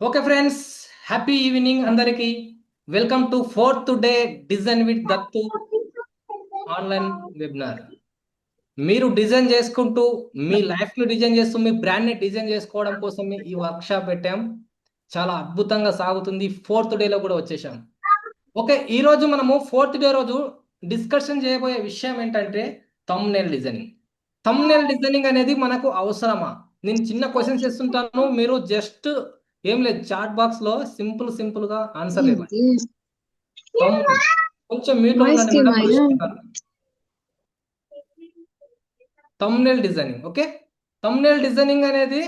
Okay friends, happy evening అందరికి. Welcome to fourth day design with Dattu online webinar. మీరు design చేసుకుంటూ మీ లైఫ్ని design చేస్తూ మీ బ్రాండ్ని డిజైన్ చేసుకోవడం కోసమే ఈ వర్క్షాప్ పెట్టాం. చాలా అద్భుతంగా సాగుతుంది. ఫోర్త్ డేలో కూడా వచ్చేసాం. ఓకే, ఈరోజు మనము ఫోర్త్ డే రోజు డిస్కషన్ చేయబోయే విషయం ఏంటంటే థంబ్నెయిల్ డిజైనింగ్. థంబ్నెయిల్ డిజైనింగ్ అనేది మనకు అవసరమా? నేను చిన్న క్వశ్చన్స్ ఇస్తుంటాను, మీరు జస్ట్ ఏం లేదు, చాట్ బాక్స్ లో సింపుల్ గా ఆన్సర్ ఇవ్వండి. థంబ్నెయిల్ కొంచెం మ్యూట్ లో ఉండండి మేడం, మర్చిపోతాను. Thumbnail designing. Okay, thumbnail designing అనేది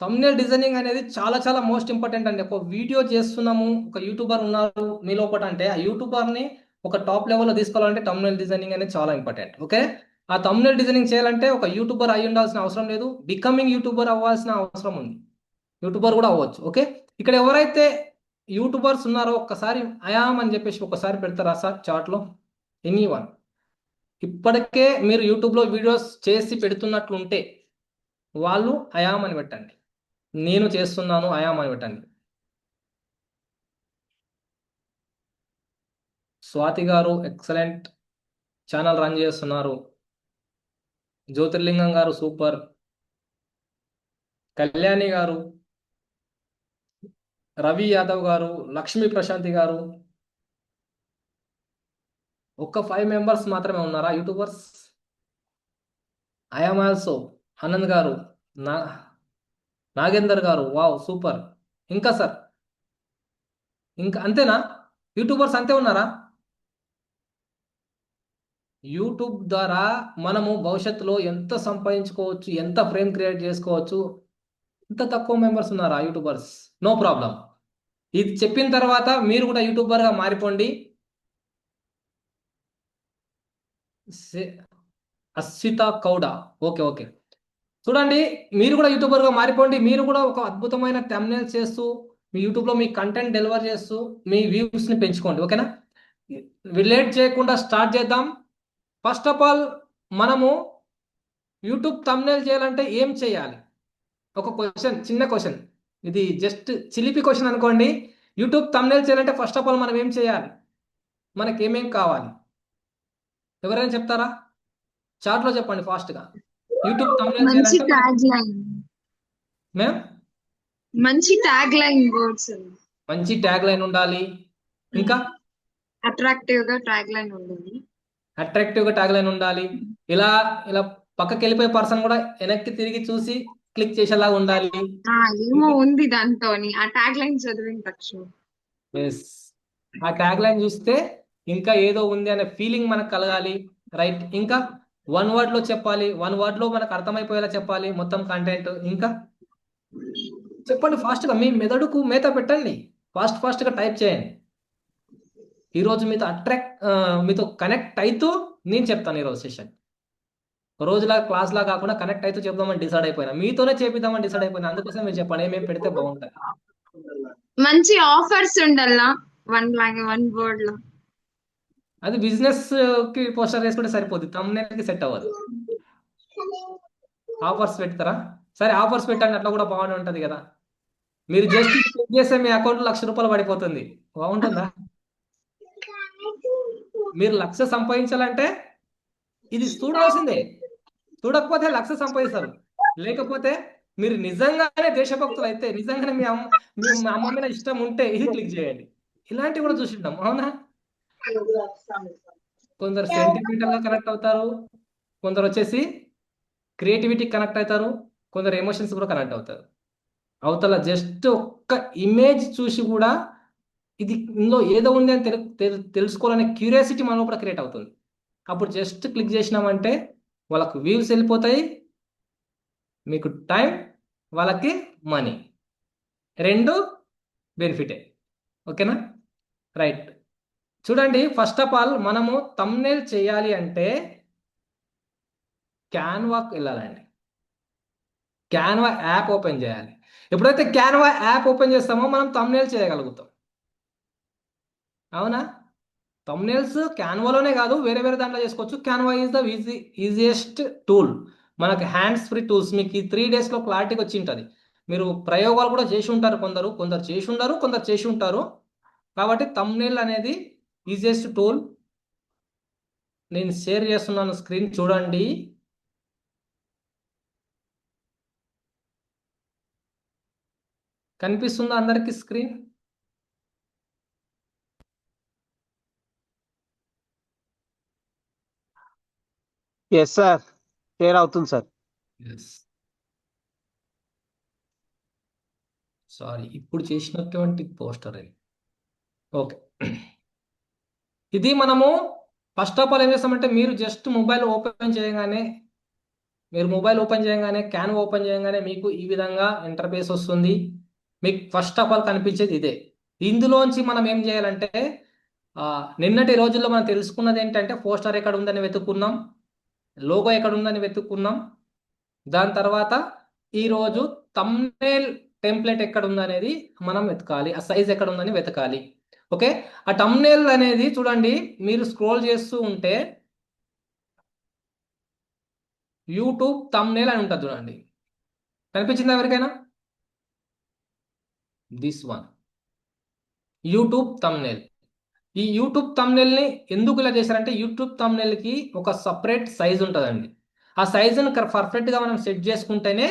థంబ్నెయిల్ డిజైనింగ్ అనేది చాలా చాలా మోస్ట్ ఇంపార్టెంట్ అండి. ఒక వీడియో చేస్తున్నాము, ఒక యూట్యూబర్ ఉన్నారు మీ లోపల అంటే ఆ యూట్యూబర్ని ఒక టాప్ లెవెల్లో తీసుకోవాలంటే థంబ్నెయిల్ డిజైనింగ్ అనేది చాలా ఇంపార్టెంట్. ఓకే, ఆ థంబ్నెయిల్ డిజైనింగ్ చేయాలంటే ఒక యూట్యూబర్ అయి ఉండాల్సిన అవసరం లేదు, బికమింగ్ యూట్యూబర్ అవ్వాల్సిన అవసరం ఉంది. యూట్యూబర్ కూడా అవ్వచ్చు. ఓకే, ఇక్కడ ఎవరైతే యూట్యూబర్స్ ఉన్నారో ఒక్కసారి అయామ్ అని చెప్పేసి ఒకసారి పెడతారా సార్ చాట్లో? ఎనీ వన్ ఇప్పటికే మీరు యూట్యూబ్లో వీడియోస్ చేసి పెడుతున్నట్లుంటే వాళ్ళు అయామ్ అని పెట్టండి. నేను చేస్తున్నాను అయామ్ అని పెట్టండి. స్వాతి గారు ఎక్సలెంట్ ఛానల్ రన్ చేస్తున్నారు. జ్యోతిర్లింగం గారు సూపర్. కళ్యాణి గారు, రవి యాదవ్ గారు, లక్ష్మీ ప్రశాంతి గారు. ఒక్క 5 మెంబర్స్ మాత్రమే ఉన్నారా యూట్యూబర్స్? I'm also. ఆనంద్ గారు, నా నాగేందర్ గారు, వావ్ సూపర్. ఇంకా సార్, ఇంకా అంతేనా? యూట్యూబర్స్ అంతే ఉన్నారా? యూట్యూబ్ ద్వారా మనము భవిష్యత్తులో ఎంత సంపాదించుకోవచ్చు, ఎంత ఫ్రేమ్ క్రియేట్ చేసుకోవచ్చు. ఇంత తక్కువ మెంబర్స్ ఉన్నారా యూట్యూబర్స్? No problem. ఇది చెప్పిన తర్వాత మీరు కూడా యూట్యూబర్గా మారిపోండి. అస్సిత కౌడ, ఓకే ఓకే. చూడండి, మీరు కూడా యూట్యూబర్గా మారిపోండి. మీరు కూడా ఒక అద్భుతమైన థంబ్నెయిల్ చేస్తూ మీ యూట్యూబ్లో మీ కంటెంట్ డెలివర్ చేస్తూ మీ వ్యూస్ని పెంచుకోండి. ఓకేనా? లేట్ చేయకుండా స్టార్ట్ చేద్దాం. ఫస్ట్ ఆఫ్ ఆల్ మనము యూట్యూబ్ థంబ్నెయిల్ చేయాలంటే ఏం చేయాలి? ఒక క్వశ్చన్, చిన్న క్వశ్చన్, ఇది జస్ట్ చిలిపి క్వశ్చన్ అనుకోండి. యూట్యూబ్ థంబ్నెయిల్ చేయాలంటే ఫస్ట్ ఆఫ్ ఆల్ మనం ఏం చేయాలి? మనకి ఏమేం కావాలి? ఎవరైనా చెప్తారా? చాట్లో చెప్పండి ఫాస్ట్గా. యూట్యూబ్ థంబ్నెయిల్ మంచి చేయాలంటే మనకి ట్యాగ్ లైన్ మేం మంచి ట్యాగ్ లైన్ వర్డ్స్ మంచి ట్యాగ్ లైన్ ఉండాలి. ఇంకా అట్రాక్టివ్ గా ట్యాగ్ లైన్ ఉండాలి. అట్రాక్టివ్గా ట్యాగ్ లైన్ ఉండాలి. ఇలా ఇలా పక్కకి వెళ్ళిపోయే పర్సన్ కూడా వెనక్కి తిరిగి చూసి క్లిక్ చేసేలాగా ఉండాలి. ఏమో ఉంది దాంతోని ఆ ట్యాగ్ లైన్ చదివిన తక్షణ ఎస్, ఆ ట్యాగ్ లైన్ చూస్తే ఇంకా ఏదో ఉంది అనే ఫీలింగ్ మనకు కలగాలి. రైట్. ఇంకా 1 వర్డ్ లో చెప్పాలి. 1 వర్డ్ లో మనకు అర్థమైపోయేలా చెప్పాలి మొత్తం కంటెంట్. ఇంకా చెప్పండి ఫాస్ట్గా, మీ మెదడుకు మేత పెట్టండి. ఫాస్ట్గా టైప్ చేయండి. ఈరోజు మీతో కనెక్ట్ అవుతూ నేను చెప్తాను ఈరోజు సెషన్. రోజులా క్లాస్లా కాకుండా కనెక్ట్ అవుతూ చెప్దామని డిసైడ్ అయిపోయినా, మీతోనే చేపిద్దామని డిసైడ్ అయిపోయినా. అందుకోసం మీరు చెప్పండి ఏమేమి పెడితే బాగుంటుంది. మంచి ఆఫర్స్ ఉండాలా, వన్ వర్డ్ లో. అది బిజినెస్ కి పోస్టర్ వేసుకుంటే సరిపోద్ది, thumbnail కి సెట్ అవ్వదు. ఆఫర్స్ పెడతారా? సరే ఆఫర్స్ పెట్టండి, అట్లా కూడా బాగానే ఉంటది కదా. మీరు జస్ట్ క్లిక్ చేస్తే మీ అకౌంట్ ₹1,00,000 పడిపోతుంది. బాగుంటుందా? మీరు 1,00,000 సంపాదించాలంటే ఇది చూడాల్సిందే. చూడకపోతే 1,00,000 సంపాదిస్తారు. లేకపోతే మీరు నిజంగానే దేశభక్తులు అయితే, నిజంగానే మీ అమ్మ మీద ఇష్టం ఉంటే ఇది క్లిక్ చేయండి. ఇలాంటివి కూడా చూసింటాం, అవునా? కొందరు సెంటిమెంటల్ గా కనెక్ట్ అవుతారు, కొందరు వచ్చేసి క్రియేటివిటీ కనెక్ట్ అవుతారు, కొందరు ఎమోషన్స్ కూడా కనెక్ట్ అవుతారు. అవతల జస్ట్ ఒక్క ఇమేజ్ చూసి కూడా ఇది ఇందులో ఏదో ఉంది అని తెలుసుకోవాలనే క్యూరియాసిటీ మన లోపల క్రియేట్ అవుతుంది. అప్పుడు జస్ట్ క్లిక్ చేసినామంటే వాళ్ళకు వ్యూస్ వెళ్ళిపోతాయి, మీకు టైం, వాళ్ళకి మనీ, రెండు బెనిఫిటే. ఓకేనా? రైట్. చూడండి, ఫస్ట్ ఆఫ్ ఆల్ మనము థంబ్నెయిల్ చేయాలి అంటే క్యాన్వాకి వెళ్ళాలండి. క్యాన్వా యాప్ ఓపెన్ చేయాలి. ఎప్పుడైతే క్యాన్వా యాప్ ఓపెన్ చేస్తామో మనం థంబ్నెయిల్ చేయగలుగుతాం. అవునా? థంబ్నెయిల్స్ క్యాన్వాలోనే కాదు, వేరే వేరే దాంట్లో చేసుకోవచ్చు. Canva is the easiest tool మనకి హ్యాండ్స్ ఫ్రీ టూల్స్ మీకు ఈ 3 డేస్లో క్లారిటీగా వచ్చి ఉంటుంది. మీరు ప్రయోగాలు కూడా చేసి ఉంటారు, కొందరు కొందరు చేసి ఉండరు, కొందరు చేసి ఉంటారు. కాబట్టి thumbnail అనేది ఈజియెస్ట్ టూల్. నేను షేర్ చేస్తున్నాను, స్క్రీన్ చూడండి. కనిపిస్తుందా అందరికి స్క్రీన్? ఎస్ సార్, షేర్ అవుతుంది సార్. సారీ, ఇప్పుడు చేసినటువంటి పోస్టర్ అది. ఓకే, ఇది మనము ఫస్ట్ ఆఫ్ ఆల్ ఏం చేస్తామంటే, మీరు జస్ట్ మొబైల్ ఓపెన్ చేయగానే క్యాన్ ఓపెన్ చేయగానే మీకు ఈ విధంగా ఇంటర్ఫేస్ వస్తుంది. మీకు ఫస్ట్ ఆఫ్ ఆల్ కనిపించేది ఇదే. ఇందులోంచి మనం ఏం చేయాలంటే, నిన్నటి రోజుల్లో మనం తెలుసుకున్నది ఏంటంటే, పోస్టర్ ఎక్కడ ఉందని వెతుక్కున్నాం, లోగో ఎక్కడ ఉందని వెతుక్కున్నాం. దాని తర్వాత ఈరోజు thumbnail టెంప్లెట్ ఎక్కడ ఉందనేది మనం వెతకాలి, ఆ సైజ్ ఎక్కడ ఉందని వెతకాలి. ఓకే, ఆ thumbnail అనేది చూడండి, మీరు స్క్రోల్ చేస్తూ ఉంటే యూట్యూబ్ thumbnail అని ఉంటుంది చూడండి. కనిపించిందా ఎవరికైనా? This one YouTube thumbnail. ఈ యూట్యూబ్ thumbnailని ఎందుకు ఇలా చేశారంటే, యూట్యూబ్ thumbnailకి ఒక సపరేట్ సైజ్ ఉంటుందండి. ఆ సైజును పర్ఫెక్ట్గా మనం సెట్ చేసుకుంటేనే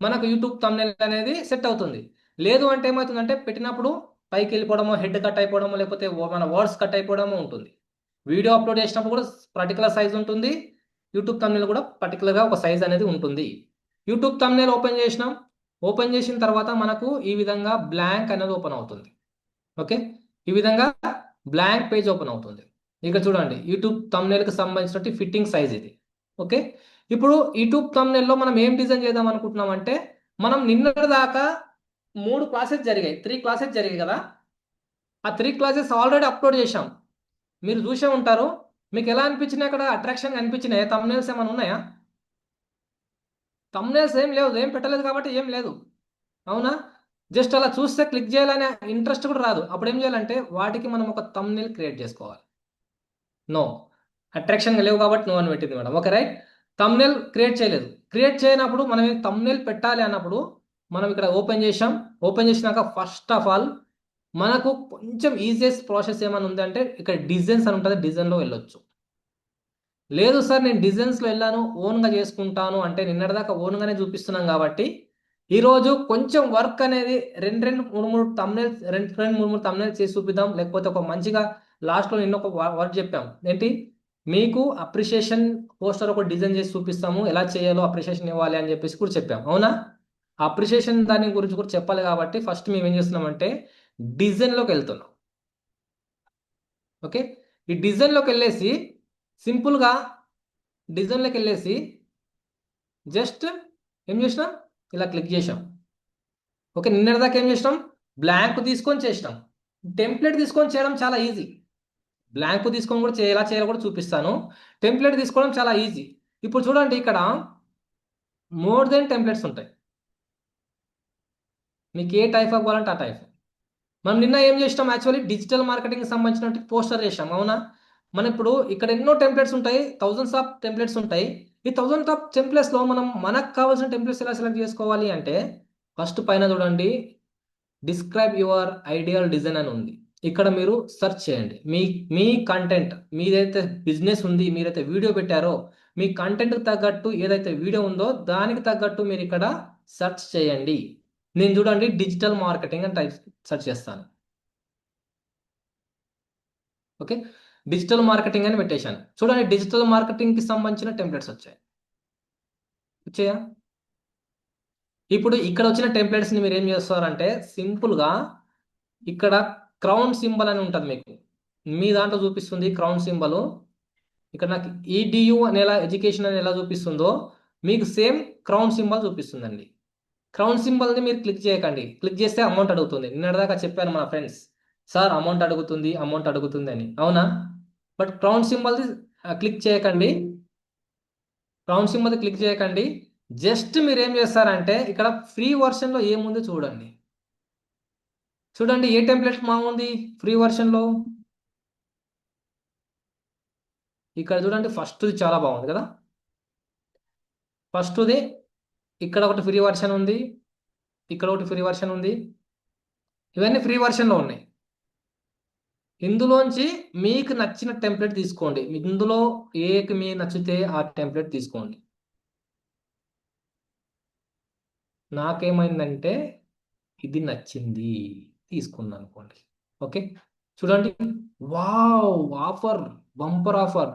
మనకు యూట్యూబ్ thumbnail అనేది సెట్ అవుతుంది. లేదు అంటే ఏమవుతుందంటే, పెట్టినప్పుడు పైకి వెళ్ళిపోవడమో, హెడ్ కట్ అయిపోవడమో, లేకపోతే మన వర్డ్స్ కట్ అయిపోవడమో ఉంటుంది. వీడియో అప్లోడ్ చేసినప్పుడు కూడా పర్టికులర్ సైజ్ ఉంటుంది, యూట్యూబ్ thumbnail కూడా పర్టికులర్గా ఒక సైజ్ అనేది ఉంటుంది. యూట్యూబ్ thumbnail ఓపెన్ చేసిన తర్వాత మనకు ఈ విధంగా బ్లాంక్ అనేది ఓపెన్ అవుతుంది. ఓకే, ఈ విధంగా బ్లాంక్ పేజ్ ఓపెన్ అవుతుంది. ఇక్కడ చూడండి, యూట్యూబ్ thumbnailకి సంబంధించినట్టు ఫిట్టింగ్ సైజ్ ఇది. ఓకే, ఇప్పుడు యూట్యూబ్ thumbnailలో మనం ఏం డిజైన్ చేద్దాం అనుకుంటున్నాం అంటే, మనం నిన్నటి దాకా 3 క్లాసెస్ జరిగాయి కదా. ఆ 3 క్లాసెస్ ఆల్రెడీ అప్లోడ్ చేశాం, మీరు చూసే ఉంటారు. మీకు ఎలా అనిపించినాయి? అక్కడ అట్రాక్షన్ అనిపించినాయి? thumbnails ఏమైనా ఉన్నాయా? thumbnails ఏం లేవు, ఏం పెట్టలేదు కాబట్టి ఏం లేదు, అవునా? జస్ట్ అలా చూస్తే క్లిక్ చేయాలనే ఇంట్రెస్ట్ కూడా రాదు. అప్పుడు ఏం చేయాలంటే, వాటికి మనం ఒక thumbnail క్రియేట్ చేసుకోవాలి. నో, అట్రాక్షన్గా లేవు కాబట్టి నో అని పెట్టింది madam. Okay, right. thumbnail create చేయలేదు. క్రియేట్ చేయనప్పుడు మనం thumbnail పెట్టాలి అన్నప్పుడు మనం ఇక్కడ ఓపెన్ చేసాం. ఓపెన్ చేసినాక ఫస్ట్ ఆఫ్ ఆల్ మనకు కొంచెం ఈజియెస్ట్ ప్రాసెస్ ఏమైనా ఉందంటే, ఇక్కడ డిజైన్స్ అని ఉంటుంది, డిజైన్లో వెళ్ళొచ్చు. లేదు సార్, నేను డిజైన్స్లో వెళ్ళాను, ఓన్గా చేసుకుంటాను అంటే, నిన్నటిదాకా ఓన్గానే చూపిస్తున్నాం కాబట్టి ఈరోజు కొంచెం వర్క్ అనేది రెండు మూడు thumbnails చేసి చూపిద్దాం. లేకపోతే ఒక మంచిగా లాస్ట్లో నిన్న ఒక వర్క్ చెప్పాం ఏంటి, మీకు అప్రిషియేషన్ పోస్టర్ ఒక డిజైన్ చేసి చూపిస్తాము, ఎలా చేయాలో అప్రిషియేషన్ ఇవ్వాలి అని చెప్పేసి కూడా చెప్పాం, అవునా? అప్రిషియేషన్ దాని గురించి కూడా చెప్పాలి కాబట్టి ఫస్ట్ మేము ఏం చేస్తున్నామంటే, డిజైన్లోకి వెళ్తున్నాం. ఓకే, ఈ డిజైన్లోకి వెళ్ళేసి సింపుల్గా డిజైన్లోకి వెళ్ళేసి జస్ట్ ఏం చేసినాం, ఇలా క్లిక్ చేసాం. ఓకే, నిన్నటిదాకా ఏం చేసినాం, బ్లాంక్ తీసుకొని చేసినాం. టెంప్లెట్ తీసుకొని చేయడం చాలా ఈజీ. బ్లాంక్ తీసుకొని కూడా ఎలా చేయాలో కూడా చూపిస్తాను. టెంప్లెట్ తీసుకోవడం చాలా ఈజీ. ఇప్పుడు చూడండి, ఇక్కడ మోర్ దెన్ టెంప్లెట్స్ ఉంటాయి. మీకు ఏ టైప్ అవ్వాలంటే ఆ టైప్. మనం నిన్న ఏం చేసినాం, యాక్చువల్లీ డిజిటల్ మార్కెటింగ్కి సంబంధించినట్టు పోస్టర్ చేసాం, అవునా? మనం ఇప్పుడు ఇక్కడ ఎన్నో టెంప్లెట్స్ ఉంటాయి, థౌజండ్స్ ఆఫ్ టెంప్లెట్స్ ఉంటాయి. ఈ థౌజండ్ ఆఫ్ టెంప్లెట్స్లో మనం మనకు కావాల్సిన టెంప్లెట్స్ ఎలా సెలెక్ట్ చేసుకోవాలి అంటే, ఫస్ట్ పైన చూడండి, డిస్క్రైబ్ యువర్ ఐడియల్ డిజైన్ అని ఉంది. ఇక్కడ మీరు సెర్చ్ చేయండి. మీ కంటెంట్, మీదైతే బిజినెస్ ఉంది, మీరైతే వీడియో పెట్టారో, మీ కంటెంట్కి తగ్గట్టు ఏదైతే వీడియో ఉందో దానికి తగ్గట్టు మీరు ఇక్కడ సెర్చ్ చేయండి. నేను చూడండి, డిజిటల్ మార్కెటింగ్ అని సెర్చ్ చేస్తాను. ఓకే, డిజిటల్ మార్కెటింగ్ అని పెట్టేశాను. చూడండి, డిజిటల్ మార్కెటింగ్కి సంబంధించిన టెంప్లెట్స్ వచ్చాయా? ఇప్పుడు ఇక్కడ వచ్చిన టెంప్లెట్స్ని మీరు ఏం చేస్తారంటే, సింపుల్గా ఇక్కడ క్రౌన్ సింబల్ అని ఉంటుంది, మీకు మీ దాంట్లో చూపిస్తుంది క్రౌన్ సింబల్. ఇక్కడ నాకు ఈడియు అని ఎలా, ఎడ్యుకేషన్ అని ఎలా చూపిస్తుందో మీకు సేమ్ క్రౌన్ సింబల్ చూపిస్తుందండి. క్రౌన్ సింబల్ని మీరు క్లిక్ చేయకండి. క్లిక్ చేస్తే అమౌంట్ అడుగుతుంది. నిన్నటిదాకా చెప్పాను మన ఫ్రెండ్స్, సార్ అమౌంట్ అడుగుతుంది అని, అవునా? బట్ క్రౌన్ సింబల్ది క్లిక్ చేయకండి. క్రౌన్ సింబల్ క్లిక్ చేయకండి. జస్ట్ మీరు ఏం చేస్తారంటే, ఇక్కడ ఫ్రీ వర్షన్లో ఏముంది చూడండి. చూడండి, ఏ టెంప్లెట్ బాగుంది ఫ్రీ వర్షన్లో. ఇక్కడ చూడండి, ఫస్ట్ చాలా బాగుంది కదా. ఫస్ట్ది ఇక్కడ ఒకటి ఫ్రీ వర్షన్ ఉంది, ఇక్కడ ఒకటి ఫ్రీ వర్షన్ ఉంది, ఇవన్నీ ఫ్రీ వర్షన్లో ఉన్నాయి. ఇందులోంచి మీకు నచ్చిన టెంప్లెట్ తీసుకోండి. ఇందులో ఏకి మీ నచ్చితే ఆ టెంప్లెట్ తీసుకోండి. నాకేమైందంటే ఇది నచ్చింది, తీసుకున్నాను అనుకోండి. ఓకే, చూడండి. Wow, offer, bumper offer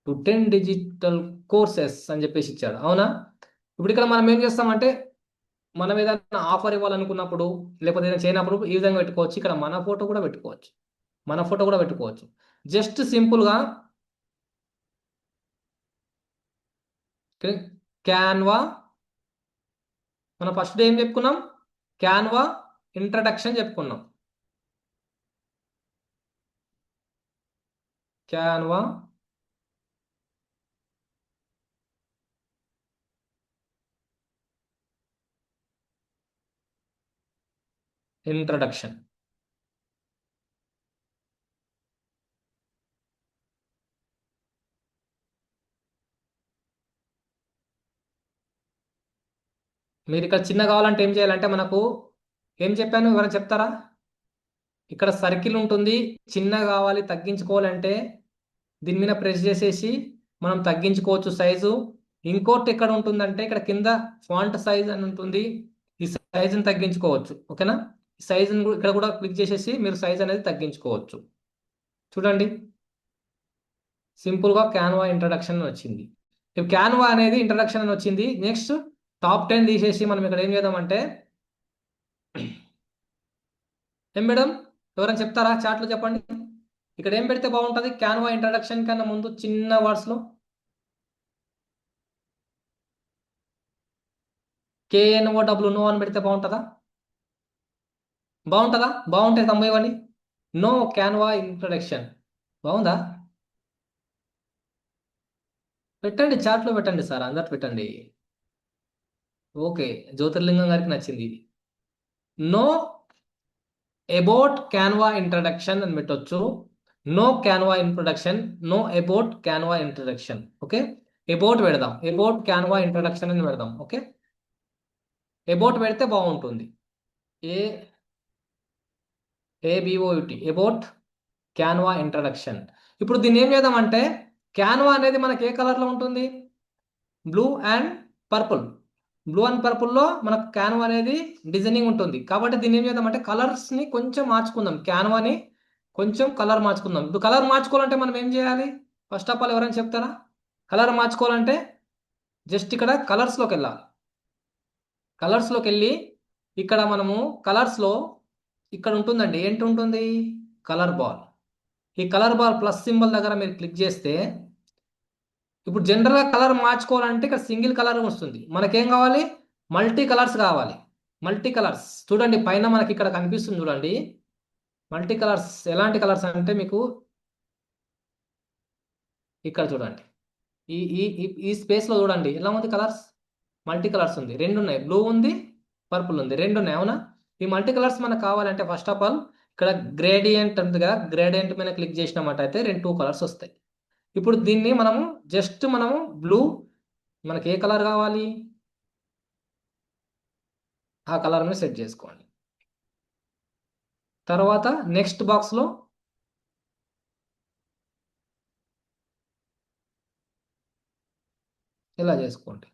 to 10 digital courses అని చెప్పేసి ఇచ్చాడు. అవునా? ఇప్పుడు ఇక్కడ మనం ఏం చేస్తామంటే మనం ఏదైనా ఆఫర్ ఇవ్వాలనుకున్నప్పుడు లేకపోతే ఏదైనా చేయనప్పుడు ఈ విధంగా పెట్టుకోవచ్చు. ఇక్కడ మన ఫోటో కూడా పెట్టుకోవచ్చు. జస్ట్ సింపుల్గా క్యాన్వా, మనం ఫస్ట్ ఏం చెప్పుకున్నాం? క్యాన్వా ఇంట్రడక్షన్ చెప్పుకున్నాం. Canva introduction. మీరు ఇక్కడ చిన్న కావాలంటే ఏం చేయాలంటే మనకు ఏం చెప్పాను, ఎవరైనా చెప్తారా? ఇక్కడ సర్కిల్ ఉంటుంది, చిన్న కావాలి తగ్గించుకోవాలంటే దీని మీద ప్రెస్ చేసేసి మనం తగ్గించుకోవచ్చు సైజు. ఇంకోటి ఎక్కడ ఉంటుందంటే ఇక్కడ కింద ఫాంట్ సైజ్ అని ఉంటుంది, ఈ సైజుని తగ్గించుకోవచ్చు. ఓకేనా? ఈ సైజుని ఇక్కడ కూడా క్లిక్ చేసేసి మీరు సైజ్ అనేది తగ్గించుకోవచ్చు. చూడండి, సింపుల్గా క్యాన్వా ఇంట్రడక్షన్ అని వచ్చింది. ఇప్పుడు క్యాన్వా అనేది ఇంట్రడక్షన్ అని వచ్చింది. నెక్స్ట్ టాప్ 10 తీసేసి మనం ఇక్కడ ఏం చేద్దామంటే ఏం మేడం, ఎవరైనా చెప్తారా? చాట్లో చెప్పండి. ఇక్కడ ఏం పెడితే బాగుంటుంది? క్యాన్వా ఇంట్రడక్షన్ కన్నా ముందు చిన్న వర్డ్స్లో KNOW అని పెడితే బాగుంటుందా? బాగుంటే తమ్ముడు ఇవ్వండి. No Canva introduction. బాగుందా? పెట్టండి, చాట్లో పెట్టండి సార్, అందరు పెట్టండి. ఓకే, జ్యోతిర్లింగం గారికి నచ్చింది ఇది. నో అబౌట్ క్యాన్వా ఇంట్రడక్షన్ అని పెట్టొచ్చు. No Canva introduction, no about Canva introduction. Okay, about పెడదాం, అబౌట్ క్యాన్వా ఇంట్రడక్షన్ అని పెడదాం. ఓకే, అబౌట్ పెడితే బాగుంటుంది. ABOUT, about Canva introduction. ఇప్పుడు దీన్ని ఏం చేద్దామంటే క్యాన్వా అనేది మనకి ఏ కలర్లో ఉంటుంది? Blue and purple. Blue and పర్పుల్లో మనకు క్యాన్వా అనేది డిజైనింగ్ ఉంటుంది. కాబట్టి దీన్ని ఏం చేద్దామంటే కలర్స్ని కొంచెం మార్చుకుందాం, క్యాన్వాని కొంచెం కలర్ మార్చుకుందాం. ఇప్పుడు కలర్ మార్చుకోవాలంటే మనం ఏం చేయాలి? ఫస్ట్ ఆఫ్ ఆల్ ఎవరైనా చెప్తారా? కలర్ మార్చుకోవాలంటే జస్ట్ ఇక్కడ కలర్స్లోకి వెళ్ళాలి. కలర్స్లోకి వెళ్ళి ఇక్కడ మనము కలర్స్లో ఇక్కడ ఉంటుందండి, ఏంటి ఉంటుంది? Colour ball. ఈ కలర్ బాల్ ప్లస్ సింబల్ దగ్గర మీరు క్లిక్ చేస్తే ఇప్పుడు జనరల్గా కలర్ మార్చుకోవాలంటే ఇక్కడ సింగిల్ కలర్ వస్తుంది. మనకేం కావాలి? మల్టీ కలర్స్ కావాలి. మల్టీ కలర్స్ చూడండి, పైన మనకి ఇక్కడ కనిపిస్తుంది చూడండి. మల్టీ కలర్స్ ఎలాంటి కలర్స్ అంటే మీకు ఇక్కడ చూడండి, ఈ ఈ ఈ స్పేస్లో చూడండి ఎలా ఉంది కలర్స్. మల్టీ కలర్స్ ఉంది, రెండు ఉన్నాయి, బ్లూ ఉంది, పర్పుల్ ఉంది, రెండు ఉన్నాయి. అవునా? ఈ మల్టీ కలర్స్ మనకు కావాలంటే ఫస్ట్ ఆఫ్ ఆల్ ఇక్కడ గ్రేడియంట్ ఉంది కదా, గ్రేడియంట్ మీద క్లిక్ చేసినామంటే అయితే 2 కలర్స్ వస్తాయి. ఇప్పుడు దీన్ని మనము జస్ట్ మనము బ్లూ, మనకి ఏ కలర్ కావాలి ఆ కలర్ని సెట్ చేసుకోండి. తర్వాత నెక్స్ట్ బాక్స్లో ఇలా చేసుకోండి.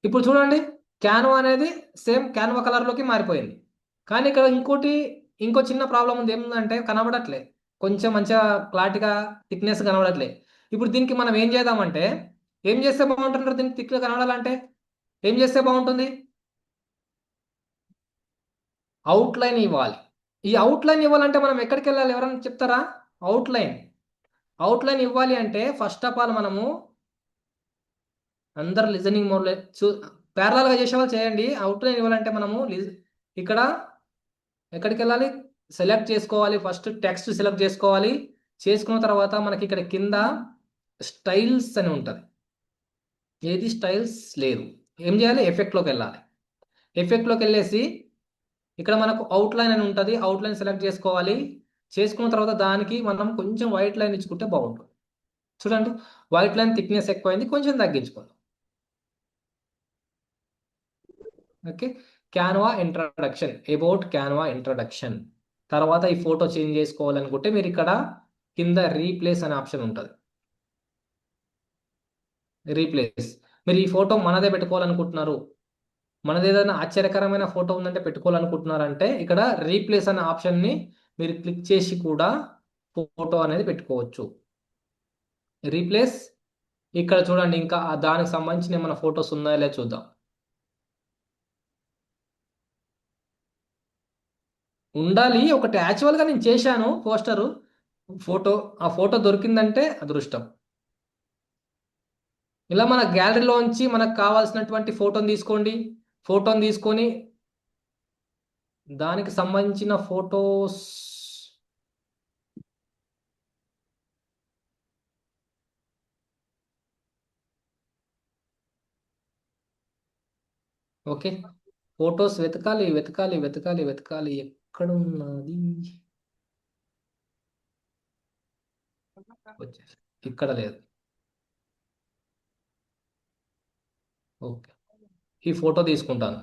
ఇప్పుడు చూడండి, క్యాన్వా అనేది సేమ్ క్యాన్వా కలర్లోకి మారిపోయింది. కానీ ఇక్కడ ఇంకో చిన్న ప్రాబ్లం ఉంది. ఏముందంటే కనబడట్లే, కొంచెం మంచిగా క్లారిటీగా థిక్నెస్ కనబడట్లే. ఇప్పుడు దీనికి మనం ఏం చేద్దామంటే, ఏం చేస్తే బాగుంటుంటారు? దీనికి థిక్గా కనబడాలంటే ఏం చేస్తే బాగుంటుంది? అవుట్లైన్ ఇవ్వాలి. ఈ అవుట్లైన్ ఇవ్వాలంటే మనం ఎక్కడికి వెళ్ళాలి? ఎవరైనా చెప్తారా? అవుట్లైన్ ఇవ్వాలి అంటే ఫస్ట్ ఆఫ్ ఆల్ మనము అందరు లిజనింగ్ మోడ్లో ప్యారలల్గా చేసేవాళ్ళు చేయండి. అవుట్లైన్ ఇవ్వాలంటే మనము ఇక్కడ ఎక్కడికి వెళ్ళాలి? సెలెక్ట్ చేసుకోవాలి. ఫస్ట్ టెక్స్ట్ సెలెక్ట్ చేసుకోవాలి. చేసుకున్న తర్వాత మనకి ఇక్కడ కింద స్టైల్స్ అని ఉంటుంది. ఏది స్టైల్స్ లేదు, ఏం చేయాలి? ఎఫెక్ట్లోకి వెళ్ళాలి. ఎఫెక్ట్లోకి వెళ్ళేసి ఇక్కడ మనకు అవుట్లైన్ అని ఉంటుంది, అవుట్లైన్ సెలెక్ట్ చేసుకోవాలి. చేసుకున్న తర్వాత దానికి మనం కొంచెం వైట్ లైన్ ఇచ్చుకుంటే బాగుంటుంది. చూడండి, వైట్ లైన్ థిక్నెస్ ఎక్కువైంది, కొంచెం తగ్గించుకోండి. Okay, Canva introduction, about Canva introduction. తర్వాత ఈ ఫోటో చేంజ్ చేసుకోవాలనుకుంటే మీరు ఇక్కడ కింద రీప్లేస్ అనే ఆప్షన్ ఉంటుంది. రీప్లేస్, మీరు ఈ ఫోటో మనదే పెట్టుకోవాలనుకుంటున్నారు, మనది ఏదైనా ఆశ్చర్యకరమైన ఫోటో ఉందంటే పెట్టుకోవాలనుకుంటున్నారంటే ఇక్కడ రీప్లేస్ అనే ఆప్షన్ని మీరు క్లిక్ చేసి కూడా ఫోటో అనేది పెట్టుకోవచ్చు. రీప్లేస్, ఇక్కడ చూడండి ఇంకా దానికి సంబంధించిన ఏమైనా ఫొటోస్ ఉన్నాయో లేదో చూద్దాం. ఉండాలి ఒకటి, యాక్చువల్గా నేను చేశాను పోస్టరు ఫోటో, ఆ ఫోటో దొరికిందంటే అదృష్టం. ఇలా మన గ్యాలరీలోంచి మనకు కావాల్సినటువంటి ఫోటోని తీసుకోండి, ఫోటోని తీసుకొని దానికి సంబంధించిన ఫొటోస్ ఓకే, ఫొటోస్ వెతకాలి వెతకాలి వెతకాలి వెతకాలి, ఎక్కడ ఉన్నది, వచ్చేసి ఇక్కడ లేదు. ఓకే, ఈ ఫోటో తీసుకుంటాను.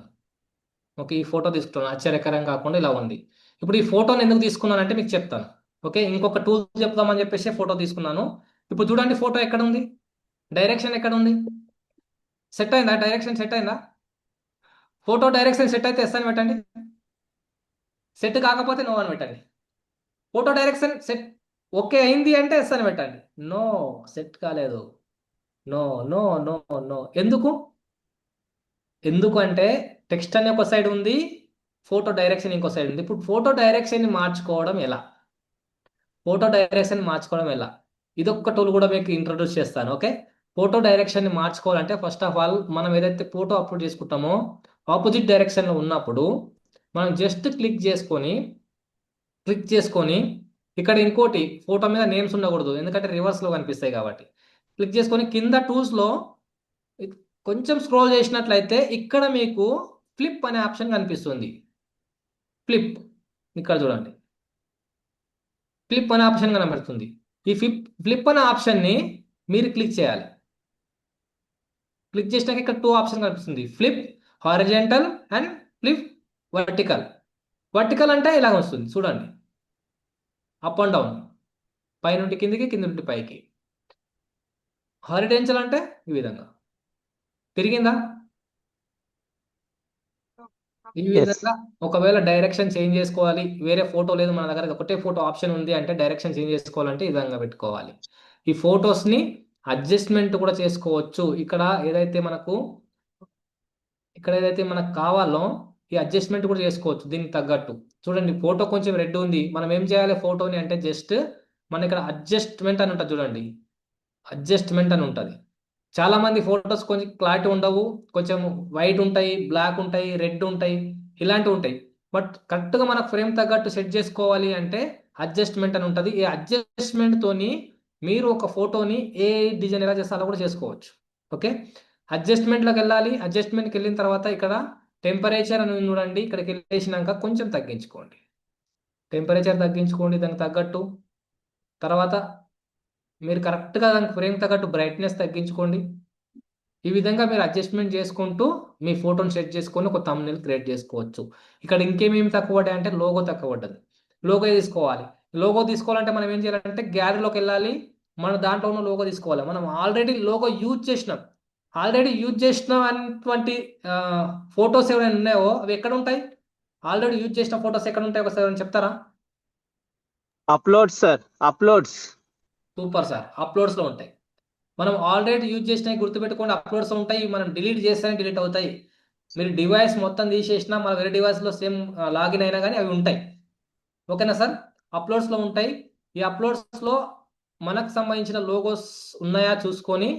ఓకే, ఈ ఫోటో తీసుకుంటాను, ఆశ్చర్యకరం కాకుండా ఇలా ఉంది. ఇప్పుడు ఈ ఫోటోని ఎందుకు తీసుకున్నానంటే మీకు చెప్తాను. ఓకే, ఇంకొక టూల్ చెప్తామని చెప్పేసి ఫోటో తీసుకున్నాను. ఇప్పుడు చూడండి ఫోటో ఎక్కడ ఉంది, డైరెక్షన్ ఎక్కడ ఉంది, సెట్ అయిందా, డైరెక్షన్ సెట్ అయిందా? ఫోటో డైరెక్షన్ సెట్ అయితే ఎస్ అని పెట్టండి, సెట్ కాకపోతే నో అని పెట్టండి. ఫోటో డైరెక్షన్ సెట్ ఓకే అయింది అంటే ఎస్ అని పెట్టండి. నో, సెట్ కాలేదు, నో నో నో నో. ఎందుకు? ఎందుకంటే టెక్స్ట్ అనే ఒక సైడ్ ఉంది, ఫోటో డైరెక్షన్ ఇంకో సైడ్ ఉంది. ఇప్పుడు ఫోటో డైరెక్షన్ని మార్చుకోవడం ఎలా, ఫోటో డైరెక్షన్ మార్చుకోవడం ఎలా, ఇదొక్క టూల్ కూడా మీకు ఇంట్రొడ్యూస్ చేస్తాను. ఓకే, ఫోటో డైరెక్షన్ని మార్చుకోవాలంటే ఫస్ట్ ఆఫ్ ఆల్ మనం ఏదైతే ఫోటో అప్లోడ్ చేసుకుంటామో ఆపోజిట్ డైరెక్షన్లో ఉన్నప్పుడు మనం జస్ట్ క్లిక్ చేసుకొని ఇక్కడ ఇంకోటి ఫోటో మీద నేమ్స్ ఉండకూడదు, ఎందుకంటే రివర్స్లో కనిపిస్తాయి కాబట్టి. క్లిక్ చేసుకొని కింద టూల్స్లో కొంచెం స్క్రోల్ చేసినట్లయితే ఇక్కడ మీకు ఫ్లిప్ అనే ఆప్షన్ కనిపిస్తుంది. ఫ్లిప్, ఇక్కడ చూడండి ఫ్లిప్ అనే ఆప్షన్ కనబడుతుంది. ఈ ఫ్లిప్ అనే ఆప్షన్ని మీరు క్లిక్ చేయాలి. క్లిక్ చేసినాక ఇక్కడ టూ ఆప్షన్ కనిపిస్తుంది, flip horizontal and flip vertical. Vertical అంటే ఇలాగ వస్తుంది చూడండి, అప్ అండ్ డౌన్, పైనుండి కిందికి కింద నుండి పైకి. హారిజెంటల్ అంటే ఈ విధంగా తిరిగిందా, ఈ ఎస్. విధంగా. ఒకవేళ డైరెక్షన్ చేంజ్ చేసుకోవాలి, వేరే ఫోటో లేదు మన దగ్గర, ఒకటే ఫోటో ఆప్షన్ ఉంది అంటే డైరెక్షన్ చేంజ్ చేసుకోవాలంటే ఈ విధంగా పెట్టుకోవాలి. ఈ ఫొటోస్ని అడ్జస్ట్మెంట్ కూడా చేసుకోవచ్చు. ఇక్కడ ఏదైతే మనకు కావాలో ఈ అడ్జస్ట్మెంట్ కూడా చేసుకోవచ్చు దీనికి తగ్గట్టు. చూడండి ఫోటో కొంచెం రెడ్ ఉంది, మనం ఏం చేయాలి ఫోటోని అంటే జస్ట్ మన ఇక్కడ అడ్జస్ట్మెంట్ అని ఉంటుంది చూడండి, అడ్జస్ట్మెంట్ అని ఉంటుంది. చాలా మంది ఫొటోస్ కొంచెం క్లారిటీ ఉండవు, కొంచెం వైట్ ఉంటాయి, బ్లాక్ ఉంటాయి, రెడ్ ఉంటాయి, ఇలాంటివి ఉంటాయి. బట్ కరెక్ట్గా మనకు ఫ్రేమ్ తగ్గట్టు సెట్ చేసుకోవాలి అంటే అడ్జస్ట్మెంట్ అని ఉంటుంది. ఈ అడ్జస్ట్మెంట్ తోని మీరు ఒక ఫోటోని ఏ డిజైన్ ఎలా చేస్తారో కూడా చేసుకోవచ్చు. ఓకే, అడ్జస్ట్మెంట్లోకి వెళ్ళాలి. అడ్జస్ట్మెంట్కి వెళ్ళిన తర్వాత ఇక్కడ టెంపరేచర్ అని చూడండి, ఇక్కడికి వెళ్ళేసినాక కొంచెం తగ్గించుకోండి, టెంపరేచర్ తగ్గించుకోండి దానికి తగ్గట్టు. తర్వాత మీరు కరెక్ట్గా దానికి ఫ్రేమ్ తగ్గట్టు బ్రైట్నెస్ తగ్గించుకోండి. ఈ విధంగా మీరు అడ్జస్ట్మెంట్ చేసుకుంటూ మీ ఫోటోని సెట్ చేసుకొని ఒక థంబ్నెయిల్ క్రియేట్ చేసుకోవచ్చు. ఇక్కడ ఇంకేమేమి తక్కువ పడ్డాయి అంటే లోగో తక్కువ పడ్డది, లోగో తీసుకోవాలి. లోగో తీసుకోవాలంటే మనం ఏం చేయాలంటే గ్యాలరీలోకి వెళ్ళాలి, మన దాంట్లో ఉన్న లోగో తీసుకోవాలి. మనం ఆల్రెడీ లోగో యూజ్ చేసినాం, అటువంటి ఫొటోస్ ఏమైనా ఉన్నాయో అవి ఎక్కడ ఉంటాయి, ఆల్రెడీ యూజ్ చేసిన ఫొటోస్ ఎక్కడ ఉంటాయి ఒకసారి ఏమైనా చెప్తారా? Uploads sir, uploads. Super sir, అప్లోడ్స్లో ఉంటాయి. మనం ఆల్రెడీ యూజ్ చేసినవి గుర్తుపెట్టుకోండి, అప్లోడ్స్ ఉంటాయి. మనం డిలీట్ చేస్తేనే డిలీట్ అవుతాయి. మీరు డివైస్ మొత్తం తీసేసినా మన వేరే డివైస్లో సేమ్ లాగిన్ అయినా కానీ అవి ఉంటాయి. ఓకేనా సార్, అప్లోడ్స్లో ఉంటాయి. ఈ అప్లోడ్స్లో మనకు సంబంధించిన లోగోస్ ఉన్నాయా చూసుకొని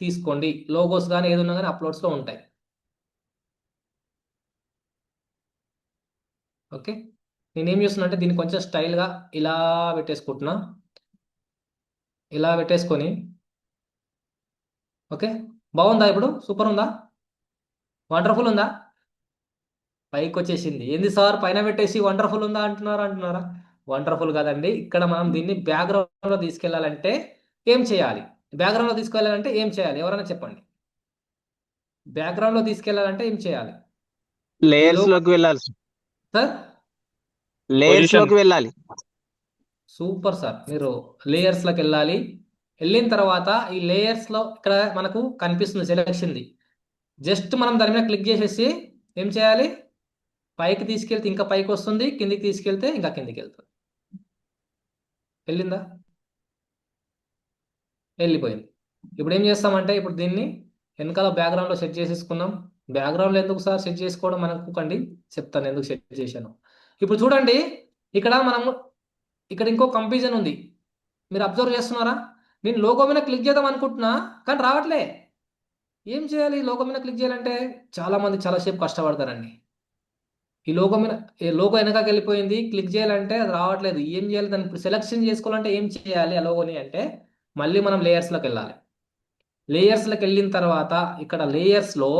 తీసుకోండి, లోగోస్ కానీ ఏది ఉన్నా కానీ అప్లోడ్స్లో ఉంటాయి. ఓకే, నేనేం చేస్తున్నా అంటే దీన్ని కొంచెం స్టైల్గా ఇలా పెట్టేసుకుంటున్నా, ఇలా పెట్టేసుకొని. ఓకే, బాగుందా ఇప్పుడు, సూపర్ ఉందా, వండర్ఫుల్ ఉందా? పైకి వచ్చేసింది. ఏంది సార్ పైన పెట్టేసి వండర్ఫుల్ ఉందా అంటున్నారా? వండర్ఫుల్ కాదండి. ఇక్కడ మనం దీన్ని బ్యాక్గ్రౌండ్లో తీసుకెళ్ళాలంటే ఏం చేయాలి, ఎవరైనా చెప్పండి. బ్యాక్గ్రౌండ్లో తీసుకెళ్ళాలంటే ఏం చేయాలి? ఈ లేయర్స్ లోగో లోకి వెళ్ళాలి సార్ లేయర్స్ పొజిషన్ లోకి వెళ్ళాలి. Super sir. మీరు లేయర్స్లోకి వెళ్ళాలి. వెళ్ళిన తర్వాత ఈ లేయర్స్లో ఇక్కడ మనకు కనిపిస్తుంది సెలక్షన్ది. జస్ట్ మనం దాని మీద క్లిక్ చేసేసి ఏం చేయాలి, పైకి తీసుకెళ్తే ఇంకా పైకి వస్తుంది, కిందికి తీసుకెళ్తే ఇంకా కిందికి వెళ్తుంది. వెళ్ళిందా? వెళ్ళిపోయింది. ఇప్పుడు ఏం చేస్తామంటే ఇప్పుడు దీన్ని వెనకాల బ్యాక్గ్రౌండ్లో సెట్ చేసేసుకున్నాం. బ్యాక్గ్రౌండ్లో ఎందుకు సార్ సెట్ చేసుకోవడం అనుకోకండి, చెప్తాను ఎందుకు సెట్ చేశాను. ఇప్పుడు చూడండి ఇక్కడ మనము ఇక్కడ ఇంకో కంపారిజన్ ఉంది, మీరు అబ్జర్వ్ చేస్తున్నారా? నేను లోగో మీద క్లిక్ చేద్దాం అనుకుంటున్నా కానీ రావట్లే. ఏం చేయాలి? లోగో మీద క్లిక్ చేయాలంటే చాలా మంది చాలాసేపు కష్టపడతారండి. ఈ లోగో వెనకకి వెళ్ళిపోయింది, క్లిక్ చేయాలంటే అది రావట్లేదు. ఏం చేయాలి? దాన్ని ఇప్పుడు సెలెక్షన్ చేసుకోవాలంటే ఏం చేయాలి ఆ లోగోని అంటే మళ్ళీ మనం లేయర్స్లోకి వెళ్ళాలి. లేయర్స్లోకి వెళ్ళిన తర్వాత ఇక్కడ లేయర్స్లో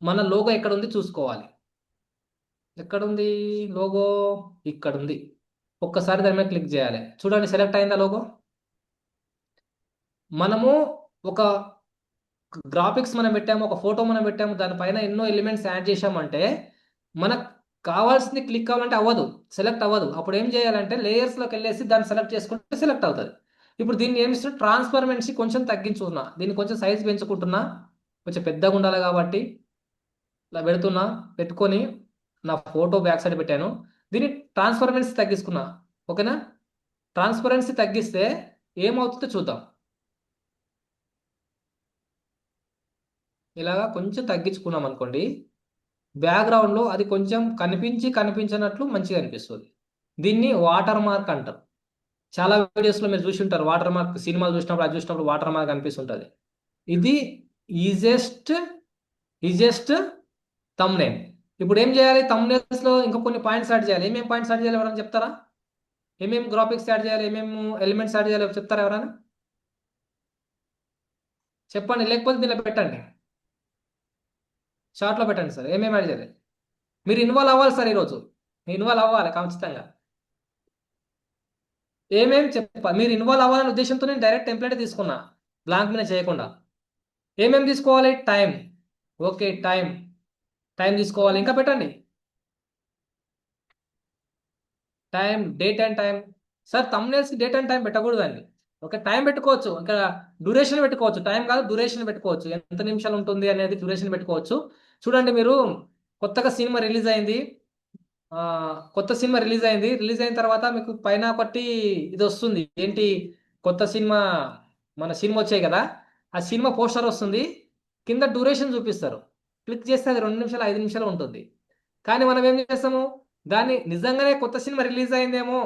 మన లోగో ఎక్కడ ఉంది చూసుకోవాలి. ఎక్కడుంది లోగో? ఇక్కడ ఉంది. ఒక్కసారి దాని మీద క్లిక్ చేయాలి. చూడండి సెలెక్ట్ అయిందా లోగో? మనము ఒక గ్రాఫిక్స్ మనం పెట్టాము, ఒక ఫోటో మనం పెట్టాము, దానిపైన ఎన్నో ఎలిమెంట్స్ యాడ్ చేసామంటే మనకు కావాల్సింది క్లిక్ కావాలంటే అవ్వదు, సెలెక్ట్ అవ్వదు. అప్పుడు ఏం చేయాలంటే లేయర్స్లోకి వెళ్ళేసి దాన్ని సెలెక్ట్ చేసుకుంటే సెలెక్ట్ అవుతుంది. ఇప్పుడు దీన్ని ఏమి ఇస్తున్నా, ట్రాన్స్ఫర్మెన్సీ కొంచెం తగ్గించుకున్నా, దీన్ని కొంచెం సైజ్ పెంచుకుంటున్నా, కొంచెం పెద్దగా ఉండాలి కాబట్టి ఇలా పెడుతున్నా. పెట్టుకొని నా ఫోటో బ్యాక్ సైడ్ పెట్టాను, దీన్ని ట్రాన్స్ఫర్మెన్సీ తగ్గించుకున్నా. ఓకేనా? ట్రాన్స్పరెన్సీ తగ్గిస్తే ఏమవుతుందో చూద్దాం. ఇలాగా కొంచెం తగ్గించుకున్నాం అనుకోండి, బ్యాక్గ్రౌండ్లో అది కొంచెం కనిపించినట్లు మంచిగా అనిపిస్తుంది. దీన్ని వాటర్ మార్క్ అంటారు. చాలా వీడియోస్లో మీరు చూసి ఉంటారు, వాటర్ మార్క్ సినిమాలు చూసినప్పుడు అది చూసినప్పుడు వాటర్ మార్క్ అనిపిస్తుంటుంది. ఇది ఈజియెస్ట్ థంబ్నెయిల్. ఇప్పుడు ఏం చేయాలి? థంబ్నెయిల్స్లో ఇంకా కొన్ని పాయింట్స్ యాడ్ చేయాలి. ఏమేమి పాయింట్స్ యాడ్ చేయాలి ఎవరైనా చెప్తారా? ఏమేమి గ్రాఫిక్స్ యాడ్ చేయాలి, ఏమేమి ఎలిమెంట్స్ యాడ్ చేయాలి చెప్తారా ఎవరైనా? చెప్పండి, లేకపోతే దీనిలో పెట్టండి, షార్ట్లో పెట్టండి సార్. ఏమేమి యాడ్ చేయాలి? మీరు ఇన్వాల్వ్ అవ్వాలి సార్, ఈరోజు ఇన్వాల్వ్ అవ్వాలి ఖచ్చితంగా. ఏమేమి చెప్పాలి? మీరు ఇన్వాల్వ్ అవ్వాలనే ఉద్దేశంతో నేను డైరెక్ట్ టెంప్లెట్ తీసుకున్నా, బ్లాంక్ మీద చేయకుండా. ఏమేమి తీసుకోవాలి? టైం. ఓకే, టైం తీసుకోవాలి. ఇంకా పెట్టండి time, date and time. Sir thumbnails date and time పెట్టకూడదండి. ఓకే, టైం పెట్టుకోవచ్చు, ఇక్కడ డ్యూరేషన్ పెట్టుకోవచ్చు, టైం కాదు డ్యూరేషన్ పెట్టుకోవచ్చు, ఎంత నిమిషాలు ఉంటుంది అనేది డ్యూరేషన్ పెట్టుకోవచ్చు. చూడండి, మీరు కొత్తగా సినిమా రిలీజ్ అయింది, రిలీజ్ అయిన తర్వాత మీకు పైన ఒకటి ఇది వస్తుంది, ఏంటి? కొత్త సినిమా, మన సినిమా వచ్చాయి కదా, ఆ సినిమా పోస్టర్ వస్తుంది, కింద డ్యూరేషన్ చూపిస్తారు. క్లిక్ చేస్తే అది 2 నిమిషాలు 5 నిమిషాలు ఉంటుంది. కానీ మనం ఏం చేస్తాము, దాన్ని నిజంగానే కొత్త సినిమా రిలీజ్ అయిందేమో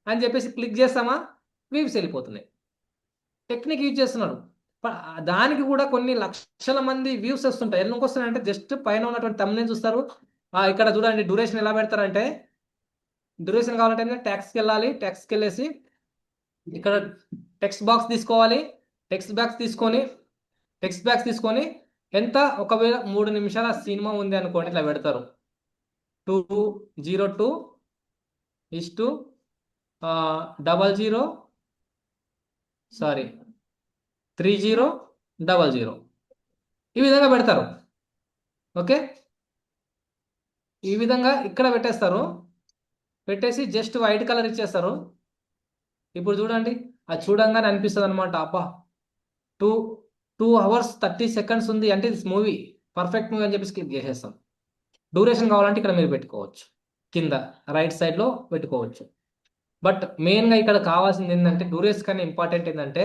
అని చెప్పేసి క్లిక్ చేస్తామా, వ్యూస్ వెళ్ళిపోతున్నాయి. టెక్నిక్ యూజ్ చేస్తున్నాడు. దానికి కూడా కొన్ని లక్షల మంది వ్యూస్ వస్తుంటాయి. ఎందుకు వస్తున్నాయంటే జస్ట్ పైన ఉన్నటువంటి థంబ్నెయిల్ చూస్తారు. ఇక్కడ చూడండి డ్యూరేషన్ ఎలా పెడతారంటే, డ్యూరేషన్ కావాలంటే ట్యాక్స్కి వెళ్ళాలి, ట్యాక్స్కి వెళ్ళేసి ఇక్కడ టెక్స్ట్ బాక్స్ తీసుకోవాలి, టెక్స్ట్ బాక్స్ తీసుకొని ఎంత, ఒకవేళ 3 నిమిషాల సినిమా ఉంది అనుకోండి, ఇట్లా పెడతారు 202 00 3000 ఈ విధంగా పెడతారు. ఓకే, ఈ విధంగా ఇక్కడ పెట్టేస్తారు, పెట్టేసి జస్ట్ వైట్ కలర్ ఇచ్చేస్తారు. ఇప్పుడు చూడండి, అది చూడంగానే అనిపిస్తుంది అనమాట, అబ్బా 2 hours 30 seconds ఉంది అంటే ఇది మూవీ, పర్ఫెక్ట్ మూవీ అని చెప్పి క్లిక్ చేసేస్తాం. డ్యూరేషన్ కావాలంటే ఇక్కడ మీరు పెట్టుకోవచ్చు, కింద రైట్ సైడ్లో పెట్టుకోవచ్చు. బట్ మెయిన్గా ఇక్కడ కావాల్సింది ఏంటంటే, డ్యూరేషన్ కన్నా ఇంపార్టెంట్ ఏంటంటే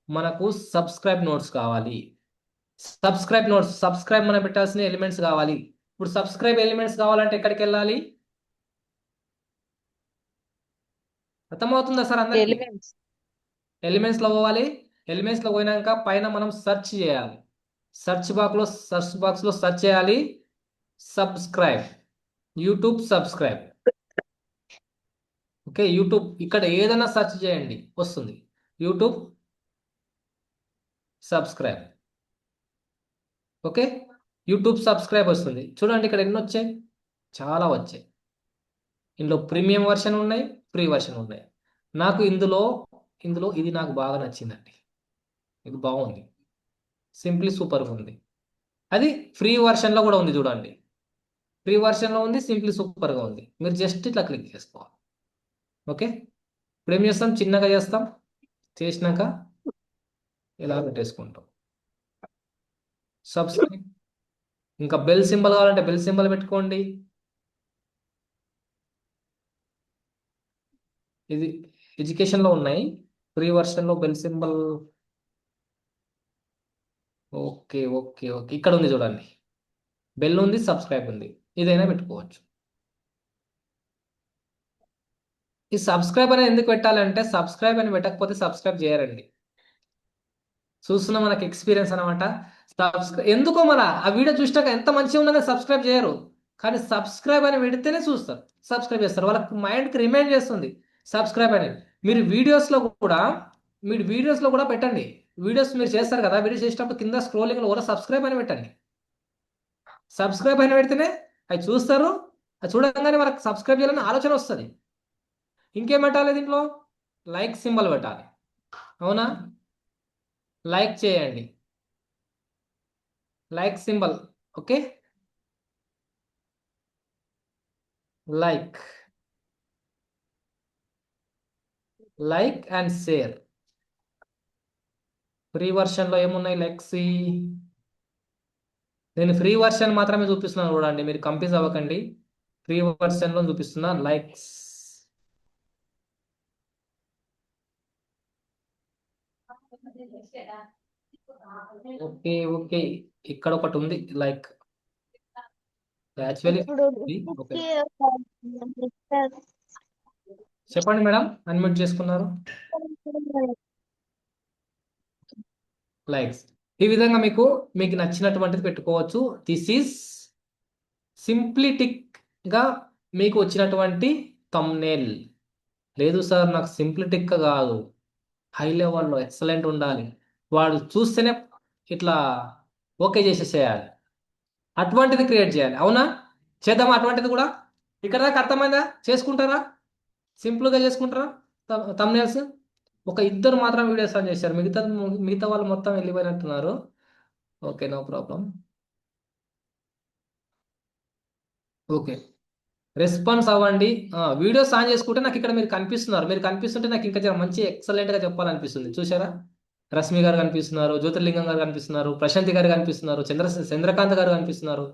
మనకు సబ్స్క్రైబ్ నోట్స్ కావాలి. సబ్స్క్రైబ్ మనం పెట్టాల్సిన ఎలిమెంట్స్ కావాలి. ఇప్పుడు సబ్స్క్రైబ్ ఎలిమెంట్స్ కావాలంటే ఎక్కడికి వెళ్ళాలి? అర్థమవుతుందా సార్ అందరికి? ఎలిమెంట్స్లో పోవాలి. ఎలిమెంట్స్లో పోయినాక పైన మనం సెర్చ్ చేయాలి. సెర్చ్ బాక్స్లో సెర్చ్ చేయాలి subscribe, YouTube subscribe. Okay, YouTube ఇక్కడ ఏదైనా సెర్చ్ చేయండి వస్తుంది, YouTube subscribe. Okay, YouTube subscribe వస్తుంది. చూడండి ఇక్కడ ఎన్ని వచ్చాయి, చాలా వచ్చాయి. ఇందులో ప్రీమియం వర్షన్ ఉన్నాయి, ఫ్రీ వర్షన్ ఉన్నాయి. నాకు ఇందులో ఇది నాకు బాగా నచ్చిందండి. ఇది బాగుంది, సింప్లీ సూపర్గా ఉంది. అది ఫ్రీ వర్షన్లో కూడా ఉంది చూడండి. ఫ్రీ వర్షన్లో ఉంది, సింప్లీ సూపర్గా ఉంది. మీరు జస్ట్ ఇట్లా క్లిక్ చేసుకోవాలి. ఓకే, ఇప్పుడు ఏం చేస్తాం, చిన్నగా చేస్తాం, చేసినాక ఇలా పెట్టేసుకుంటాం. సబ్స్క్రైబ్, ఇంకా బెల్ సింబల్ కావాలంటే బెల్ సింబల్ పెట్టుకోండి. ఇది ఎడ్యుకేషన్లో ఉన్నాయి, ఫ్రీ వర్షన్లో bell symbol. Okay okay okay, ఇక్కడ ఉంది చూడండి, బెల్ ఉంది, సబ్స్క్రైబ్ ఉంది, ఇదైనా పెట్టుకోవచ్చు. ఈ సబ్స్క్రైబ్ అనేది ఎందుకు పెట్టాలంటే, సబ్స్క్రైబ్ అని పెట్టకపోతే సబ్స్క్రైబ్ చేయరండి. చూస్తున్నా మనకి ఎక్స్పీరియన్స్ అనమాట. ఎందుకో మన ఆ వీడియో చూసినాక ఎంత మంచిగా ఉన్నదో సబ్స్క్రైబ్ చేయరు, కానీ సబ్స్క్రైబ్ అని పెడితేనే చూస్తారు, సబ్స్క్రైబ్ చేస్తారు. వాళ్ళకి మైండ్కి రిమైండ్ చేస్తుంది సబ్స్క్రైబ్ అని. మీరు వీడియోస్లో కూడా పెట్టండి. వీడియోస్ మీరు చేస్తారు కదా, వీడియో చేసేటప్పుడు కింద స్క్రోలింగ్లో కూడా సబ్స్క్రైబ్ అని పెట్టండి. సబ్స్క్రైబ్ అని పెడితేనే అవి చూస్తారు, అది చూడగానే వాళ్ళకి సబ్స్క్రైబ్ చేయాలని ఆలోచన వస్తుంది. ఇంకేం పెట్టాలి దీంట్లో, లైక్ సింబల్ పెట్టాలి. అవునా, లైక్ చేయండి, like symbol. Okay, like and share. Free వర్షన్లో ఏమున్నాయి, లెక్సీ. నేను ఫ్రీ వర్షన్ మాత్రమే చూపిస్తున్నాను చూడండి, మీరు కంప్యూజ్ అవ్వకండి. ఫ్రీ వర్షన్లో చూపిస్తున్నా లైక్స్. ఓకే ఓకే, ఇక్కడ ఒకటి ఉంది లైక్, యాక్చువల్లీ ఓకే. చెప్పండి మేడం, అన్మ్యూట్ చేసుకున్నారు. లైక్స్, ఈ విధంగా మీకు నచ్చినటువంటిది పెట్టుకోవచ్చు. దిస్ ఈజ్ సింప్లిటిక్ గా మీకు వచ్చినటువంటి థంబ్నెయిల్. లేదు సార్ నాకు సింప్లిటిక్ కాదు, హై లెవెల్లో ఎక్సలెంట్ ఉండాలి, వాడు చూస్తేనే ఇట్లా ఓకే చేసేసేయాలి, అటువంటిది క్రియేట్ చేయాలి. అవునా, చేద్దామా అటువంటిది కూడా. ఇక్కడ దాకా అర్థమైందా, చేసుకుంటారా, సింపుల్గా చేసుకుంటారా థంబ్నెయిల్స్. ఒక ఇద్దరు మాత్రం వీడియోస్ ఆన్ చేశారు, మిగతా వాళ్ళు మొత్తం వెళ్ళిపోయినట్టున్నారు. Okay, no problem. Okay, response అవ్వండి. వీడియోస్ ఆన్ చేసుకుంటే నాకు ఇక్కడ మీరు కనిపిస్తున్నారు, మీరు కనిపిస్తుంటే నాకు ఇంకా మంచి ఎక్సలెంట్గా చెప్పాలనిపిస్తుంది. చూసారా, రశ్మి గారు కనిపిస్తున్నారు, జ్యోతిర్లింగం గారు కనిపిస్తున్నారు, ప్రశాంతి గారు కనిపిస్తున్నారు, చంద్రకాంత్ గారు కనిపిస్తున్నారు.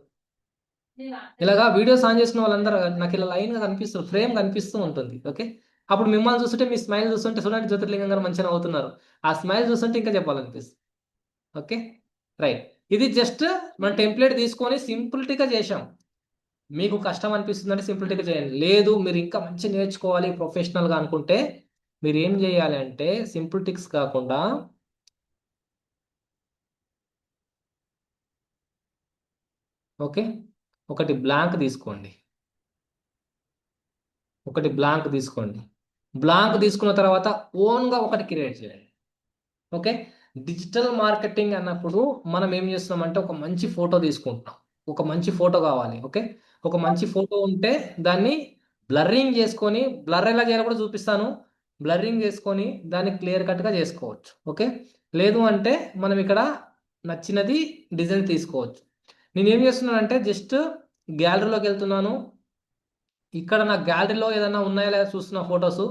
ఇలాగా వీడియోస్ ఆన్ చేసుకున్న వాళ్ళందరూ నాకు ఇలా లైన్గా కనిపిస్తారు, ఫ్రేమ్ కనిపిస్తూ ఉంటుంది. ఓకే, అప్పుడు మిమ్మల్ని చూస్తుంటే, మీ స్మైల్ చూస్తుంటే, చూడండి జ్యోతిర్లింగం గారు మంచిగా అవుతున్నారు, ఆ స్మైల్ చూస్తుంటే ఇంకా చెప్పాలనిపిస్తుంది. Okay, right. ఇది జస్ట్ మన టెంప్లెట్ తీసుకొని సింపుల్గా చేసాం. మీకు కష్టం అనిపిస్తుందంటే సింపుల్గా చేయండి. లేదు మీరు ఇంకా మంచి నేర్చుకోవాలి ప్రొఫెషనల్గా అనుకుంటే మీరు ఏం చేయాలి అంటే, సింపుల్ టిక్స్ కాకుండా ఓకే, ఒకటి బ్లాంక్ తీసుకోండి. బ్లాంక్ తీసుకున్న తర్వాత ఓన్గా ఒకటి క్రియేట్ చేయండి. ఓకే, డిజిటల్ మార్కెటింగ్ అన్నప్పుడు మనం ఏం చేస్తున్నామంటే, ఒక మంచి ఫోటో తీసుకుంటున్నాం, ఒక మంచి ఫోటో కావాలి. ఓకే, ఒక మంచి ఫోటో ఉంటే దాన్ని బ్లర్రింగ్ చేసుకొని, బ్లర్ ఎలా చేయాలో కూడా చూపిస్తాను, బ్లర్రింగ్ చేసుకొని దాన్ని క్లియర్ కట్గా చేసుకోవచ్చు. ఓకే, లేదు అంటే మనం ఇక్కడ నచ్చినది డిజైన్ తీసుకోవచ్చు. నేను ఏం చేస్తున్నానంటే, జస్ట్ గ్యాలరీలోకి వెళ్తున్నాను, ఇక్కడ నా గ్యాలరీలో ఏదైనా ఉన్నాయా లేదా చూస్తున్న ఫొటోస్.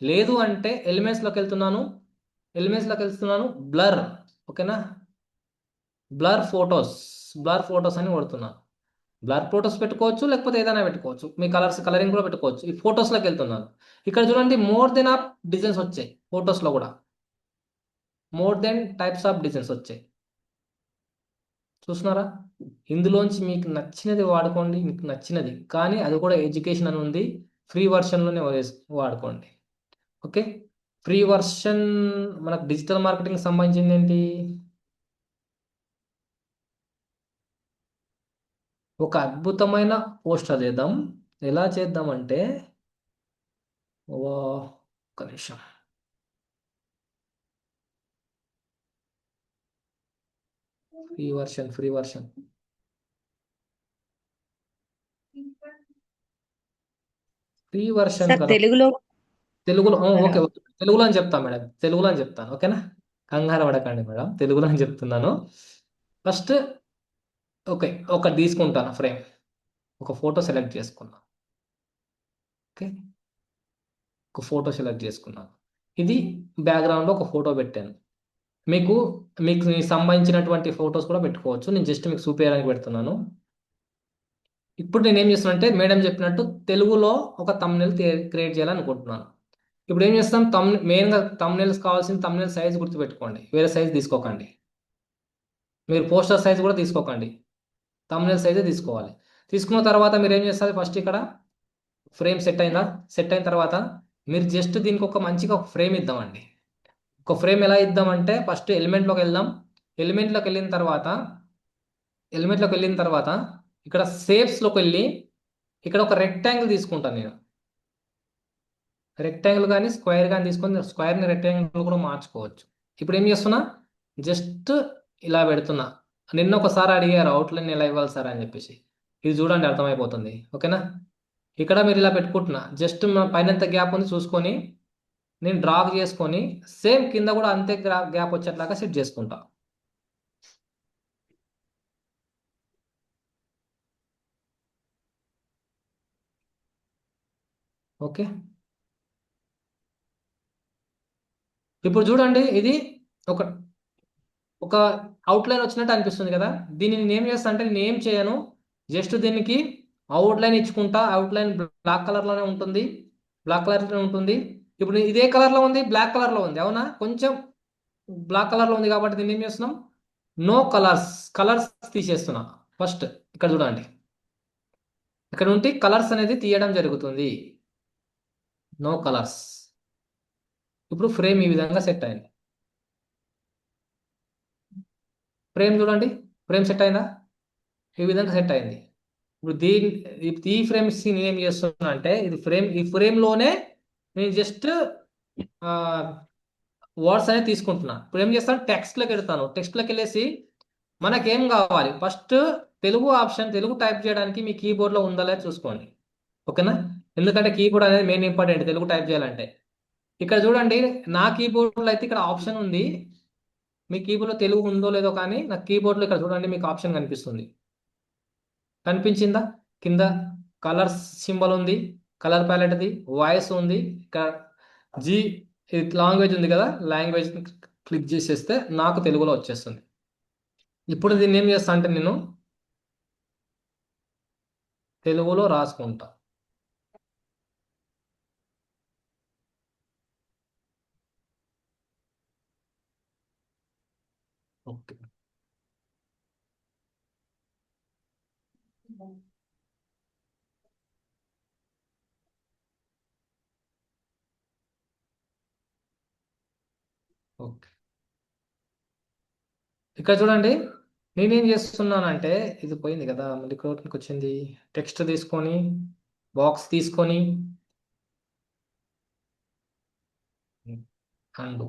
లేదు అంటే ఎలిమెంట్స్లోకి వెళ్తున్నాను, బ్లర్. ఓకేనా, బ్లర్ ఫొటోస్ అని కొడుతున్నాను. బ్లర్ ఫొటోస్ పెట్టుకోవచ్చు, లేకపోతే ఏదైనా పెట్టుకోవచ్చు, మీ కలరింగ్ కూడా పెట్టుకోవచ్చు. ఈ ఫొటోస్లోకి వెళ్తున్నాను, ఇక్కడ చూడండి మోర్ దెన్ ఆఫ్ డిజైన్స్ వచ్చాయి, ఫొటోస్లో కూడా more than types of designs వచ్చాయి. చూస్తున్నారా, ఇందులోంచి మీకు నచ్చినది వాడుకోండి, మీకు నచ్చినది, కానీ అది కూడా ఎడ్యుకేషన్ అని ఉంది, ఫ్రీ వర్షన్లోనే వాడుకోండి. ఓకే, ఫ్రీ వర్షన్ మనకు డిజిటల్ మార్కెటింగ్ సంబంధించింది ఏంటి, ఒక అద్భుతమైన పోస్టర్ చేద్దాం. ఎలా చేద్దామంటే, ఒక్క నిమిషం, ఫ్రీ వర్షన్ సార్ కదా. తెలుగులో తెలుగులో ఓకే మేడం. ఓకే, తెలుగులో అని చెప్తాను మేడం, తెలుగులో అని చెప్తాను. ఓకేనా, కంగారు పడకండి మేడం, తెలుగులో అని చెప్తున్నాను. ఫస్ట్ ఓకే, ఒకటి తీసుకుంటాను ఫ్రేమ్. ఒక ఫోటో సెలెక్ట్ చేసుకున్నా. ఓకే, ఒక ఫోటో సెలెక్ట్ చేసుకున్నాను. ఇది బ్యాక్గ్రౌండ్లో ఒక ఫోటో పెట్టాను. మీకు మీకు సంబంధించినటువంటి ఫొటోస్ కూడా పెట్టుకోవచ్చు. నేను జస్ట్ మీకు చూపించడానికి పెడుతున్నాను. ఇప్పుడు నేను ఏం చేస్తున్నానంటే మేడం చెప్పినట్టు తెలుగులో ఒక తమ్నెల్ క్రియేట్ చేయాలనుకుంటున్నాను. ఇప్పుడు ఏం చేస్తాం, మెయిన్గా తమ్నెల్స్ కావాల్సిన తమ్నెల్ సైజ్ గుర్తుపెట్టుకోండి, వేరే సైజ్ తీసుకోకండి. మీరు పోస్టర్ సైజ్ కూడా తీసుకోకండి, తమ్నెల్ సైజే తీసుకోవాలి. తీసుకున్న తర్వాత మీరు ఏం చేస్తారు, ఫస్ట్ ఇక్కడ ఫ్రేమ్ సెట్ అయిందా, సెట్ అయిన తర్వాత మీరు జస్ట్ దీనికి ఒక మంచిగా ఒక ఫ్రేమ్ ఇద్దామండి. ఒక ఫ్రేమ్ ఎలా ఇద్దామంటే ఫస్ట్ ఎలిమెంట్లోకి వెళ్దాం. ఎలిమెంట్లోకి వెళ్ళిన తర్వాత ఇక్కడ షేప్స్లోకి వెళ్ళి ఇక్కడ ఒక రెక్టాంగిల్ తీసుకుంటాను నేను. రెక్టాంగిల్ కానీ స్క్వేర్ కానీ తీసుకొని స్క్వేర్ని రెక్టాంగిల్ కూడా మార్చుకోవచ్చు. ఇప్పుడు ఏం చేస్తున్నా, జస్ట్ ఇలా పెడుతున్నా. నిన్న ఒకసారి అడిగారు అవుట్లైన్ ఎలా ఇవ్వాలి సార్ అని చెప్పేసి, ఇది చూడండి అర్థమైపోతుంది. ఓకేనా, ఇక్కడ మీరు ఇలా పెట్టుకుంటున్నా, జస్ట్ పైన ఎంత గ్యాప్ ఉంది చూసుకొని నేను డ్రాగ్ చేసుకొని సేమ్ కింద కూడా అంతే గ్యాప్ వచ్చేట్లాగా సెట్ చేసుకుంటా. ఓకే, ఇప్పుడు చూడండి ఇది ఒక ఒక అవుట్లైన్ వచ్చినట్టు అనిపిస్తుంది కదా. దీన్ని నేను ఏం చేస్తా అంటే, నేను ఏం చేయను, జస్ట్ దీనికి అవుట్లైన్ ఇచ్చుకుంటా. అవుట్లైన్ బ్లాక్ కలర్లోనే ఉంటుంది, బ్లాక్ కలర్లోనే ఉంటుంది. ఇప్పుడు ఇదే కలర్లో ఉంది, బ్లాక్ కలర్లో ఉంది, అవునా, కొంచెం బ్లాక్ కలర్లో ఉంది కాబట్టి దీన్ని ఏం చేస్తున్నాం, నో కలర్స్, కలర్స్ తీసేస్తున్నా. ఫస్ట్ ఇక్కడ చూడండి, ఇక్కడ నుండి కలర్స్ అనేది తీయడం జరుగుతుంది, నో కలర్స్. ఇప్పుడు ఫ్రేమ్ ఈ విధంగా సెట్ అయింది. ఫ్రేమ్ చూడండి, ఫ్రేమ్ సెట్ అయిందా, ఈ విధంగా సెట్ అయింది. ఇప్పుడు ఈ ఫ్రేమ్స్ నేను ఏం చేస్తున్నా అంటే, ఈ ఫ్రేమ్లోనే నేను జస్ట్ వర్డ్స్ అనేది తీసుకుంటున్నా. ఇప్పుడు ఏం చేస్తాను, టెక్స్ట్లోకి వెళ్తాను. టెక్స్ట్లోకి వెళ్ళేసి మనకేం కావాలి, first Telugu option, Telugu type చేయడానికి మీ కీబోర్డ్లో ఉందా లేదా చూసుకోండి. ఓకేనా, ఎందుకంటే కీబోర్డ్ అనేది మెయిన్ ఇంపార్టెంట్ తెలుగు టైప్ చేయాలంటే. ఇక్కడ చూడండి, నా కీబోర్డ్లో అయితే ఇక్కడ ఆప్షన్ ఉంది. మీ కీబోర్డ్లో తెలుగు ఉందో లేదో కానీ నా కీబోర్డ్లో ఇక్కడ చూడండి మీకు ఆప్షన్ కనిపిస్తుంది. కనిపించిందా, కింద కలర్స్ సింబల్ ఉంది, కలర్ ప్యాలెట్ది, వాయిస్ ఉంది, ఇక్కడ జీ ఇది లాంగ్వేజ్ ఉంది కదా, లాంగ్వేజ్ క్లిక్ చేసేస్తే నాకు తెలుగులో వచ్చేస్తుంది. ఇప్పుడు దీన్ని ఏం చేస్తా అంటే నేను తెలుగులో రాసుకుంటా. ఓకే, ఓకే, ఇక్కడ చూడండి నేనేం చేస్తున్నానంటే, ఇది పోయింది కదా, మళ్ళీ ఇక్కడ వచ్చింది. టెక్స్ట్ తీసుకొని బాక్స్ తీసుకొని అండ్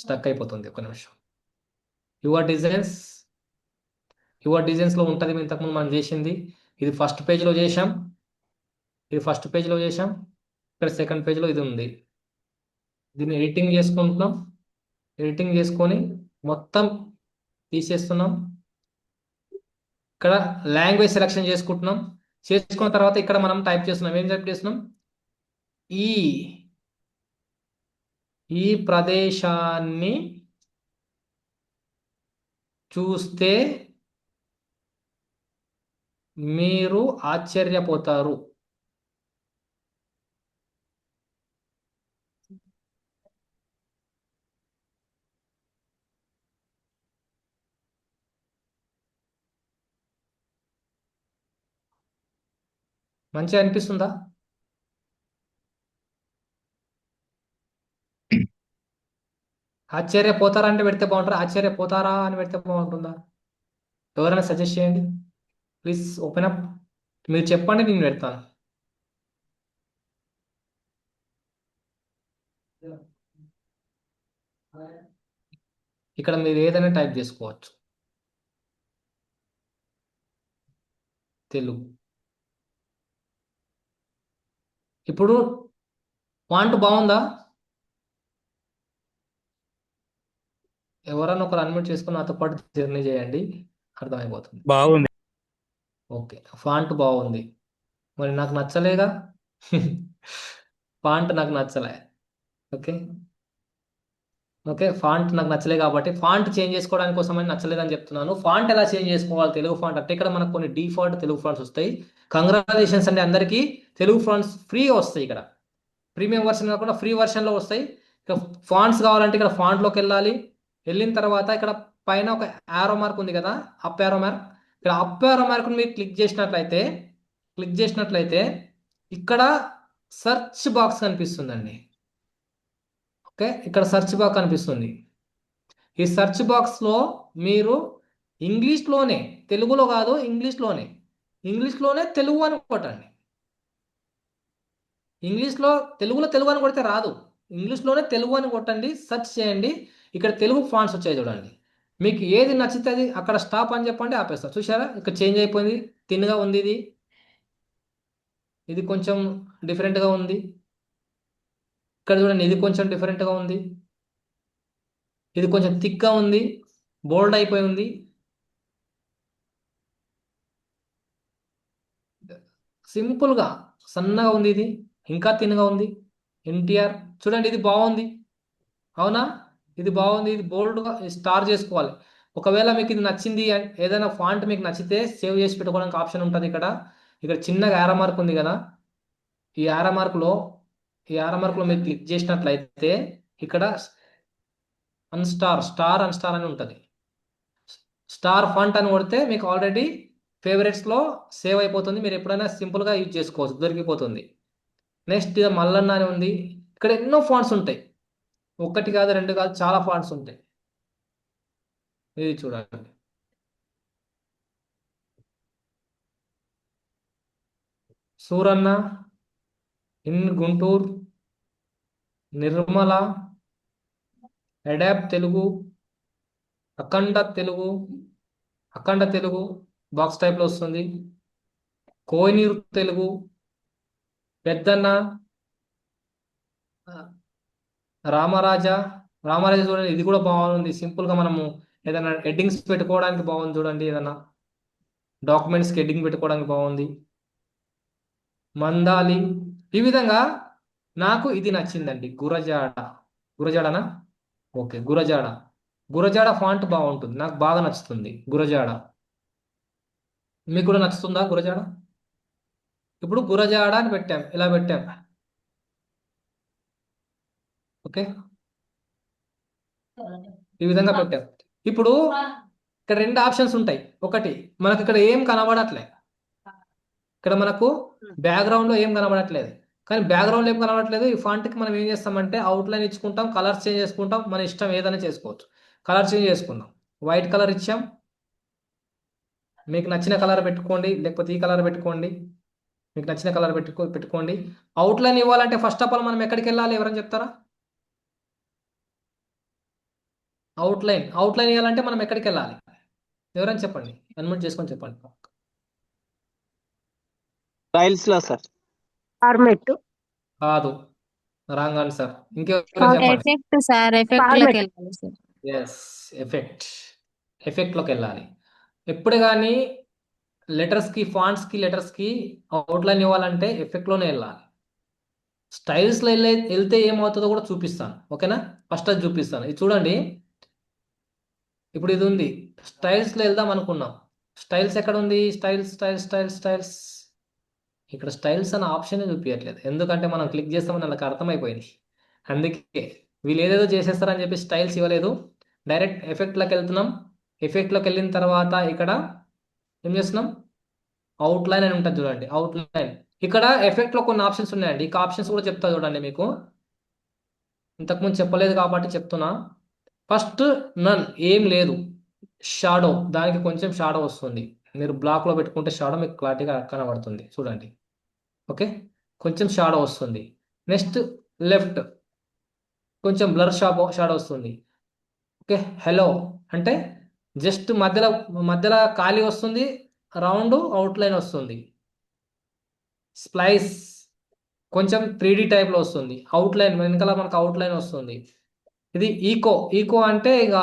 స్టక్ అయిపోతుంది, ఒక నిమిషం. యువర్ డిజైన్స్, లో ఉంటుంది ఇంతకుముందు మనం చేసింది. ఇది ఫస్ట్ పేజ్లో చేసాం, ఇక్కడ సెకండ్ పేజ్లో ఇది ఉంది. దీన్ని ఎడిటింగ్ చేసుకుంటున్నాం, ఎడిటింగ్ చేసుకొని మొత్తం తీసేస్తున్నాం. ఇక్కడ లాంగ్వేజ్ సెలెక్షన్ చేసుకుంటున్నాం. చేసుకున్న తర్వాత ఇక్కడ మనం టైప్ చేస్తున్నాం, ఏం టైప్ చేస్తున్నాం, ఈ ఈ ప్రదేశాన్ని చూస్తే మీరు ఆశ్చర్యపోతారు. మంచిగా అనిపిస్తుందా? ఆశ్చర్యపోతారా అంటే పెడితే బాగుంటుందా, ఆశ్చర్యపోతారా అని పెడితే బాగుంటుందా? ఎవరైనా సజెస్ట్ చేయండి ప్లీజ్, ఓపెన్ అప్. మీరు చెప్పండి, నేను పెడతాను. ఇక్కడ మీరు ఏదైనా టైప్ చేసుకోవచ్చు, తెలుగు. ఇప్పుడు ఫాంట్ బాగుందా? ఎవరన్నా ఒకరు అన్మ్యూట్ చేసుకుని నాతో పాటు జర్నీ చేయండి, అర్థమైపోతుంది. బాగుంది. ఓకే, ఫాంట్ బాగుంది. మరి నాకు నచ్చలేగా. ఫాంట్ నాకు నచ్చలే. ఓకే ఓకే, ఫాంట్ నాకు నచ్చలే కాబట్టి ఫాంట్ చేంజ్ చేసుకోవడానికి కోసమని నచ్చలేదని చెప్తున్నాను. ఫాంట్ ఎలా చేంజ్ చేసుకోవాలి తెలుగు ఫాంట్ అంటే, ఇక్కడ మనకు కొన్ని డిఫాల్ట్ తెలుగు ఫాంట్స్ వస్తాయి. కంగ్రాచులేషన్స్ అండి అందరికీ, తెలుగు ఫాంట్స్ ఫ్రీగా వస్తాయి. ఇక్కడ ప్రీమియం వర్షన్ కాకుండా ఫ్రీ వర్షన్లో వస్తాయి. ఇక ఫాంట్స్ కావాలంటే ఇక్కడ ఫాంట్లోకి వెళ్ళాలి. వెళ్ళిన తర్వాత ఇక్కడ పైన ఒక యారో మార్క్ ఉంది కదా, అప్ యారో మార్క్. ఇక్కడ అప్ యారో మార్క్ మీరు క్లిక్ చేసినట్లయితే ఇక్కడ సెర్చ్ బాక్స్ కనిపిస్తుందండి. ఓకే, ఇక్కడ సెర్చ్ బాక్స్ కనిపిస్తుంది. ఈ సెర్చ్ బాక్స్లో మీరు ఇంగ్లీష్లోనే, తెలుగులో కాదు, ఇంగ్లీష్లోనే తెలుగు అని కొట్టండి. తెలుగులో తెలుగు అని కొడితే రాదు, ఇంగ్లీష్లోనే తెలుగు అని కొట్టండి, సెర్చ్ చేయండి. ఇక్కడ తెలుగు ఫాంట్స్ వచ్చాయి చూడండి. మీకు ఏది నచ్చితే అది అక్కడ స్టాప్ అని చెప్పండి, ఆపేస్తారు. చూసారా, ఇక్కడ చేంజ్ అయిపోయింది, తిన్గా ఉంది. ఇది కొంచెం డిఫరెంట్గా ఉంది. ఇక్కడ చూడండి, ఇది కొంచెం డిఫరెంట్గా ఉంది. ఇది కొంచెం థిక్గా ఉంది, బోల్డ్ అయిపోయి ఉంది. సింపుల్గా సన్నగా ఉంది, ఇది ఇంకా తిన్నగా ఉంది. ఎన్టీఆర్ చూడండి, ఇది బాగుంది, అవునా? ఇది బాగుంది, ఇది బోల్డ్గా స్టార్ చేసుకోవాలి. ఒకవేళ మీకు ఇది నచ్చింది, ఏదైనా ఫాంట్ మీకు నచ్చితే సేవ్ చేసి పెట్టుకోవడానికి ఆప్షన్ ఉంటుంది. ఇక్కడ చిన్నగా యారో మార్క్ ఉంది కదా, ఈ యారో మార్క్లో మీరు క్లిక్ చేసినట్లయితే ఇక్కడ స్టార్ అని ఉంటుంది. స్టార్ ఫాంట్ అని కొడితే మీకు ఆల్రెడీ ఫేవరెట్స్లో సేవ్ అయిపోతుంది. మీరు ఎప్పుడైనా సింపుల్గా యూజ్ చేసుకోవచ్చు, దొరికిపోతుంది. నెక్స్ట్ ఇది మల్లన్న అని ఉంది. ఇక్కడ ఎన్నో ఫాంట్స్ ఉంటాయి, ఒకటి కాదు, రెండు కాదు, చాలా ఫాంట్స్ ఉంటాయి. ఇది చూడండి, Suranna, in Guntur, Nirmala, adapt Telugu, Akhanda Telugu box టైప్లో వస్తుంది. కోహినూర్ తెలుగు, పెద్దన్న, రామరాజా చూడండి, ఇది కూడా బాగుంది. సింపుల్గా మనము ఏదైనా హెడ్డింగ్స్ పెట్టుకోవడానికి బాగుంది చూడండి, ఏదైనా డాక్యుమెంట్స్కి హెడ్డింగ్ పెట్టుకోవడానికి బాగుంది. మందాలి. ఈ విధంగా నాకు ఇది నచ్చిందండి, గురజాడనా? ఓకే, గురజాడ ఫాంట్ బాగుంటుంది, నాకు బాగా నచ్చుతుంది గురజాడ. మీకు కూడా నచ్చుతుందా గురజాడ? ఇప్పుడు గురజాడ అని పెట్టాం, ఇలా పెట్టాం. ఓకే, ఈ విధంగా పెట్టాం. ఇప్పుడు ఇక్కడ రెండు ఆప్షన్స్ ఉంటాయి. ఒకటి, మనకి ఇక్కడ ఏం కనబడట్లే, ఇక్కడ మనకు బ్యాక్గ్రౌండ్లో ఏం కనబడట్లేదు. కానీ బ్యాక్గ్రౌండ్లో ఏం కనబడట్లేదు, ఈ ఫాంట్కి మనం ఏం చేస్తామంటే అవుట్లైన్ ఇచ్చుకుంటాం, కలర్స్ చేంజ్ చేసుకుంటాం, మన ఇష్టం ఏదైనా చేసుకోవచ్చు. కలర్ చేంజ్ చేసుకుందాం, వైట్ కలర్ ఇచ్చాం. మీకు నచ్చిన కలర్ పెట్టుకోండి, లేకపోతే ఈ కలర్ పెట్టుకోండి, మీకు నచ్చిన కలర్ పెట్టుకోండి. అవుట్లైన్ ఇవ్వాలంటే ఫస్ట్ ఆఫ్ ఆల్ మనం ఎక్కడికి వెళ్ళాలి, ఎవరైనా చెప్తారా? అవుట్లైన్ ఇవ్వాలంటే మనం ఎక్కడికి వెళ్ళాలి, ఎవరైనా చెప్పండి, అన్మ్యూట్ చేసుకొని చెప్పండి. స్టైల్స్లో సార్. ఫార్మెట్ కాదు, రాంగ్ ఆన్సర్. ఇంకెవరైనా చెప్పండి. ఎఫెక్ట్ సార్, ఎఫెక్ట్ లోకి వెళ్ళాలి సార్. ఎస్, ఎఫెక్ట్లోకి వెళ్ళాలి. ఎప్పుడు కానీ లెటర్స్కి అవుట్లైన్ ఇవ్వాలంటే ఎఫెక్ట్లోనే వెళ్ళాలి. స్టైల్స్లో వెళ్తే ఏమవుతుందో కూడా చూపిస్తాను, ఓకేనా? ఫస్ట్ అది చూపిస్తాను. ఇది చూడండి, ఇప్పుడు ఇది ఉంది, స్టైల్స్లో వెళ్దాం అనుకున్నాం. స్టైల్స్ ఎక్కడ ఉంది? స్టైల్స్. ఇక్కడ స్టైల్స్ అనే ఆప్షన్ చూపించట్లేదు, ఎందుకంటే మనం క్లిక్ చేస్తామని వాళ్ళకి అర్థమైపోయింది. అందుకే వీళ్ళు ఏదేదో చేసేస్తారని చెప్పి స్టైల్స్ ఇవ్వలేదు. డైరెక్ట్ ఎఫెక్ట్లోకి వెళ్తున్నాం. ఎఫెక్ట్లోకి వెళ్ళిన తర్వాత ఇక్కడ ఏం చేస్తున్నాం, అవుట్లైన్ అని ఉంటుంది చూడండి, అవుట్లైన్. ఇక్కడ ఎఫెక్ట్లో కొన్ని ఆప్షన్స్ ఉన్నాయండి, ఈ ఆప్షన్స్ కూడా చెప్తా చూడండి. మీకు ఇంతకుముందు చెప్పలేదు కాబట్టి చెప్తున్నా. ఫస్ట్ నన్, ఏం లేదు. షాడో, దానికి కొంచెం షాడో వస్తుంది. మీరు బ్లాక్లో పెట్టుకుంటే షాడో మీకు క్లారిటీగా కనబడుతుంది చూడండి. ఓకే, కొంచెం షాడో వస్తుంది. నెక్స్ట్ లెఫ్ట్, కొంచెం బ్లర్ షాడో వస్తుంది. ఓకే, హలో అంటే జస్ట్ మధ్యలో ఖాళీ వస్తుంది, రౌండ్ అవుట్లైన్ వస్తుంది. స్ప్లైస్ కొంచెం 3D టైప్లో వస్తుంది, అవుట్లైన్ వెనకాల మనకు అవుట్లైన్ వస్తుంది. ఇది ఈకో అంటే ఇక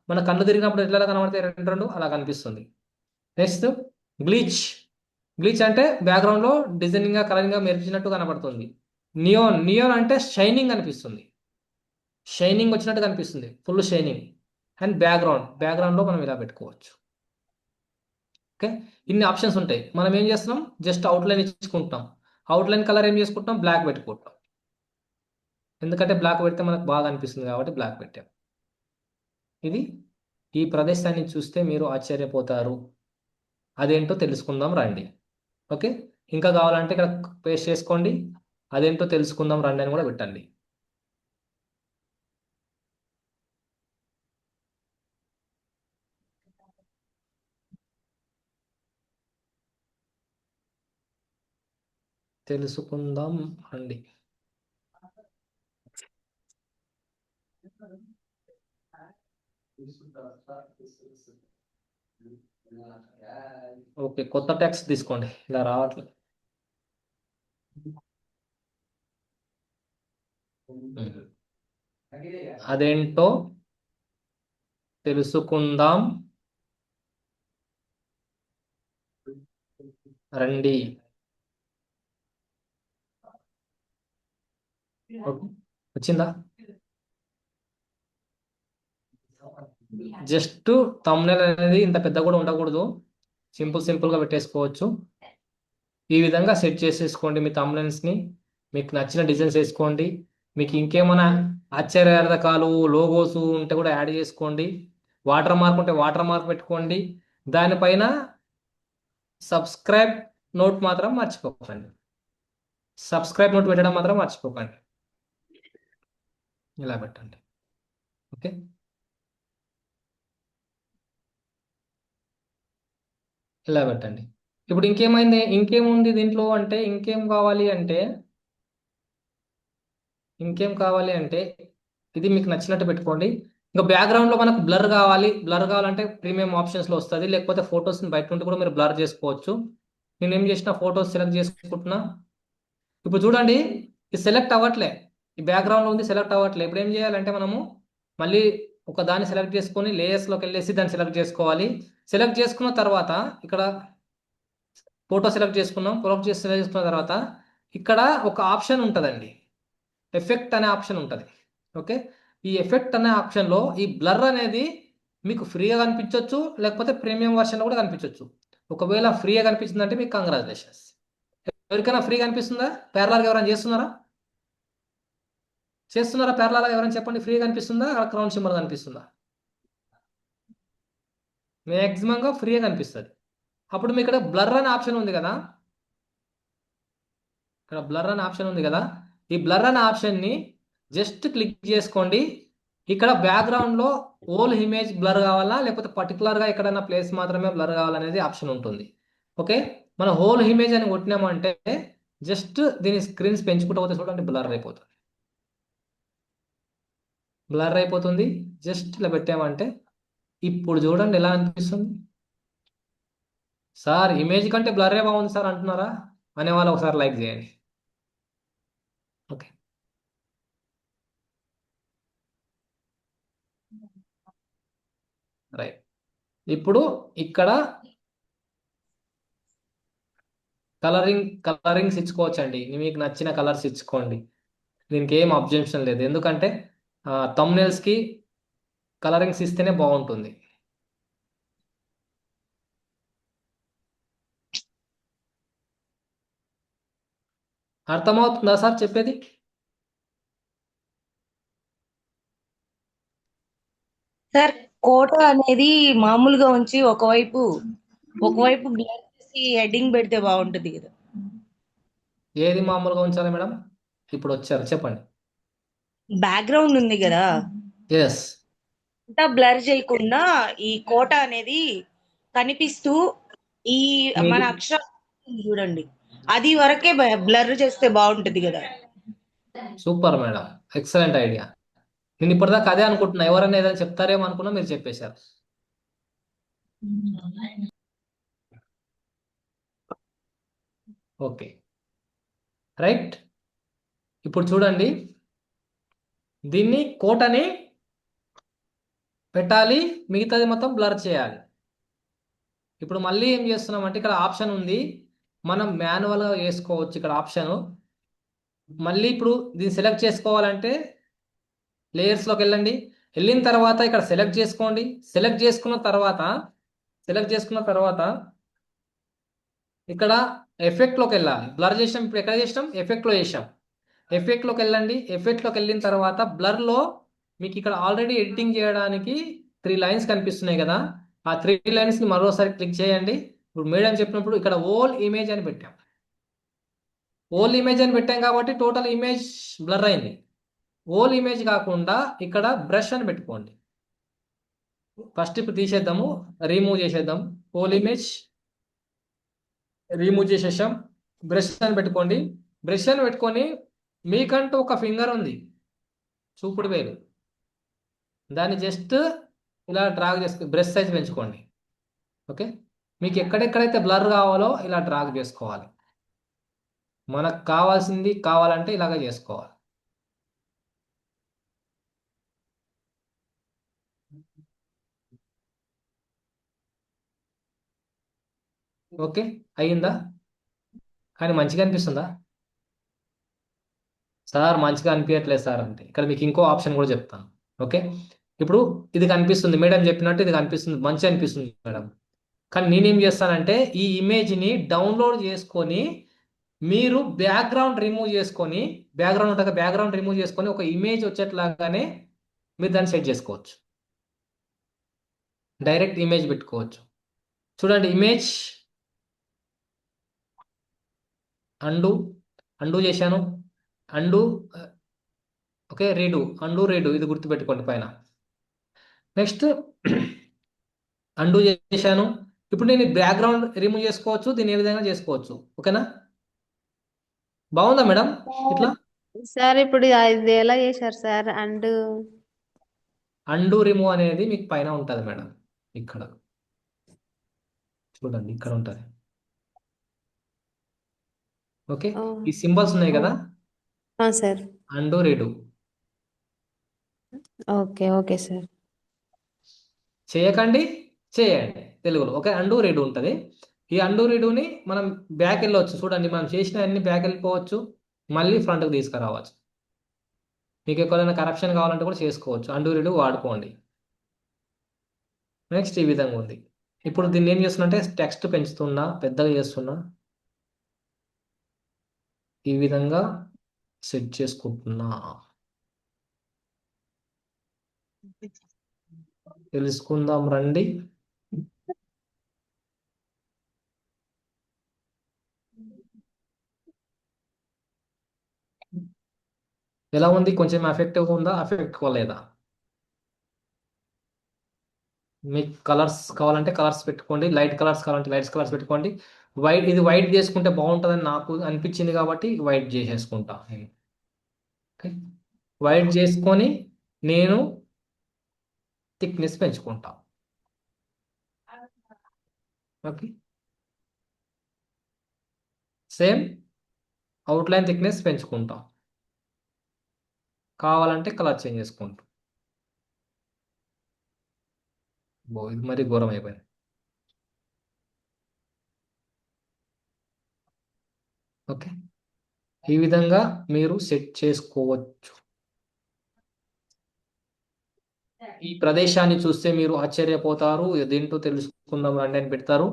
మన కళ్ళు తిరిగినప్పుడు ఎట్లా కనబడతాయి రెండు రెండు అలా కనిపిస్తుంది. Next bleach. బ్లీచ్ అంటే బ్యాక్గ్రౌండ్లో డిజైనింగ్గా కలరింగ్గా మెరిచినట్టు కనబడుతుంది. నియోన్. నియోన్ అంటే షైనింగ్ అనిపిస్తుంది, షైనింగ్ వచ్చినట్టు కనిపిస్తుంది, ఫుల్ షైనింగ్. అండ్ బ్యాక్గ్రౌండ్లో మనం ఇలా పెట్టుకోవచ్చు. ఓకే, ఇన్ని ఆప్షన్స్ ఉంటాయి. మనం ఏం చేస్తున్నాం, జస్ట్ అవుట్లైన్ ఇచ్చుకుంటాం. అవుట్లైన్ కలర్ ఏం చేసుకుంటాం, బ్లాక్ పెట్టుకుంటాం. ఎందుకంటే బ్లాక్ పెడితే మనకు బాగా అనిపిస్తుంది కాబట్టి బ్లాక్ పెట్టాం. ఇది ఈ ప్రదేశాన్ని చూస్తే మీరు ఆశ్చర్యపోతారు. అదేంటో తెలుసుకుందాం రండి. ఓకే, ఇంకా కావాలంటే ఇక్కడ పేస్ట్ చేసుకోండి. అదేంటో తెలుసుకుందాం రండి అని కూడా పెట్టండి. తెలుసుకుందాం రండి. ఓకే, కొత్త టెక్స్ట్ తీసుకోండి. ఇలా రావట్లేదు. అదేంటో తెలుసుకుందాం రండి. ఓకే, వచ్చిందా? జస్ట్ thumbnail అనేది ఇంత పెద్ద కూడా ఉండకూడదు, సింపుల్గా పెట్టేసుకోవచ్చు. ఈ విధంగా సెట్ చేసేసుకోండి మీ thumbnails ని. మీకు నచ్చిన డిజైన్స్ వేసుకోండి. మీకు ఇంకేమైనా ఆశ్చర్యార్థకాలు లోగోస్ ఉంటే కూడా యాడ్ చేసుకోండి. వాటర్ మార్క్ ఉంటే వాటర్ మార్క్ పెట్టుకోండి. దానిపైన సబ్స్క్రైబ్ నోట్ మాత్రం మర్చిపోకండి. సబ్స్క్రైబ్ నోట్ పెట్టడం మాత్రం మర్చిపోకండి. ఇలా పెట్టండి. ఓకే, ఇలా పెట్టండి. ఇప్పుడు ఇంకేముంది దీంట్లో అంటే ఇంకేం కావాలి అంటే ఇది మీకు నచ్చినట్టు పెట్టుకోండి. ఇంకా బ్యాక్గ్రౌండ్లో మనకు బ్లర్ కావాలంటే ప్రీమియం ఆప్షన్స్లో వస్తుంది. లేకపోతే ఫొటోస్ని బయట నుండి కూడా మీరు బ్లర్ చేసుకోవచ్చు. నేను ఏం చేసిన, ఫొటోస్ సెలెక్ట్ చేసుకుంటున్నా. ఇప్పుడు చూడండి, ఇది సెలెక్ట్ అవ్వట్లే, ఈ బ్యాక్గ్రౌండ్లో ఉంది సెలెక్ట్ అవ్వట్లే. ఇప్పుడు ఏం చేయాలంటే మనము మళ్ళీ ఒక దాన్ని సెలెక్ట్ చేసుకొని లేయర్స్లోకి వెళ్ళేసి దాన్ని సెలెక్ట్ చేసుకోవాలి. సెలెక్ట్ చేసుకున్న తర్వాత ఇక్కడ ఫోటో సెలెక్ట్ చేసుకున్నాం. సెలెక్ట్ చేసుకున్న తర్వాత ఇక్కడ ఒక ఆప్షన్ ఉంటుందండి, ఎఫెక్ట్ అనే ఆప్షన్ ఉంటుంది. ఓకే, ఈ ఎఫెక్ట్ అనే ఆప్షన్లో ఈ బ్లర్ అనేది మీకు ఫ్రీగా కనిపించవచ్చు, లేకపోతే ప్రీమియం వర్షన్లో కూడా కనిపించవచ్చు. ఒకవేళ ఫ్రీగా కనిపించిందంటే మీకు కంగ్రాచులేషన్స్. ఎవరికైనా ఫ్రీగా కనిపిస్తుందా? ప్యారలల్గా ఎవరైనా చేస్తున్నారా ప్యారలల్గా ఎవరైనా చెప్పండి. ఫ్రీగా కనిపిస్తుందా? అక్కడ క్రౌన్ సింబల్ కనిపిస్తుందా? మ్యాక్సిమంగా ఫ్రీగా కనిపిస్తుంది. అప్పుడు మీకు ఇక్కడ బ్లర్ అనే ఆప్షన్ ఉంది కదా, ఈ బ్లర్ అనే ఆప్షన్ని జస్ట్ క్లిక్ చేసుకోండి. ఇక్కడ బ్యాక్గ్రౌండ్లో హోల్ ఇమేజ్ బ్లర్ కావాలా, లేకపోతే పర్టికులర్గా ఎక్కడైనా ప్లేస్ మాత్రమే బ్లర్ కావాలనేది ఆప్షన్ ఉంటుంది. ఓకే, మన హోల్ ఇమేజ్ అని కొట్టినామంటే జస్ట్ దీని స్క్రీన్స్ పెంచుకుంటూ పోతే చూడండి బ్లర్ అయిపోతుంది. జస్ట్ ఇలా పెట్టామంటే ఇప్పుడు చూడండి ఎలా అనిపిస్తుంది. సార్ ఇమేజ్ కంటే బ్లరే బాగుంది సార్ అంటున్నారా అనే వాళ్ళు ఒకసారి లైక్ చేయండి. Okay, right. ఇప్పుడు ఇక్కడ కలరింగ్స్ ఇచ్చుకోవచ్చండి. మీకు నచ్చిన కలర్స్ ఇచ్చుకోండి. దీనికి ఏం అబ్జెక్షన్ లేదు, ఎందుకంటే థంబ్నెయిల్స్కి కలరింగ్స్ ఇస్తేనే బాగుంటుంది. అర్థమవుతుందా సార్ చెప్పేది? సార్ కోట అనేది మామూలుగా ఉంచి ఒకవైపు బ్లర్ చేసి హెడ్డింగ్ పెడితే బాగుంటుంది కదా. ఏది మామూలుగా ఉంచాలి మేడం? ఇప్పుడు వచ్చారు చెప్పండి. బ్యాక్గ్రౌండ్ ఉంది కదా, ఎస్, అంతా బ్లర్ చేయకుండా ఈ కోట అనేది కనిపిస్తూ ఈ మన అక్షరం చూడండి అది వరకే బ్లర్ చేస్తే బాగుంటుంది కదా. Super madam, excellent idea. నేను ఇప్పటిదాకా అదే అనుకుంటున్నా, ఎవరైనా ఏదైనా చెప్తారేమో అనుకున్నా, మీరు చెప్పేశారు. Okay, right. ఇప్పుడు చూడండి, దీన్ని కోటని పెట్టాలి, మిగతాది మొత్తం బ్లర్ చేయాలి. ఇప్పుడు మళ్ళీ ఏం చేస్తున్నామంటే ఇక్కడ ఆప్షన్ ఉంది, మనం మాన్యువల్గా వేసుకోవచ్చు. ఇక్కడ ఆప్షన్ మళ్ళీ ఇప్పుడు దీన్ని సెలెక్ట్ చేసుకోవాలంటే లేయర్స్లోకి వెళ్ళండి. వెళ్ళిన తర్వాత ఇక్కడ సెలెక్ట్ చేసుకోండి. సెలెక్ట్ చేసుకున్న తర్వాత ఇక్కడ ఎఫెక్ట్లోకి వెళ్ళాలి. బ్లర్ చేసాం, ఇప్పుడు ఎక్కడ చేసాం? ఎఫెక్ట్లో చేసాం. ఎఫెక్ట్లోకి వెళ్ళండి. ఎఫెక్ట్లోకి వెళ్ళిన తర్వాత బ్లర్లో మీకు ఇక్కడ ఆల్రెడీ ఎడిటింగ్ చేయడానికి 3 లైన్స్ కనిపిస్తున్నాయి కదా, ఆ 3 లైన్స్ని మరోసారి క్లిక్ చేయండి. ఇప్పుడు మేడం చెప్పినప్పుడు ఇక్కడ ఓల్ ఇమేజ్ అని పెట్టాం. ఓల్ ఇమేజ్ అని పెట్టాం కాబట్టి టోటల్ ఇమేజ్ బ్లర్ అయింది. ఓల్ ఇమేజ్ కాకుండా ఇక్కడ బ్రష్ అని పెట్టుకోండి. ఫస్ట్ ఇప్పుడు తీసేద్దాము, రిమూవ్ చేసేద్దాం. ఓల్ ఇమేజ్ రిమూవ్ చేసేసాం. బ్రష్ అని పెట్టుకోండి. బ్రష్ అని పెట్టుకొని మీకంటూ ఒక ఫింగర్ ఉంది, చూపుడు వేలు, దాన్ని జస్ట్ ఇలా డ్రాగ్ చేసుకు బ్రష్ సైజ్ పెంచుకోండి. ఓకే, మీకు ఎక్కడెక్కడైతే బ్లర్ కావాలో ఇలా డ్రాగ్ చేసుకోవాలి. మనకు కావాలంటే ఇలాగ చేసుకోవాలి. ఓకే, అయ్యిందా? కానీ మంచిగా అనిపిస్తుందా? సార్ మంచిగా అనిపించట్లేదు సార్ అంటే ఇక్కడ మీకు ఇంకో ఆప్షన్ కూడా చెప్తాను. ఓకే, ఇప్పుడు ఇది కనిపిస్తుంది, మేడం చెప్పినట్టు ఇది కనిపిస్తుంది, మంచిగా అనిపిస్తుంది మేడం. కానీ నేనేం చేస్తానంటే ఈ ఇమేజ్ని డౌన్లోడ్ చేసుకొని మీరు బ్యాక్గ్రౌండ్ రిమూవ్ చేసుకొని, బ్యాక్గ్రౌండ్ రిమూవ్ చేసుకొని ఒక ఇమేజ్ వచ్చేట్లాగానే మీరు దాన్ని సెట్ చేసుకోవచ్చు. డైరెక్ట్ ఇమేజ్ పెట్టుకోవచ్చు. చూడండి, ఇమేజ్ అండు చేశాను. అండు, ఓకే, రీడు ఇది గుర్తుపెట్టుకోండి పైన. నెక్స్ట్ అండు చేశాను. ఇప్పుడు నేను బ్యాక్గ్రౌండ్ రిమూవ్ చేసుకోవచ్చు, దీన్ని ఏ విధంగా చేసుకోవచ్చు. ఓకేనా? బాగుందా మేడం? ఇట్లా సార్ ఇప్పుడు ఇది ఎలా చేశారు సార్? అండ్ అండు రిమూవ్ అనేది మీకు పైన ఉంటుంది మేడం. ఇక్కడ చూడండి, ఇక్కడ ఉంటుంది. ఓకే, ఈ సింబల్స్ ఉన్నాయి కదా, sir. And read okay okay sir. చేయకండి, చేయండి తెలుగులో. ఓకే, అండు రీడు ఉంటుంది. ఈ అండు రీడుని మనం బ్యాక్ వెళ్ళవచ్చు. చూడండి, మనం చేసిన అన్ని బ్యాక్ వెళ్ళిపోవచ్చు, మళ్ళీ ఫ్రంట్కి తీసుకురావచ్చు. మీకు ఎక్కడైనా కరెక్షన్ కావాలంటే కూడా చేసుకోవచ్చు. అండు రీడు వాడుకోండి. నెక్స్ట్ ఈ విధంగా ఉంది. ఇప్పుడు దీన్ని ఏం చేస్తున్నా, టెక్స్ట్ పెంచుతున్నా, పెద్దగా చేస్తున్నా, ఈ విధంగా సెట్ చేసుకుంటున్నా. తెలుసుకుందాం రండి. ఎలా ఉంది? కొంచెం ఎఫెక్టివ్గా ఉందా? ఎఫెక్టివ్గా లేదా? మీకు కలర్స్ కావాలంటే కలర్స్ పెట్టుకోండి, లైట్ కలర్స్ కావాలంటే లైట్స్ కలర్స్ పెట్టుకోండి. ఇది వైట్ చేసుకుంటే బాగుంటుందని నాకు అనిపించింది కాబట్టి వైట్ చేసేసుకుంటా నేను. ఓకే, వైట్ చేసుకొని నేను థిక్నెస్ పెంచుకుంటా. ఓకే, సేమ్ అవుట్లైన్ థిక్నెస్ పెంచుకుంటాం. కావాలంటే కలర్ చేంజ్ చేసుకుంటాం. ఇది మరి ఘోరం అయిపోయింది. ఓకే, ఈ విధంగా మీరు సెట్ చేసుకోవచ్చు. ఈ ప్రదేశాన్ని చూస్తే మీరు ఆశ్చర్యపోతారు. ఇదేంటో తెలుసుకుందాం రండి అని పెడతారు.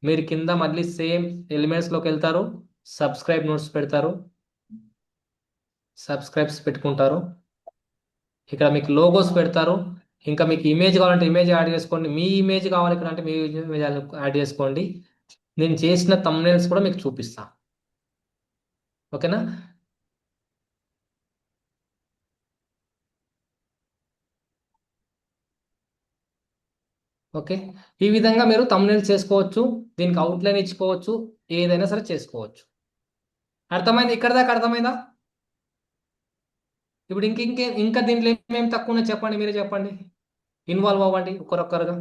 మీరు కింద మళ్ళీ సేమ్ ఎలిమెంట్స్లోకి వెళ్తారు, సబ్స్క్రైబ్ నోట్స్ పెడతారు, సబ్స్క్రైబ్స్ పెట్టుకుంటారు. ఇక్కడ మీకు లోగోస్ పెడతారు. ఇంకా మీకు ఇమేజ్ కావాలంటే ఇమేజ్ యాడ్ చేసుకోండి. మీ ఇమేజ్ కావాలి ఇక్కడ అంటే మీ ఇమేజ్ యాడ్ చేసుకోండి. నేను చేసిన థంబ్నెయిల్స్ కూడా మీకు చూపిస్తా. ఓకేనా? ఓకే, ఈ విధంగా మీరు థంబ్నెయిల్స్ చేసుకోవచ్చు, దీనికి అవుట్లైన్ ఇచ్చుకోవచ్చు, ఏదైనా సరే చేసుకోవచ్చు. అర్థమైంది? ఇక్కడ దాకా అర్థమైందా? ఇప్పుడు ఇంకా దీంట్లో ఏమేమి తక్కువ ఉన్నాయో చెప్పండి, మీరే చెప్పండి. ఇన్వాల్వ్ అవ్వండి ఒక్కరొక్కరుగా.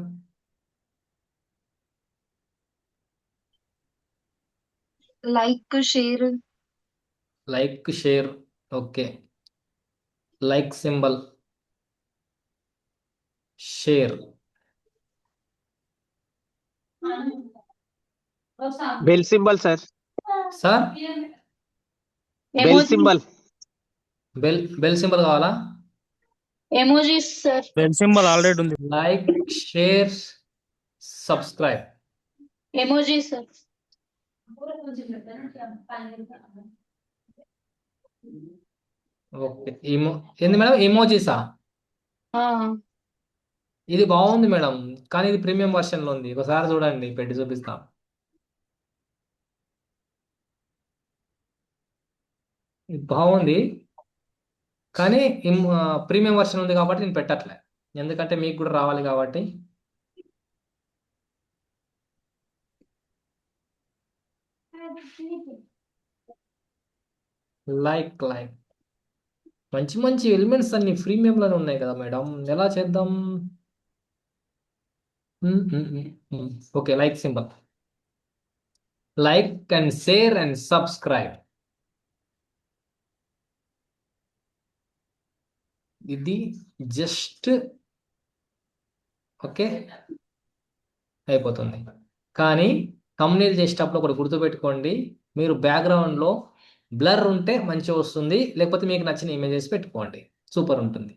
Like share like, share, okay, like symbol, share. Bell symbol sir. Sir bell Emoji, symbol. Bell symbol కావాలా? emojis, sir. Bell symbol already ఉంది. Like, share, subscribe. Emojis, sir. Okay. ఏంది మేడం, ఎమోజీసా? Ah, ఇది బాగుంది madam, కానీ ఇది premium version లో ఉంది. ఒకసారి చూడండి, పెట్టి చూపిస్తాం. ఇది బాగుంది, కానీ ప్రీమియం వర్షన్ ఉంది కాబట్టి నేను పెట్టట్లే, ఎందుకంటే మీకు కూడా రావాలి కాబట్టి. లైక్ మంచి మంచి ఎలిమెంట్స్ అన్ని ప్రీమియంలోనే ఉన్నాయి కదా మేడం, ఎలా చేద్దాం? Okay, like symbol. Like and share and subscribe. ఇది జస్ట్ ఓకే అయిపోతుంది. కానీ thumbnail చేసేటప్పుడు ఒకటి గుర్తుపెట్టుకోండి, మీరు బ్యాక్గ్రౌండ్లో బ్లర్ ఉంటే మంచిగా వస్తుంది, లేకపోతే మీకు నచ్చిన ఇమేజెస్ పెట్టుకోండి, సూపర్ ఉంటుంది.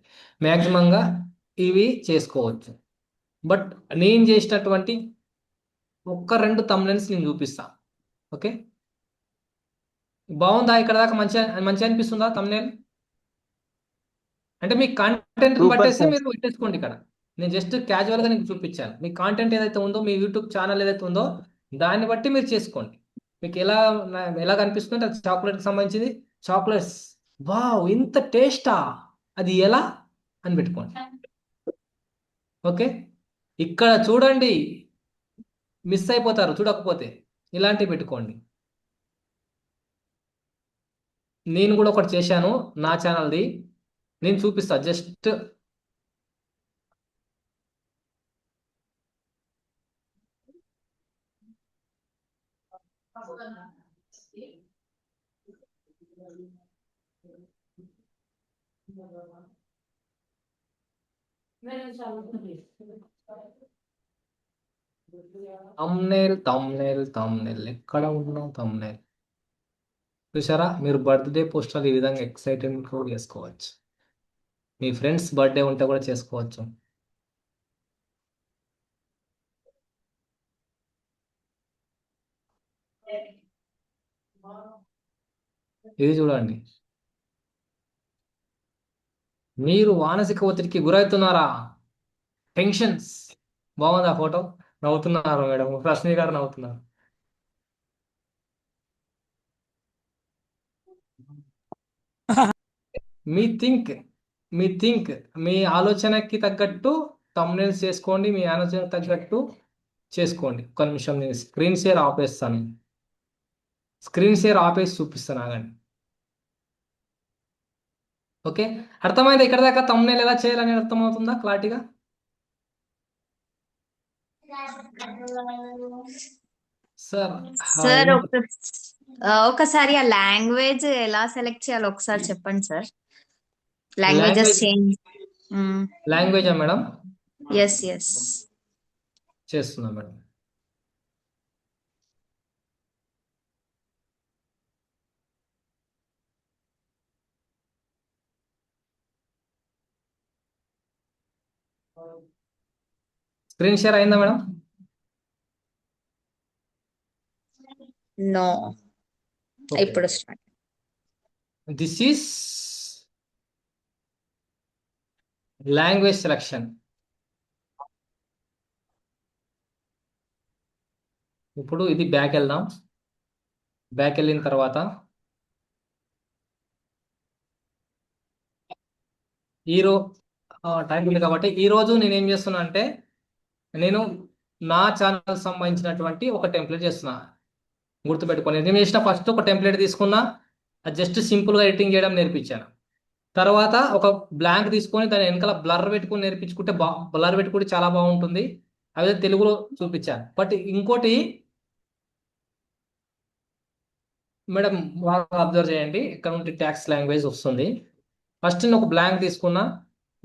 మ్యాక్సిమంగా ఇవి చేసుకోవచ్చు. బట్ నేను చేసినటువంటి ఒక్క 2 thumbnails నేను చూపిస్తా. ఓకే, బాగుందా? ఇక్కడ దాకా మంచిగా అనిపిస్తుందా thumbnail? అంటే మీ కంటెంట్ Super, బట్టేసి sir. మీరు పెట్టేసుకోండి. ఇక్కడ నేను జస్ట్ క్యాజువల్గా నీకు చూపించాను. మీ కాంటెంట్ ఏదైతే ఉందో, మీ యూట్యూబ్ ఛానల్ ఏదైతే ఉందో, దాన్ని బట్టి మీరు చేసుకోండి. మీకు ఎలా కనిపిస్తుంటే అది చాక్లెట్కి సంబంధించింది. చాక్లెట్స్, వావ్ ఇంత టేస్టా, అది ఎలా అని పెట్టుకోండి. ఓకే, ఇక్కడ చూడండి, మిస్ అయిపోతారు చూడకపోతే. ఇలాంటివి పెట్టుకోండి. నేను కూడా ఒకటి చేశాను నా ఛానల్ది, నేను చూపిస్తా. జస్ట్ తమ్నేల్ ఎక్కడ ఉన్నాం? తమ్నేల్ చూసారా? మీరు బర్త్డే పోస్టర్లు ఈ విధంగా ఎక్సైటెడ్ కూడా చేసుకోవచ్చు. మీ ఫ్రెండ్స్ బర్త్డే ఉంటే కూడా చేసుకోవచ్చు. ఇది చూడండి, మీరు మానసిక ఒత్తిడికి గురవుతున్నారా? టెన్షన్స్. బాగుందా ఫోటో? నవ్వుతున్నారు మేడం, రశ్మి గారు నవ్వుతున్నారు. మీ థింక్ మీ ఆలోచనకి తగ్గట్టు thumbnails చేసుకోండి, మీ ఆలోచనకు తగ్గట్టు చేసుకోండి. ఒక నిమిషం నేను స్క్రీన్ షేర్ ఆపేస్తాను. స్క్రీన్ షేర్ ఆపేసి చూపిస్తాను, ఆగండి. ఓకే, అర్థమైందా? ఇక్కడ దాకా thumbnail ఎలా చేయాలని అర్థమవుతుందా క్లారిటీగా? సార్ సార్ ఒకసారి ఆ లాంగ్వేజ్ ఎలా సెలెక్ట్ చేయాలో ఒకసారి చెప్పండి సార్. Languages change. లాంగ్వేజా మేడం? ఎస్ చేస్తున్నా మేడం. స్క్రీన్ షేర్ అయిందా మేడం? No, Okay. ఇప్పుడు start. This is language selection. ఇప్పుడు ఇది బ్యాక్ వెళ్దాం. బ్యాక్ వెళ్ళిన తర్వాత టైం ఉంది కాబట్టి ఈరోజు నేను ఏం చేస్తున్నా అంటే, నేను నా ఛానల్ సంబంధించినటువంటి ఒక టెంప్లెట్ చేస్తున్నా. గుర్తుపెట్టుకోండి, నేను చేసిన ఫస్ట్ ఒక టెంప్లెట్ తీసుకున్నా, అది జస్ట్ సింపుల్గా ఎడిటింగ్ చేయడం నేర్పించాను. తర్వాత ఒక బ్లాంక్ తీసుకొని దాని వెనకాల బ్లర్ పెట్టుకుని నేర్పించుకుంటే బ్లర్ పెట్టుకుంటే చాలా బాగుంటుంది. అదే తెలుగులో చూపించాను. బట్ ఇంకోటి మేడం బాగా అబ్జర్వ్ చేయండి, ఇక్కడ నుండి ట్యాక్స్ లాంగ్వేజ్ వస్తుంది. ఫస్ట్ నేను ఒక బ్లాంక్ తీసుకున్నా,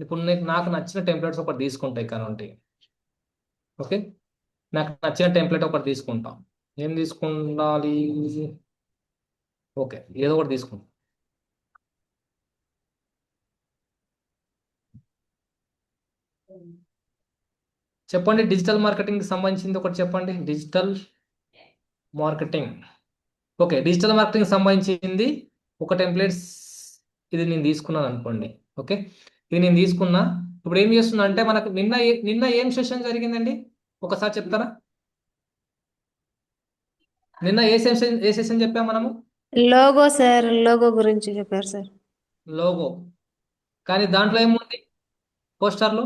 ఇప్పుడు నాకు నచ్చిన టెంప్లెట్స్ ఒకటి తీసుకుంటా ఇక్కడ నుండి. ఓకే, నాకు నచ్చిన టెంప్లెట్ ఒకటి తీసుకుంటాం. ఏం తీసుకుండాలి? ఓకే, ఏదో ఒకటి తీసుకుంటాం. చెప్పండి, డిజిటల్ మార్కెటింగ్కి సంబంధించింది ఒకటి చెప్పండి. Digital marketing. Okay, digital marketing సంబంధించింది ఒక టెంప్లెట్స్ ఇది నేను తీసుకున్నాను అనుకోండి. ఓకే, ఇది నేను తీసుకున్నా. ఇప్పుడు ఏం చేస్తున్నా అంటే మనకు నిన్న ఏం సెషన్ జరిగిందండి ఒకసారి చెప్తారా? నిన్న ఏ సెషన్ చెప్పాం మనము? లోగో సార్, లోగో గురించి చెప్పారు సార్. లోగో. కానీ దాంట్లో ఏముంది పోస్టర్లో?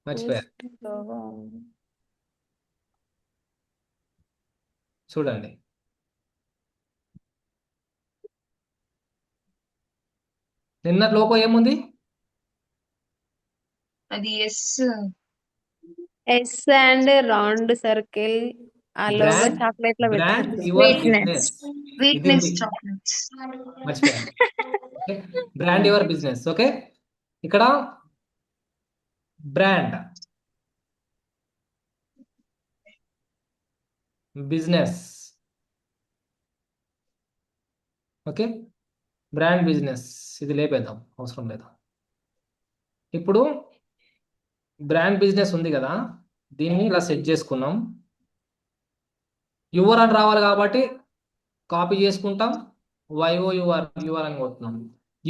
మర్చిపోయారు. లోగో చూడండి, నిన్న లోగో ఏముంది? అది S S and round circle. ఆ లోగో బ్రాండ్ చాక్లెట్ లో బ్రాండ్ పెట్టారు. Your sweetness business. ఇది స్వీట్నెస్ ఉంది, చాక్లెట్స్. మర్చిపోయాను. Okay, brand your business. Okay, ఇక్కడ brand business. Okay, brand business ఇది లేపేద్దాం, అవసరం లేదు. ఇప్పుడు బ్రాండ్ బిజినెస్ ఉంది కదా, దీన్ని ఇలా సెట్ చేసుకున్నాం. యువర్ అని రావాలి కాబట్టి కాపీ చేసుకుంటాం. వైఓ యువర్ అని కొడుతున్నాం.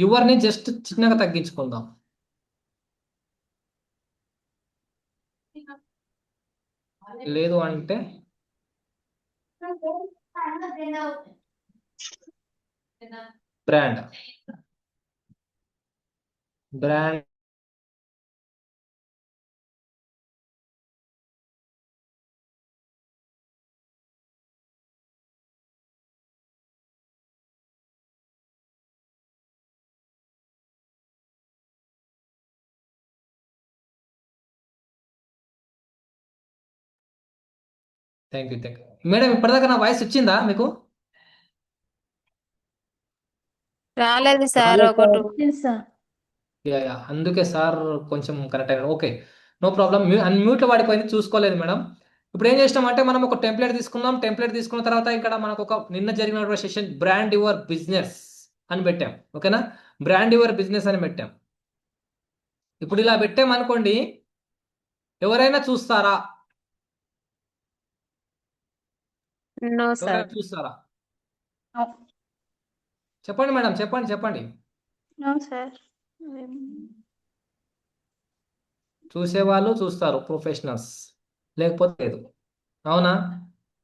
యువర్ని జస్ట్ చిన్నగా తగ్గించుకుందాం. లేదు అంటే brand brand thank you. Madam, ఇప్పటిదాకా నా వాయిస్ వచ్చిందా మీకు? రాలేదు సార్. రాలేదు ఒకటి అందుకే సార్ కొంచెం కరెక్ట్ అయినా. Okay, no problem. అన్మ్యూట్లో వాడిపోయింది, చూసుకోలేదు మేడం. ఇప్పుడు ఏం చేసినామంటే మనం ఒక టెంప్లెట్ తీసుకున్నాం. టెంప్లెట్ తీసుకున్న తర్వాత ఇక్కడ మనకు ఒక నిన్న జరిగిన సెషన్ బ్రాండ్ యువర్ బిజినెస్ అని పెట్టాం. ఓకేనా, బ్రాండ్ యువర్ బిజినెస్ అని పెట్టాం. ఇప్పుడు ఇలా పెట్టామనుకోండి, ఎవరైనా చూస్తారా? నో ఎవరైనా సార్. చూస్తారా? చెప్పండి మేడం, చెప్పండి. No sir. చూసేవాళ్ళు చూస్తారు, ప్రొఫెషనల్స్, లేకపోతే లేదు. అవునా?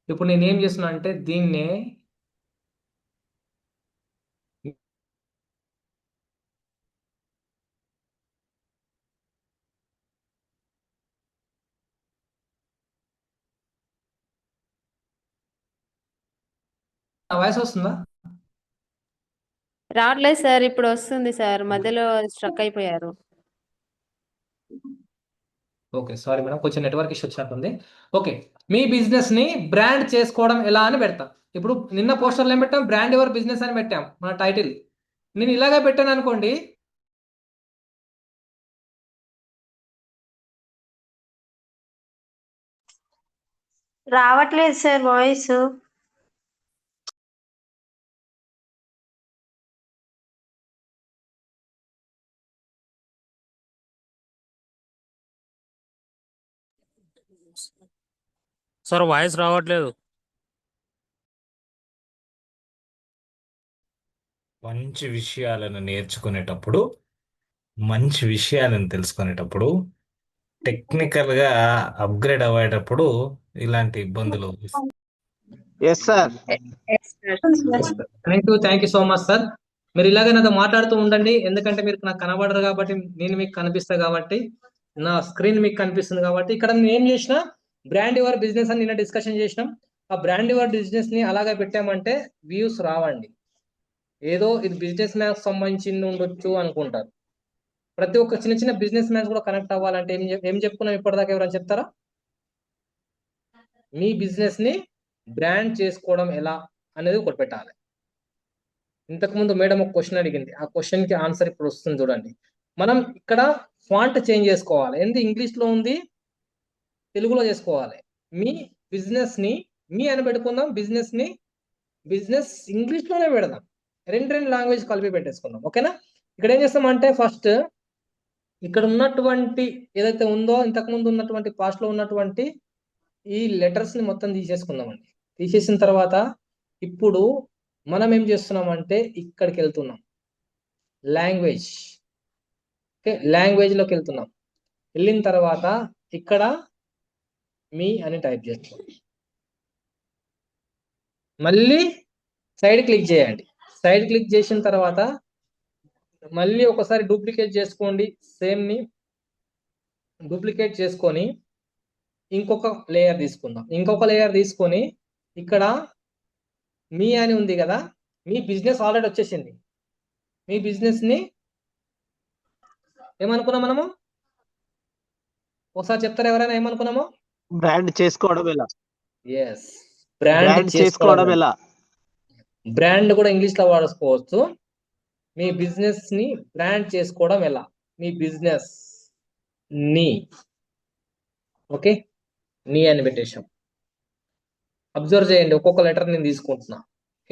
ఇప్పుడు నేను ఏం చేస్తున్నా అంటే దీన్నే వాయిస్ వస్తుందా? రావట్లేదు సార్. ఇప్పుడు వస్తుంది సార్. మధ్యలో స్ట్రక్ అయిపోయారు. ఓకే, సారీ మేడం, కొంచెం నెట్వర్క్ ఇష్యూ వచ్చినట్టుంది. ఓకే, మీ బిజినెస్ ని బ్రాండ్ చేసుకోవడం ఎలా అని పెడతాం. ఇప్పుడు నిన్న పోస్టర్లు ఏం పెట్టాం? బ్రాండ్ యువర్ బిజినెస్ అని పెట్టాం మన టైటిల్. నేను ఇలాగే పెట్టాను అనుకోండి, రావట్లేదు సార్ వాయిస్. సార్ వాయిస్ రావట్లేదు. మంచి విషయాలను నేర్చుకునేటప్పుడు, మంచి విషయాలను తెలుసుకునేటప్పుడు, టెక్నికల్ గా అప్గ్రేడ్ అయ్యేటప్పుడు ఇలాంటి ఇబ్బందులు yes sir. Thank you so much sir. మీరు ఇలాగే నాతో మాట్లాడుతూ ఉండండి, ఎందుకంటే మీరు నాకు కనబడరు కాబట్టి, నేను మీకు కనిపిస్తా కాబట్టి, నా స్క్రీన్ మీకు కనిపిస్తుంది కాబట్టి. ఇక్కడ నేను ఏం చేసిన, బ్రాండ్ యువర్ బిజినెస్ అని నిన్న డిస్కషన్ చేసినాం. ఆ బ్రాండ్ యువర్ బిజినెస్ ని అలాగే పెట్టామంటే వ్యూస్ రావండి. ఏదో ఇది బిజినెస్ మ్యాన్స్ సంబంధించింది ఉండొచ్చు అనుకుంటారు. ప్రతి ఒక్క చిన్న చిన్న బిజినెస్ మ్యాన్స్ కూడా కనెక్ట్ అవ్వాలంటే ఏం చెప్పుకున్నాం ఇప్పటిదాకా? ఎవరైనా చెప్తారా? మీ బిజినెస్ ని బ్రాండ్ చేసుకోవడం ఎలా అనేది ఒకటి పెట్టాలి. ఇంతకుముందు మేడం ఒక క్వశ్చన్ అడిగింది, ఆ క్వశ్చన్ కి ఆన్సర్ ఇప్పుడు వస్తుంది చూడండి. మనం ఇక్కడ ఫాంట్ చేంజ్ చేసుకోవాలి. ఏంది ఇంగ్లీష్ లో ఉంది, తెలుగులో చేసుకోవాలి. మీ బిజినెస్ ని మీ అని పెట్టుకుందాం, బిజినెస్ ఇంగ్లీష్ లోనే పెడదాం. రెండు లాంగ్వేజ్ కలిపి పెట్టేసుకుందాం. ఓకేనా? ఇక్కడ ఏం చేస్తామంటే ఫస్ట్ ఇక్కడ ఉన్నటువంటి ఏదైతే ఉందో ఇంతకుముందు ఉన్నటువంటి పాస్ట్ లో ఉన్నటువంటి ఈ లెటర్స్ ని మొత్తం తీసేసుకుందామండి. తీసేసిన తర్వాత ఇప్పుడు మనం ఏం చేస్తున్నామంటే ఇక్కడికి వెళ్తున్నాం, లాంగ్వేజ్. ఓకే, లాంగ్వేజ్ లోకి వెళ్తున్నాం. వెళ్ళిన తర్వాత ఇక్కడ మీ అని టైప్ చేస్తాం. మళ్ళీ సైడ్ క్లిక్ చేయండి. సైడ్ క్లిక్ చేసిన తర్వాత మళ్ళీ ఒకసారి డూప్లికేట్ చేసుకోండి. సేమ్ ని డూప్లికేట్ చేసుకొని ఇంకొక లేయర్ తీసుకుందాం. ఇంకొక లేయర్ తీసుకొని ఇక్కడ మీ అని ఉంది కదా, మీ బిజినెస్ ఆల్రెడీ వచ్చేసింది. మీ బిజినెస్ ని ఏమనుకున్నాం మనము? ఒకసారి చెప్తారా ఎవరైనా ఏమనుకున్నామో? బ్రాండ్ చేసుకోవడం ఎలా? ఎస్, బ్రాండ్ బ్రాండ్ చేసుకోవడం ఎలా? బ్రాండ్ కూడా ఇంగ్లీష్ లో వాడుకోవచ్చు. మీ బిజినెస్ ని బ్రాండ్ చేసుకోవడం ఎలా? మీ బిజినెస్ ని, ఓకే, నీ అని పెట్టేశాం. అబ్జర్వ్ చేయండి, ఒక్కొక్క లెటర్ నేను తీసుకుంటున్నా.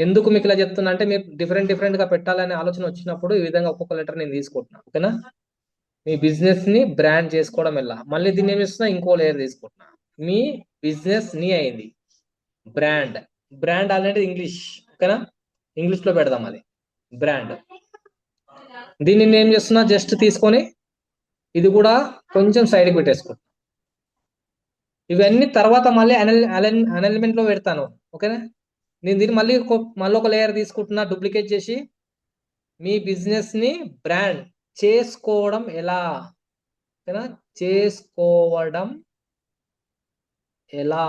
ఎందుకు మీకు ఇలా చెప్తున్నా అంటే మీరు డిఫరెంట్ గా పెట్టాలనే ఆలోచన వచ్చినప్పుడు ఈ విధంగా ఒక్కొక్క లెటర్ నేను తీసుకుంటున్నా. ఓకేనా? మీ బిజినెస్ ని బ్రాండ్ చేసుకోవడం ఎలా? మళ్ళీ దీన్ని ఏమి ఇస్తున్నా, ఇంకో లేయర్ తీసుకుంటున్నా. మీ బిజినెస్ ని అయింది, బ్రాండ్ ఆల్రెడీ ఇంగ్లీష్. ఓకేనా? ఇంగ్లీష్ లో పెడదాం అది బ్రాండ్. దీన్ని నేను ఏం చేస్తున్నా, జస్ట్ తీసుకొని ఇది కూడా కొంచెం సైడ్కి పెట్టేసుకుంటా. ఇవన్నీ తర్వాత మళ్ళీ అనలిమెంట్ లో పెడతాను. ఓకేనా? నేను దీన్ని మళ్ళీ ఒక లేయర్ తీసుకుంటున్నా, డూప్లికేట్ చేసి మీ బిజినెస్ ని బ్రాండ్ చేసుకోవడం ఎలా? ఓకేనా? చేసుకోవడం ఎలా?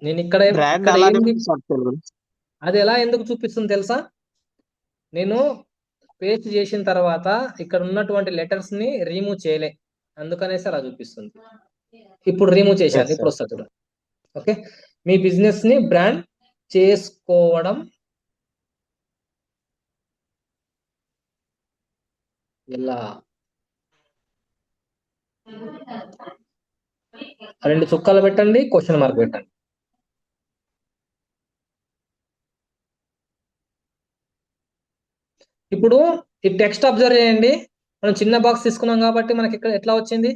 నేను ఇక్కడ బ్రాండ్ ఇక్కడ అలానే ఏంది, ఉంది సార్ తెలుగులో. అది ఎలా ఎందుకు చూపిస్తుంది తెలుసా? నేను పేస్ట్ చేసిన తర్వాత ఇక్కడ ఉన్నటువంటి లెటర్స్ ని రిమూవ్ చేయలే, అందుకనేసి అలా చూపిస్తుంది. ఇప్పుడు రిమూవ్ చేశాను, Yes, ఇప్పుడు sir. వస్తుంది చూడండి. ఓకే, మీ బిజినెస్ ని బ్రాండ్ చేసుకోవడం ఎలా? రెండు చుక్కలు పెట్టండి, క్వశ్చన్ మార్క్ పెట్టండి. ఇప్పుడు ఈ టెక్స్ట్ అబ్జర్వ్ చేయండి. మనం చిన్న బాక్స్ తీసుకున్నాం కాబట్టి మనకి ఇక్కడ ఎట్లా వచ్చింది,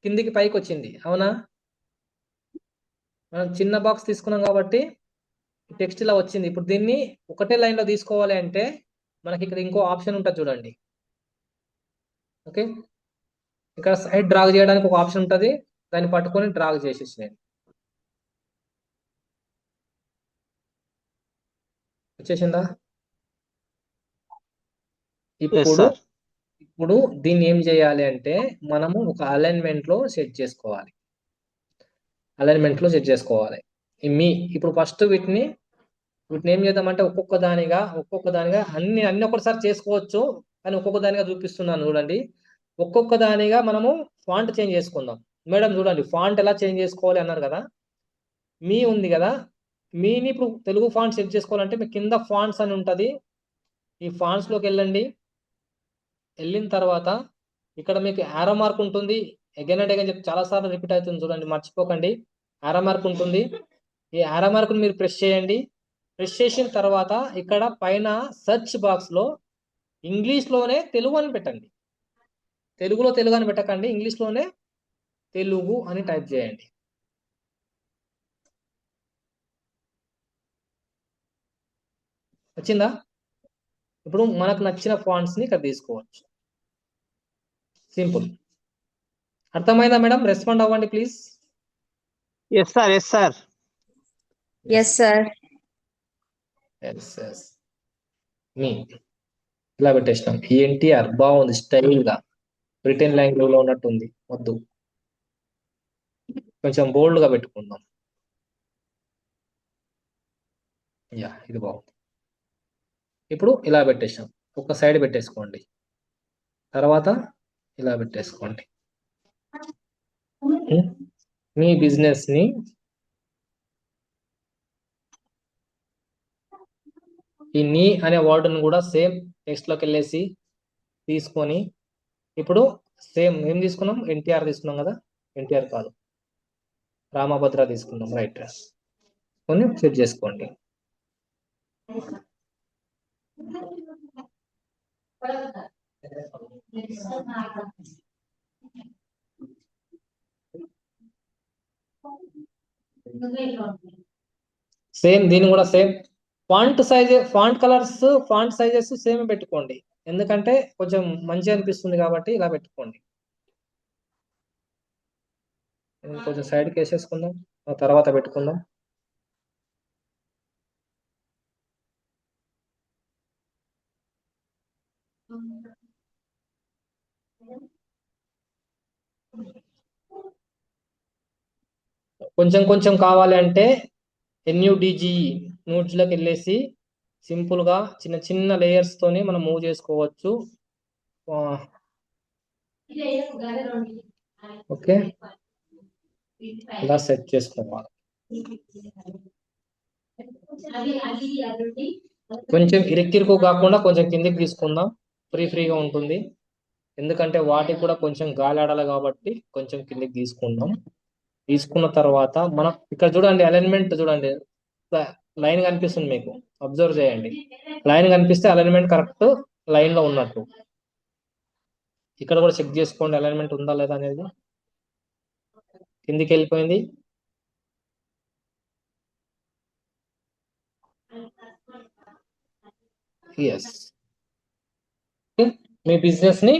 కిందికి పైకి వచ్చింది. అవునా? మనం చిన్న బాక్స్ తీసుకున్నాం కాబట్టి టెక్స్ట్ ఇలా వచ్చింది. ఇప్పుడు దీన్ని ఒకటే లైన్ లో తీసుకోవాలి అంటే మనకి ఇక్కడ ఇంకో ఆప్షన్ ఉంటుంది చూడండి. ఓకే, ఇక్కడ సైడ్ డ్రాగ్ చేయడానికి ఒక ఆప్షన్ ఉంటుంది, దాన్ని పట్టుకొని డ్రాగ్ చేసేసి నేను వచ్చేసిందా? Yes, ఇప్పుడు sir. ఇప్పుడు దీన్ని ఏం చేయాలి అంటే మనము ఒక అలైన్మెంట్ లో సెట్ చేసుకోవాలి. ఇప్పుడు ఫస్ట్ వీటిని ఏం చేద్దామంటే ఒక్కొక్క దానిగా అన్ని ఒకటిసారి చేసుకోవచ్చు, కానీ ఒక్కొక్క దానిగా చూపిస్తున్నాను చూడండి. ఒక్కొక్క దానిగా మనము ఫాంట్ చేంజ్ చేసుకుందాం. మేడం చూడండి, ఫాంట్ ఎలా చేంజ్ చేసుకోవాలి అన్నారు కదా. మీ ఉంది కదా, మీని ఇప్పుడు తెలుగు ఫాంట్ సెట్ చేసుకోవాలంటే మీకు కింద ఫాంట్స్ అని ఉంటుంది. ఈ ఫాంట్స్ లోకి వెళ్ళండి. వెళ్ళిన తర్వాత ఇక్కడ మీకు యారో మార్క్ ఉంటుంది. అగైన్ అండ్ అగైన్ చెప్పి చాలా సార్లు రిపీట్ అవుతుంది చూడండి, మర్చిపోకండి. యారో మార్క్ ఉంటుంది. ఈ యారో మార్క్ మీరు ప్రెస్ చేయండి. ప్రెస్ చేసిన తర్వాత ఇక్కడ పైన సెర్చ్ బాక్స్ లో ఇంగ్లీష్ లోనే తెలుగు అని పెట్టండి. తెలుగులో తెలుగు అని పెట్టకండి, ఇంగ్లీష్ లోనే తెలుగు అని టైప్ చేయండి. వచ్చిందా? ఇప్పుడు మనకు నచ్చిన ఫాంట్స్ ని ఇక్కడ తీసుకోవచ్చు. సింపుల్. అర్థమైందా మేడం? రెస్పాండ్ అవ్వండి please. Yes, sir. Yes, sir. Yes sir. మీ ఇలా పెట్టేసినాం. ఎన్టీఆర్ బాగుంది, స్టైల్ గా బ్రిటన్ లాంగ్వేజ్ లో ఉన్నట్టుంది. వద్దు, కొంచెం బోల్డ్ గా పెట్టుకుందాం. యా, ఇది బాగుంది. ఇప్పుడు ఇలా పెట్టేసాం, ఒక సైడ్ పెట్టేసుకోండి, తర్వాత ఇలా పెట్టేసుకోండి. మీ బిజినెస్ ని ఈ నీ అనే వర్డ్ను కూడా సేమ్ టెక్స్ట్ లోకి వెళ్ళేసి తీసుకొని ఇప్పుడు సేమ్ ఏం తీసుకున్నాం, ఎన్టీఆర్ తీసుకున్నాం కదా, ఎన్టీఆర్ కాదు రామభద్ర తీసుకున్నాం, రైట్. కొన్ని సెట్ చేసుకోండి. సేమ్ దీన్ని కూడా same font colours, font sizes same పెట్టుకోండి, ఎందుకంటే కొంచెం మంచిగా అనిపిస్తుంది కాబట్టి ఇలా పెట్టుకోండి. కొంచెం సైడ్కి వేసేసుకుందాం, ఆ తర్వాత పెట్టుకుందాం. కొంచెం కొంచెం కావాలి అంటే NUDG నోట్స్ లోకి వెళ్ళేసి సింపుల్ గా చిన్న చిన్న లేయర్స్ తోని మనం మూవ్ చేసుకోవచ్చు. ఓకే, ఇలా సెట్ చేసుకోవాలి. కొంచెం ఇరుక్కిరుకు కాకుండా కొంచెం కిందికి తీసుకుందాం, ఫ్రీగా ఉంటుంది. ఎందుకంటే వాటికి కూడా కొంచెం గాలి ఆడాలి కాబట్టి కొంచెం కిందికి తీసుకుందాం. తీసుకున్న తర్వాత మనం ఇక్కడ చూడండి, అలైన్మెంట్ చూడండి, లైన్ కనిపిస్తుంది మీకు, అబ్జర్వ్ చేయండి. లైన్ కనిపిస్తే అలైన్మెంట్ కరెక్ట్ లైన్ లో ఉన్నట్టు. ఇక్కడ కూడా చెక్ చేసుకోండి అలైన్మెంట్ ఉందా లేదా అనేది. కిందికి వెళ్ళిపోయింది. ఎస్. మీ బిజినెస్ ని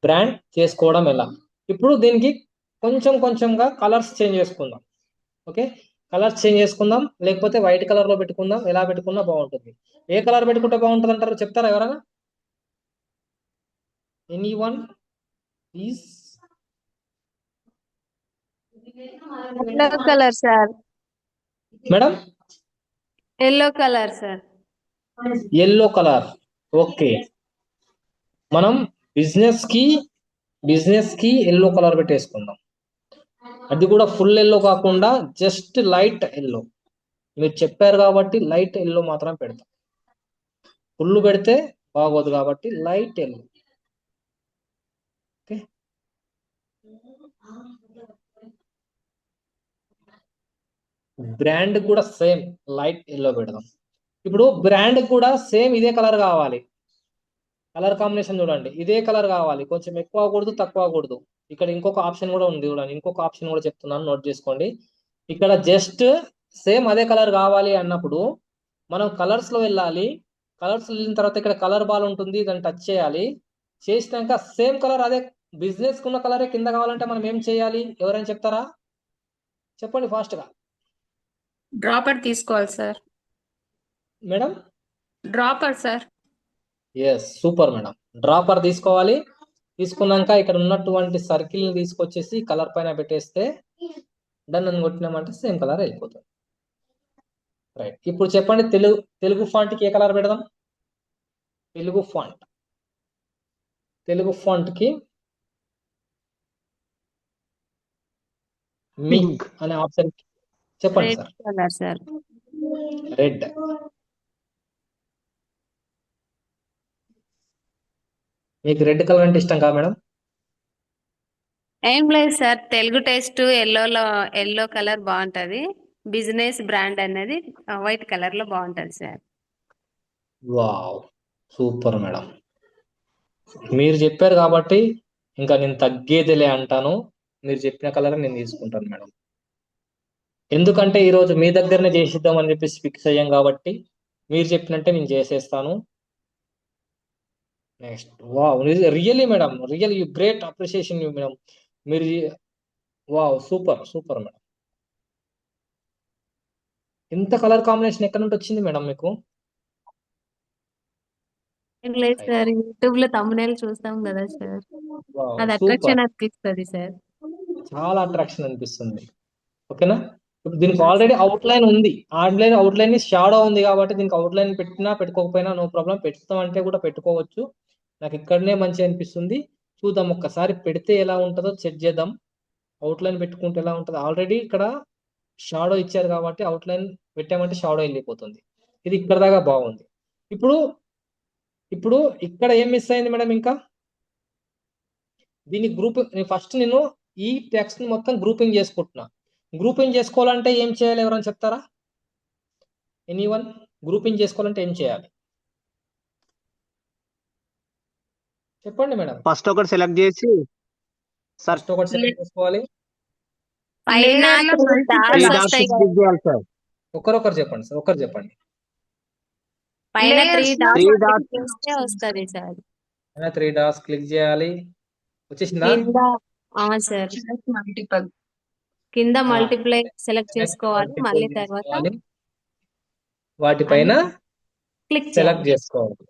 బ్రాండ్ చేసుకోవడం ఎలా, ఇప్పుడు దీనికి కొంచెం కొంచెంగా కలర్స్ చేంజ్ చేసుకుందాం. ఓకే, కలర్స్ చేంజ్ చేసుకుందాం, లేకపోతే వైట్ కలర్ లో పెట్టుకుందాం, ఎలా పెట్టుకున్నా బాగుంటుంది. ఏ కలర్ పెట్టుకుంటే బాగుంటుంది అంటారు, చెప్తారా ఎవరైనా? Anyone please? Yellow colour sir, madam yellow colour sir. Yellow colour. Okay, మనం బిజినెస్ కి ఎల్లో కలర్ పెట్టేసుకుందాం. అది కూడా ఫుల్ ఎల్లో కాకుండా జస్ట్ లైట్ ఎల్లో. మీరు చెప్పారు కాబట్టి లైట్ ఎల్లో మాత్రం పెడతాం, ఫుల్ పెడితే బాగోదు కాబట్టి లైట్ ఎల్లో. ఓకే, బ్రాండ్ కూడా సేమ్ లైట్ ఎల్లో పెడదాం. ఇప్పుడు బ్రాండ్ కూడా సేమ్ ఇదే కలర్ కావాలి, కలర్ కాంబినేషన్ చూడండి, ఇదే కలర్ కావాలి, కొంచెం ఎక్కువ అవ్వకూడదు, తక్కువ అవ్వకూడదు. ఇక్కడ ఇంకొక ఆప్షన్ కూడా ఉంది చూడండి, ఇంకొక ఆప్షన్ కూడా చెప్తున్నాను, నోట్ చేసుకోండి. ఇక్కడ జస్ట్ సేమ్ అదే కలర్ కావాలి అన్నప్పుడు మనం కలర్స్ లో వెళ్ళాలి. కలర్స్ వెళ్ళిన తర్వాత ఇక్కడ కలర్ బాల్ ఉంటుంది, దాన్ని టచ్ చేయాలి. చేసినాక సేమ్ కలర్ అదే బిజినెస్ కున్న కలరే కింద కావాలంటే మనం ఏం చేయాలి, ఎవరైనా చెప్తారా? చెప్పండి ఫాస్ట్ గా. డ్రాపర్ తీసుకోవాలి sir. Madam dropper sir. Yes, super madam. Dropper తీసుకోవాలి. తీసుకున్నాక ఇక్కడ ఉన్నటువంటి సర్కిల్ ని తీసుకొచ్చేసి కలర్ పైన పెట్టేస్తే డన్ అని కొట్టినామంటే సేమ్ కలర్ వెళ్ళిపోతుంది. రైట్, ఇప్పుడు చెప్పండి తెలుగు ఫాంట్ కి ఏ కలర్ పెడదాం? తెలుగు ఫాంట్ కి మింక్ అనే ఆప్షన్ చెప్పండి red sir. Colour sir. Red. మీకు రెడ్ కలర్ అంటే ఇష్టం కా మేడం? ఏం లేదు sir, Telugu taste yellow colour బాగుంటది. బిజినెస్ బ్రాండ్ అనేది వైట్ కలర్ లో బాగుంటది సార్. Wow, super madam. మీరు చెప్పారు కాబట్టి ఇంకా నేను తగ్గేదిలే అంటాను. మీరు చెప్పిన కలర్ నేను తీసుకుంటాను మేడం, ఎందుకంటే ఈరోజు మీ దగ్గరనే చేసిద్దామని చెప్పేసి ఫిక్స్ అయ్యాం కాబట్టి మీరు చెప్పినట్టే నేను చేసేస్తాను. Next, wow, really madam, real you great appreciation you madam. మీరు వావ్, సూపర్ మేడం. ఇంత కలర్ కాంబినేషన్ ఎక్కడ నుండి వచ్చింది మేడం మీకు? ఏం లేదు సార్, యూట్యూబ్ లో తమ్మునేల్ చూస్తాం కదా సార్, వావ్, అది సూపర్, అట్రాక్షన్ అనిపిస్తుంది సార్. చాలా అట్రాక్షన్ అనిపిస్తుంది. ఓకేనా, ఇప్పుడు దీనికి ఆల్రెడీ అవుట్లైన్ ఉంది, అవుట్లైన్ షాడో ఉంది కాబట్టి దీనికి అవుట్లైన్ పెట్టినా పెట్టుకోకపోయినా నో ప్రాబ్లం. పెడతామంటే కూడా పెట్టుకోవచ్చు, నాకు ఇక్కడనే మంచి అనిపిస్తుంది. చూద్దాం, ఒక్కసారి పెడితే ఎలా ఉంటుందో చెక్ చేద్దాం. అవుట్లైన్ పెట్టుకుంటే ఎలా ఉంటుంది? ఆల్రెడీ ఇక్కడ షాడో ఇచ్చారు కాబట్టి అవుట్లైన్ పెట్టామంటే షాడో వెళ్ళిపోతుంది. ఇది ఇక్కడ దాకా బాగుంది. ఇప్పుడు ఇప్పుడు ఇక్కడ ఏం మిస్ అయింది మేడం? ఇంకా దీన్ని ఫస్ట్ నేను ఈ టెక్స్ట్ ని మొత్తం గ్రూపింగ్ చేసుకుంటున్నా. గ్రూపింగ్ చేసుకోవాలంటే ఏం చేయాలి? ఎవరైనా చెప్తారా? ఎనీవన్? గ్రూపింగ్ చేసుకోవాలంటే ఏం చేయాలి చెప్పండి మేడం. ఫస్ట్ ఒకటి సెలెక్ట్ చేసి సార్ ఫస్ట్ ఒకటి సెలెక్ట్ చేసుకోవాలి. పైన Layer లో 3 multiple త్రీ డాట్స్ డాట్స్ వస్తాయి కదా క్లిక్ చేయాలి సార్. ఒకరొకరు చెప్పండి సార్, ఒకరు చెప్పండి. పైన 3 layers లో డాట్స్ త్రీ క్లిక్ డాట్స్ చేస్తే వస్తది సార్. 3 డాట్స్ క్లిక్ చేయాలి. వచ్చేసిందా? కింద సార్ multiple. కింద ఆ, మల్టిప్లై సెలెక్ట్ select చేసుకోవాలి. multiple మళ్ళీ తర్వాత చేసుకోవాలి. వాటిపైన అన్ని క్లిక్ సెలెక్ట్ చేయాలి. చేసుకోవాలి.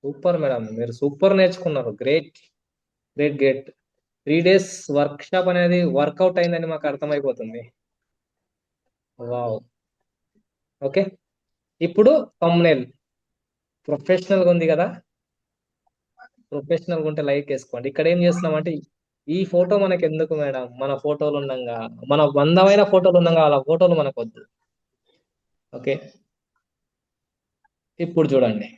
సూపర్ మేడం, మీరు సూపర్ నేర్చుకున్నారు. Great great great. 3 days work shop అనేది వర్కౌట్ అయిందని మాకు అర్థమైపోతుంది. వావ్. ఓకే, ఇప్పుడు thumbnail ప్రొఫెషనల్ గా ఉంది కదా? ప్రొఫెషనల్ గా ఉంటే లైక్ వేసుకోండి. ఇక్కడ ఏం చేస్తున్నామంటే ఈ ఫోటో మనకి ఎందుకు మేడం? మన ఫోటోలు ఉండంగా, మన వందమైన ఫోటోలు ఉండంగా అలా ఫోటోలు మనకు వద్దు. ఓకే, ఇప్పుడు చూడండి.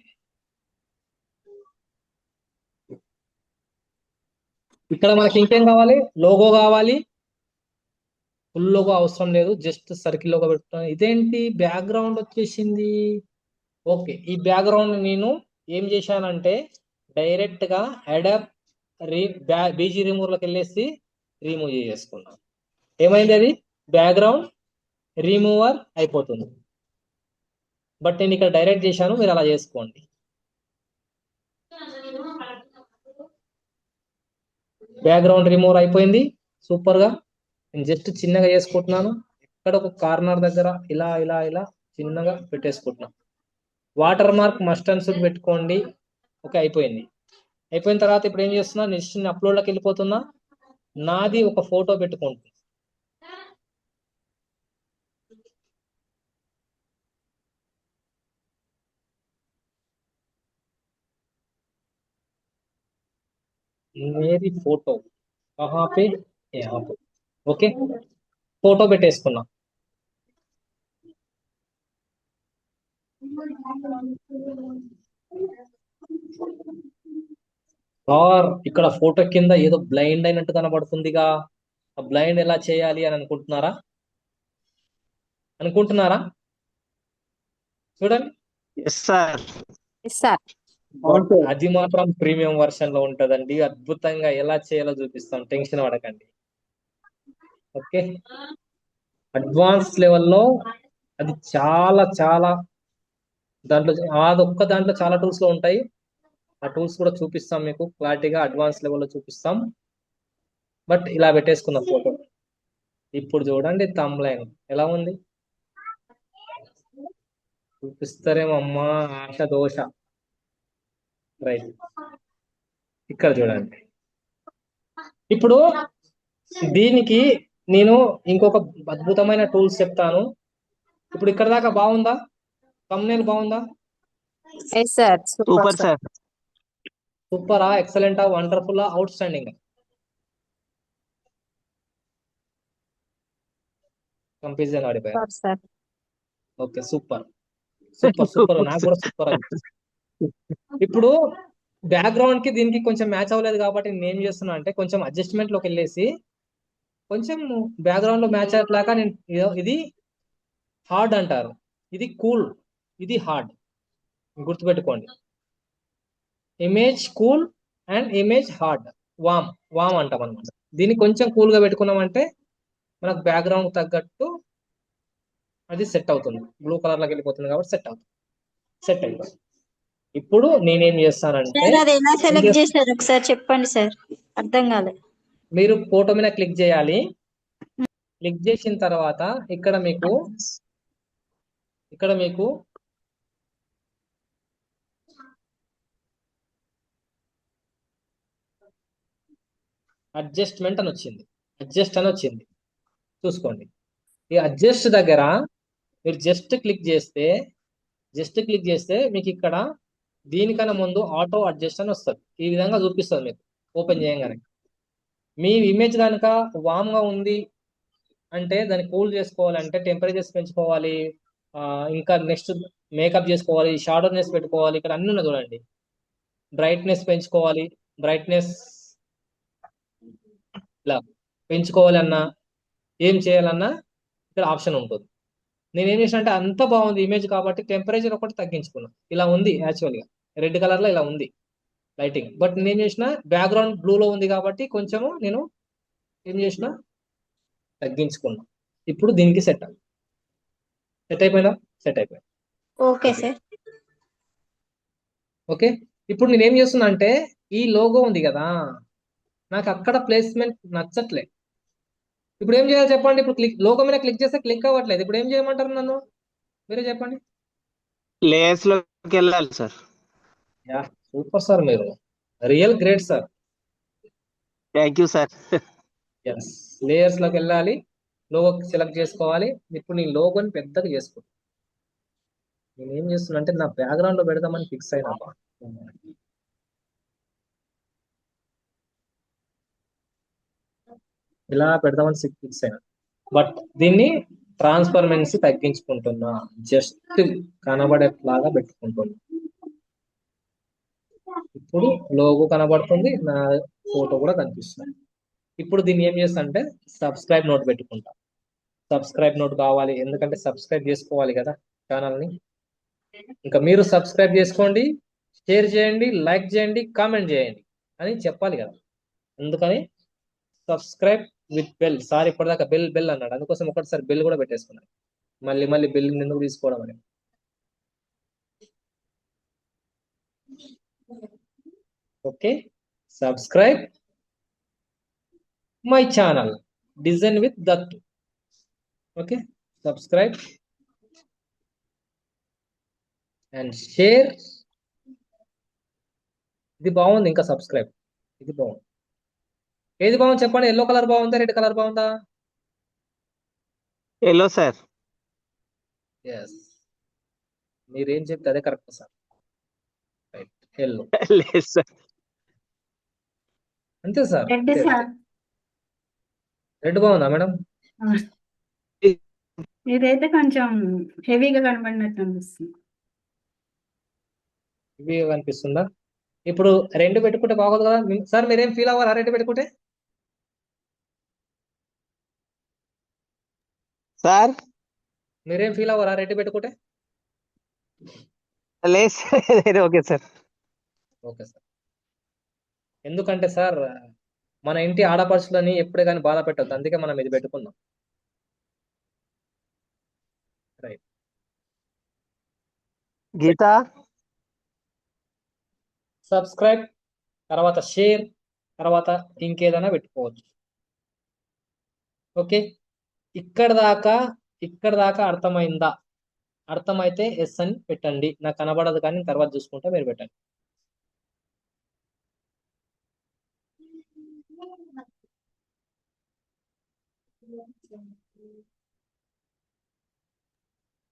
ఇక్కడ మనకి ఇంకేం కావాలి? లోగో కావాలి. ఫుల్ లోగో అవసరం లేదు, జస్ట్ సర్కిల్ లోగో పెట్టుకున్నాను. ఇదేంటి బ్యాక్గ్రౌండ్ వచ్చేసింది? ఓకే, ఈ బ్యాక్గ్రౌండ్ నేను ఏం చేశానంటే డైరెక్ట్ గా అడాప్ బీజీ రిమూవర్ లోకి వెళ్ళేసి రిమూవ్ చేసుకున్నాను. ఏమైంది? అది బ్యాక్గ్రౌండ్ రిమూవర్ అయిపోతుంది. బట్ నేను ఇక్కడ డైరెక్ట్ చేశాను, మీరు అలా చేసుకోండి. బ్యాక్గ్రౌండ్ రిమూవర్ అయిపోయింది సూపర్ గా. నేను జస్ట్ చిన్నగా చేసుకుంటున్నాను. ఇక్కడ ఒక కార్నర్ దగ్గర ఇలా ఇలా ఇలా చిన్నగా పెట్టేసుకుంటున్నాను. Water mark must and should పెట్టుకోండి. ఓకే, అయిపోయింది. అయిపోయిన తర్వాత ఇప్పుడు ఏం చేస్తున్నా? నెక్స్ట్ అప్లోడ్ లోకి వెళ్ళిపోతున్నా. నాది ఒక ఫోటో పెట్టుకుంటున్నా. मेरी फोटो कहाँ पे? यहाँ पे. ఓకే, ఫోటో పెట్టేసుకున్నా. ఇక్కడ ఫోటో కింద ఏదో బ్లైండ్ అయినట్టు కనబడుతుందిగా. ఆ బ్లైండ్ ఎలా చేయాలి అని అనుకుంటున్నారా? చూడండి. Yes sir. సార్ అది మాత్రం ప్రీమియం వర్షన్ లో ఉంటదండి. అద్భుతంగా ఎలా చేయాలో చూపిస్తాం, టెన్షన్ పడకండి. ఓకే, అడ్వాన్స్ లెవెల్లో అది చాలా చాలా దాంట్లో దాంట్లో చాలా టూల్స్ లో ఉంటాయి. ఆ టూల్స్ కూడా చూపిస్తాం మీకు క్లారిటీగా, అడ్వాన్స్ లెవెల్లో చూపిస్తాం. బట్ ఇలా పెట్టేసుకున్నాం ఫోటో. ఇప్పుడు చూడండి థంబ్నైల్ ఎలా ఉంది? చూపిస్తారేమో అమ్మా, ఆశ దోష. రైట్, ఇక్కడ చూడండి. ఇప్పుడు దీనికి నేను ఇంకొక అద్భుతమైన టూల్స్ చెప్తాను. ఇప్పుడు ఇక్కడ దాకా బాగుందా? థంబ్నైల్ బాగుందా? Yes sir super sir. సూపరా, ఎక్సలెంటా, వండర్ఫుల్, అవుట్ స్టాండింగ్? కంపారిజన్ ఆడిపోయారు. Sir okay, super super super, నాకు కూడా సూపర్ అనిపిస్తుంది. ఇప్పుడు బ్యాక్గ్రౌండ్ కి దీనికి కొంచెం మ్యాచ్ అవ్వలేదు కాబట్టి నేను ఏం చేస్తున్నా అంటే కొంచెం అడ్జస్ట్మెంట్ లోకి వెళ్ళేసి కొంచెం బ్యాక్గ్రౌండ్ లో మ్యాచ్ అయ్యేట్లాగా నేను ఇది హార్డ్ అంటారు, ఇది కూల్, ఇది హార్డ్, గుర్తుపెట్టుకోండి. Image cool and image hard. Warm అంటాం అనమాట. దీన్ని కొంచెం కూల్ గా పెట్టుకున్నామంటే మనకు బ్యాక్గ్రౌండ్ తగ్గట్టు అది సెట్ అవుతుంది. బ్లూ కలర్ లోకి వెళ్ళిపోతుంది కాబట్టి సెట్ అయిపోతుంది. ఇప్పుడు నేనేం చేస్తానంటే సార్ అది ఎలా సెలెక్ట్ చేశారు ఒకసారి చెప్పండి సార్, అర్థం కాలేదు. మీరు ఫోటో మీద క్లిక్ చేయాలి. క్లిక్ చేసిన తర్వాత ఇక్కడ మీకు అడ్జస్ట్మెంట్ అని వచ్చింది, అడ్జస్ట్ అని వచ్చింది, చూసుకోండి. ఈ అడ్జస్ట్ దగ్గర మీరు జస్ట్ క్లిక్ చేస్తే మీకు ఇక్కడ దీనికన్నా ముందు ఆటో అడ్జస్ట్ అని వస్తుంది. ఈ విధంగా చూపిస్తుంది మీకు ఓపెన్ చేయగానే. మీ ఇమేజ్ కనుక వామ్గా ఉంది అంటే దాన్ని కూల్ చేసుకోవాలంటే టెంపరేచర్స్ పెంచుకోవాలి. ఇంకా నెక్స్ట్ మేకప్ చేసుకోవాలి, షాడోనెస్ పెట్టుకోవాలి. ఇక్కడ అన్ని ఉన్నాయి చూడండి. బ్రైట్నెస్ పెంచుకోవాలి, బ్రైట్నెస్ ఇలా పెంచుకోవాలన్నా ఏం చేయాలన్నా ఇక్కడ ఆప్షన్ ఉంటుంది. నేను ఏం చేసిన అంటే అంత బాగుంది ఇమేజ్ కాబట్టి టెంపరేచర్ ఒకటి తగ్గించుకున్నా. ఇలా ఉంది యాక్చువల్గా రెడ్ కలర్లో ఇలా ఉంది లైటింగ్. బట్ నేను చేసిన బ్యాక్గ్రౌండ్ బ్లూలో ఉంది కాబట్టి కొంచెము నేను ఏం చేసిన తగ్గించుకున్నా. ఇప్పుడు దీనికి సెట్ అయిపోయిందా? సెట్ అయిపోయింది. Okay sir. ఓకే, ఇప్పుడు నేను ఏం చేస్తున్నా అంటే ఈ లోగో ఉంది కదా, నాకు అక్కడ ప్లేస్మెంట్ నచ్చట్లే. ఇప్పుడు ఏం చేయాలి చెప్పండి? ఇప్పుడు లోగో మీద క్లిక్ చేస్తే క్లిక్ అవ్వట్లేదు. ఇప్పుడు ఏం చేయమంటారు నన్ను? మీరే చెప్పండి. లేయర్స్ లోకి వెళ్ళాలి సార్. యా, సూపర్ సార్, మీరు real great sir. Thank you sir. Yes, layers లోకి వెళ్ళాలి, లోగో సెలెక్ట్ చేసుకోవాలి. ఇప్పుడు నీ లోగోని పెద్దగా చేసుకో. నేను ఏం చేస్తున్నా అంటే నా బ్యాక్గ్రౌండ్ లో పెడదామని ఫిక్స్ అయినా. ఇలా పెడదామని ఫిక్స్ అయినా, బట్ దీన్ని ట్రాన్స్ఫర్మెన్సీ తగ్గించుకుంటున్నా, జస్ట్ కనబడేలాగా పెట్టుకుంటున్నా. ఇప్పుడు లోగో కనబడుతుంది, నా ఫోటో కూడా కనిపిస్తుంది. ఇప్పుడు దీన్ని ఏం చేస్తా అంటే సబ్స్క్రైబ్ నోట్ పెట్టుకుంటా. సబ్స్క్రైబ్ నోట్ కావాలి, ఎందుకంటే సబ్స్క్రైబ్ చేసుకోవాలి కదా ఛానల్ని. ఇంకా మీరు సబ్స్క్రైబ్ చేసుకోండి, షేర్ చేయండి, లైక్ చేయండి, కామెంట్ చేయండి అని చెప్పాలి కదా. అందుకని సబ్స్క్రైబ్ విత్ బెల్. సార్ ఇప్పటిదాకా బెల్ బెల్ అన్నాడు, అందుకోసం ఒకటిసారి బెల్ కూడా పెట్టేసుకున్నాను. మళ్ళీ బెల్ ఎందుకు తీసుకోవడం అని. Okay, subscribe my channel design with Dattu. Okay, subscribe and share. ఇది బాగుంది, ఇంకా సబ్స్క్రైబ్. ఇది బాగుంది. ఏది బాగుంది చెప్పండి? ఎల్లో కలర్ బాగుందా, రెడ్ కలర్ బాగుందా? Yellow sir. ఎస్, మీరేం చెప్తే అదే కరెక్ట్ సార్. Right, yellow. లేదు సార్. అంతే సార్. Red sir. రెడ్ బాగుందా మేడం? ఇదైతే కొంచెం హెవీగా కనబడినట్టు అనిపిస్తుంది. ఇవి కనిపిస్తుందా? ఇప్పుడు రెండు పెట్టుకుంటే బాగోదు కదా సార్? మీరేం ఫీల్ అవ్వాలా రెండు పెట్టుకుంటే? సార్ మీరేం ఫీల్ అవ్వాలా రెండు పెట్టుకుంటే? లేదు sir. Okay sir. Okay sir. ఎందుకంటే సార్ మన ఇంటి ఆడపడుచులని ఎప్పుడే కానీ బాధ పెట్టద్దు, అందుకే మనం ఇది పెట్టుకుందాం. రైట్. గీత సబ్స్క్రైబ్, తర్వాత షేర్, తర్వాత ఇంకేదైనా పెట్టుకోవచ్చు. ఓకే, ఇక్కడ దాకా అర్థమైందా? అర్థమైతే ఎస్ అని పెట్టండి. నాకు కనబడదు కానీ తర్వాత చూసుకుంటే మీరు పెట్టండి.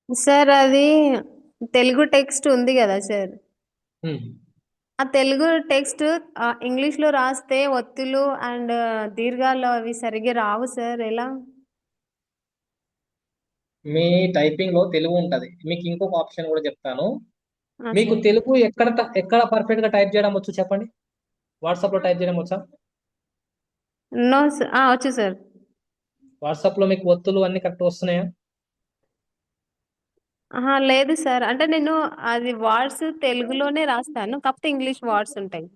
సార్ అది తెలుగు టెక్స్ట్ ఉంది కదా సార్, ఆ తెలుగు టెక్స్ట్ ఇంగ్లీష్ లో రాస్తే ఒత్తులు అండ్ దీర్ఘాలు అవి సరిగ్గా రావు సార్, ఎలా? మీ టైపింగ్ లో తెలుగు ఉంటది. మీకు ఇంకొక ఆప్షన్ కూడా చెప్తాను. ఆ మీకు సార్. తెలుగు ఎక్కడ పర్ఫెక్ట్ గా టైప్ చేయడం వచ్చు చెప్పండి? వాట్సాప్ లో టైప్ చేయడం వచ్చా? No sir. వచ్చు సార్. వాట్సాప్ లో మీకు ఒత్తులు అన్ని కరెక్ట్ వస్తున్నాయా? లేదు సార్, అంటే నేను అది వర్డ్స్ తెలుగులోనే రాస్తాను, కాకపోతే ఇంగ్లీష్ వర్డ్స్ ఉంటాయి,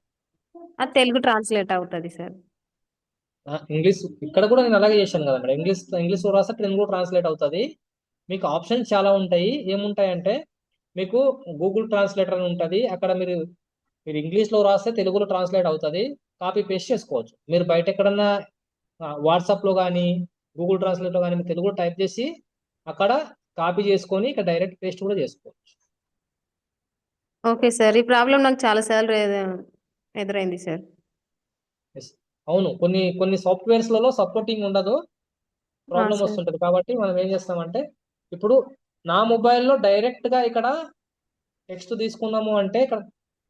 అది తెలుగు ట్రాన్స్లేట్ అవుతుంది సార్. ఇంగ్లీష్ ఇక్కడ కూడా నేను అలాగే చేశాను కదా మేడం. ఇంగ్లీష్ రాస్తే తెలుగు ట్రాన్స్లేట్ అవుతుంది. మీకు ఆప్షన్స్ చాలా ఉంటాయి. ఏముంటాయంటే మీకు గూగుల్ ట్రాన్స్లేటర్ అని ఉంటుంది, అక్కడ మీరు ఇంగ్లీష్లో రాస్తే తెలుగులో ట్రాన్స్లేట్ అవుతుంది, కాపీ పేస్ట్ చేసుకోవచ్చు. మీరు బయట ఎక్కడన్నా వాట్సాప్లో కానీ గూగుల్ ట్రాన్స్లేట్లో కానీ మీరు తెలుగులో టైప్ చేసి అక్కడ కాపీ చేసుకొని ఇక్కడ డైరెక్ట్ పేస్ట్ కూడా చేసుకోవచ్చు. ఓకే సార్, ఈ ప్రాబ్లం నాకు చాలా సార్లు ఎదురైంది సార్. Yes. అవును, కొన్ని సాఫ్ట్వేర్స్లలో సపోర్టింగ్ ఉండదు, ప్రాబ్లం సార్. వస్తుంటది. కాబట్టి మనం ఏం చేస్తామంటే ఇప్పుడు నా మొబైల్లో డైరెక్ట్ గా ఇక్కడ టెక్స్ట్ తీసుకున్నాము అంటే ఇక్కడ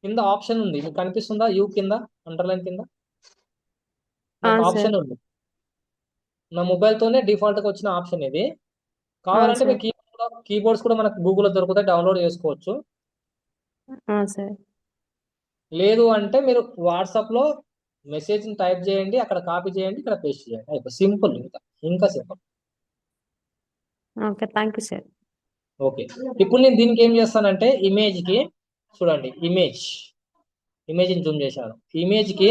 కింద ఆప్షన్ ఉంది, మీకు కనిపిస్తుందా? యూ కింద అండర్లైన్ కింద ఆ, ఒక సార్. ఆప్షన్ ఉంది. నా మొబైల్తోనే డిఫాల్ట్గా వచ్చిన ఆప్షన్ ఇది. ఆ, కావాలంటే సార్. మీ కీబోర్డ్స్ కూడా మనకు గూగుల్లో దొరుకుతాయి, డౌన్లోడ్ చేసుకోవచ్చు. ఆ, సార్. లేదు అంటే మీరు వాట్సాప్లో మెసేజ్ని టైప్ చేయండి, అక్కడ కాపీ చేయండి, ఇక్కడ పేస్ట్ చేయండి, అయిపోయి సింపుల్. ఇంకా simple. Okay, thank you sir. Okay, ఇప్పుడు నేను దీనికి ఏం చేస్తానంటే ఇమేజ్కి చూడండి, ఇమేజ్ని జూమ్ చేశాను. ఇమేజ్కి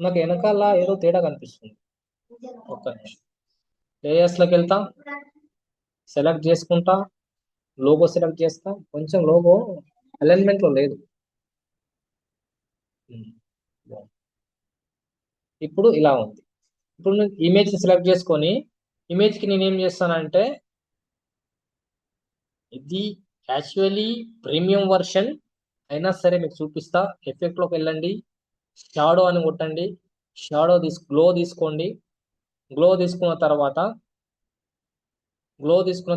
నాకు వెనకాల ఏదో తేడా కనిపిస్తుంది. ఒక్క నిమిషం. లేయర్స్లోకి వెళ్తా, సెలెక్ట్ చేసుకుంటా, లోగో సెలెక్ట్ చేస్తా. కొంచెం లోగో అలైన్మెంట్లో లేదు. ఇప్పుడు ఇలా ఉంది. ఇప్పుడు నేను ఇమేజ్ సెలెక్ట్ చేసుకొని ఇమేజ్కి నేను ఏం చేస్తానంటే, ఇది యాక్చువల్లీ ప్రీమియం వర్షన్ అయినా సరే మీకు చూపిస్తా. ఎఫెక్ట్లోకి వెళ్ళండి, షాడో అని కొట్టండి, గ్లో తీసుకోండి. గ్లో తీసుకున్న